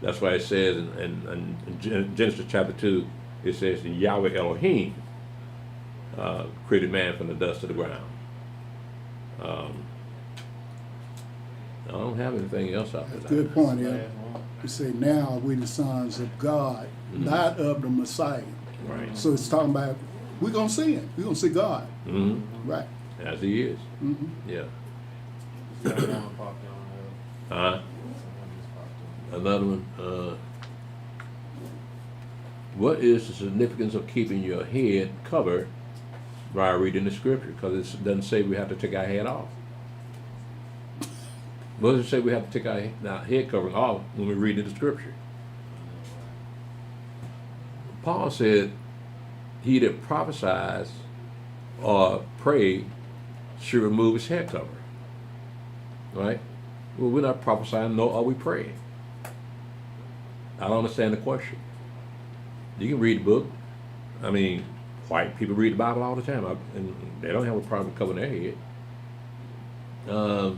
That's why it says in Genesis chapter 2, it says the Yahweh Elohim created man from the dust of the ground. I don't have anything else out there. Good point, yeah. You say now we the sons of God, not of the Messiah. Right. So it's talking about we're gonna see him. We're gonna see God. Mm-hmm. Right. As he is. Mm-hmm. Yeah. Uh, Another one. What is the significance of keeping your head covered while reading the scripture? Because it doesn't say we have to take our head off. What does it say we have to take our head covering off when we read the scripture? Paul said, "He that prophesies or pray should remove his head cover." Right? Well, we're not prophesying, nor are we praying. I don't understand the question. You can read the book. I mean, white people read the Bible all the time, and they don't have a problem covering their head. So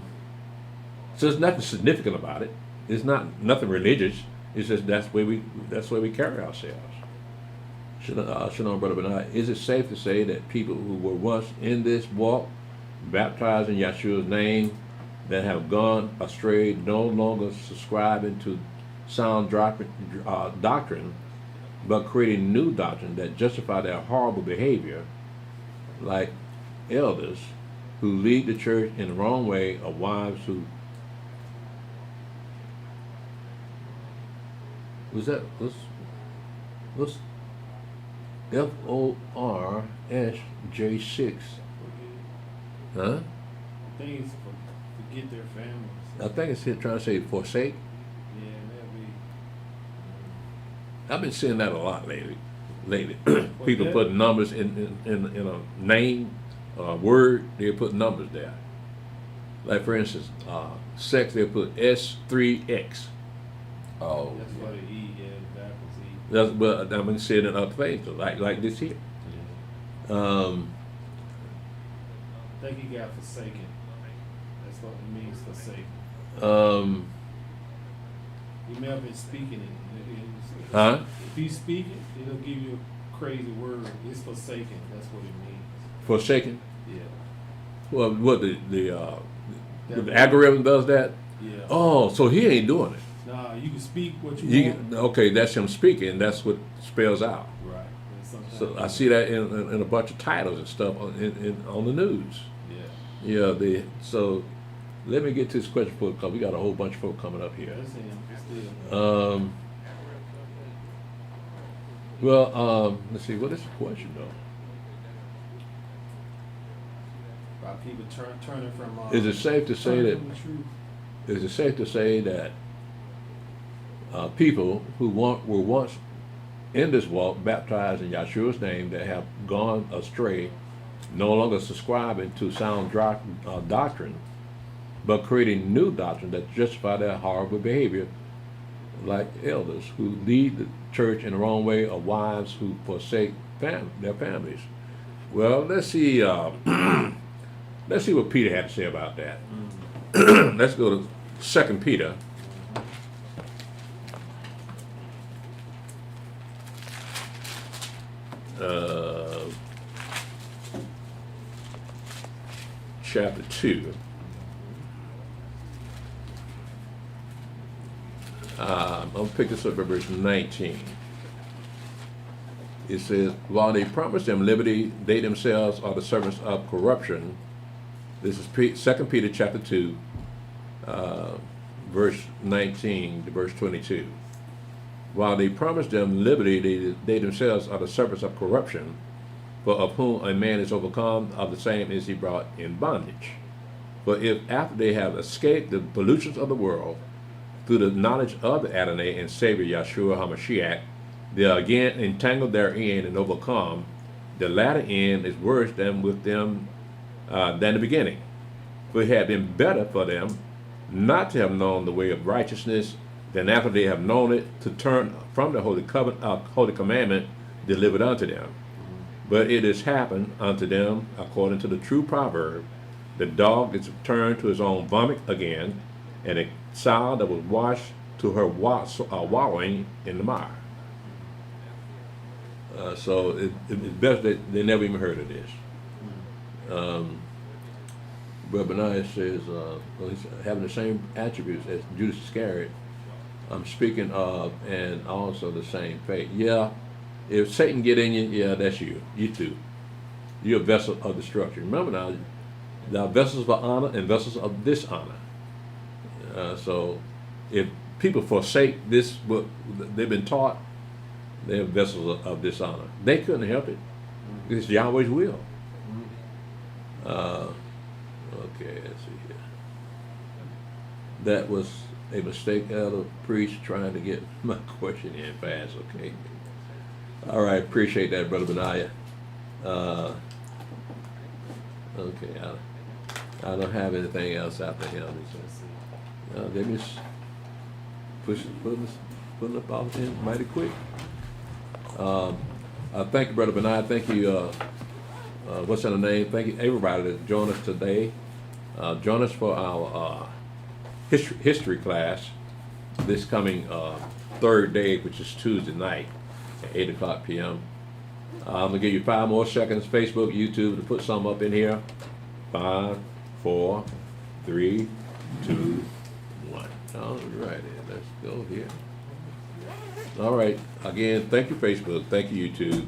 there's nothing significant about it. It's not nothing religious. It's just that's the way we carry ourselves. Shalom, brother Bernard. Is it safe to say that people who were once in this walk, baptized in Yeshua's name, that have gone astray, no longer subscribing to sound doctrine, but creating new doctrine that justify their horrible behavior, like elders who lead the church in the wrong way, or wives who what's FORSJ6? Huh? things forget their families. I think it's here trying to say forsake. Yeah, maybe. I've been seeing that a lot lately. People put numbers in a name, word. They put numbers there. Like for instance, sex. They put S3X. Oh, That's yeah. what the E, yeah, backwards E. That's but I've been seeing it in other things, like this here. I think he got forsaken. That's what it means, forsaken. He may have been speaking it. Huh? If he's speaking, it'll give you a crazy word. It's forsaken. That's what it means. Forsaken. Yeah. Well, what the algorithm does that? Yeah. Oh, so he ain't doing it. Nah, you can speak what you You, want. okay, that's him speaking. That's what spells out. Right. And sometimes- So I see that in a bunch of titles and stuff on the news. Yeah. Yeah. So let me get to this question for because we got a whole bunch of folk coming up here. That's him. Still. Let's see. What is the question though? About people turning from. Is it safe to say turning that? from the truth. Is it safe to say that people who were once in this walk, baptized in Yeshua's name, that have gone astray, no longer subscribing to sound doctrine, but creating new doctrine that justify their horrible behavior, like elders who lead the church in the wrong way, or wives who forsake their families. Well, let's see. Let's see what Peter had to say about that. Let's go to 2 Peter. Chapter 2. I'm going to pick this up at verse 19. It says, while they promised them liberty, they themselves are the servants of corruption. This is 2 Peter chapter 2, verse 19 to verse 22. While they promised them liberty, they themselves are the servants of corruption, for of whom a man is overcome, of the same is he brought in bondage. For if after they have escaped the pollutions of the world, through the knowledge of the Adonai and Savior Yahshua HaMashiach, they are again entangled therein and overcome, the latter end is worse than with them than the beginning. For it had been better for them not to have known the way of righteousness than after they have known it to turn from the holy commandment delivered unto them. But it has happened unto them according to the true proverb, the dog is turned to his own vomit again, and a sow that was washed to her wallowing in the mire. So it's best that they never even heard of this. But Benaiah says, well, he's having the same attributes as Judas Iscariot. I'm speaking of, and also the same fate. Yeah, if Satan get in you, yeah, that's you. You too. You're a vessel of destruction. Remember now, there are vessels of honor and vessels of dishonor. So if people forsake this, what they've been taught, they're vessels of dishonor. They couldn't help it. It's Yahweh's will. Okay, let's see here. That was a mistake out of priest trying to get my question in fast, okay? All right, appreciate that, Brother Benaiah. Okay, I don't have anything else after him. They just putting up off in mighty quick. Thank you, Brother Benaiah. Thank you, what's in the name? Thank you, everybody that joined us today. Join us for our history class this coming third day, which is Tuesday night at 8 o'clock p.m. I'm going to give you 5 more seconds, Facebook, YouTube, to put some up in here. 5, 4, 3, 2, 1. All right, let's go here. All right, again, thank you, Facebook. Thank you, YouTube.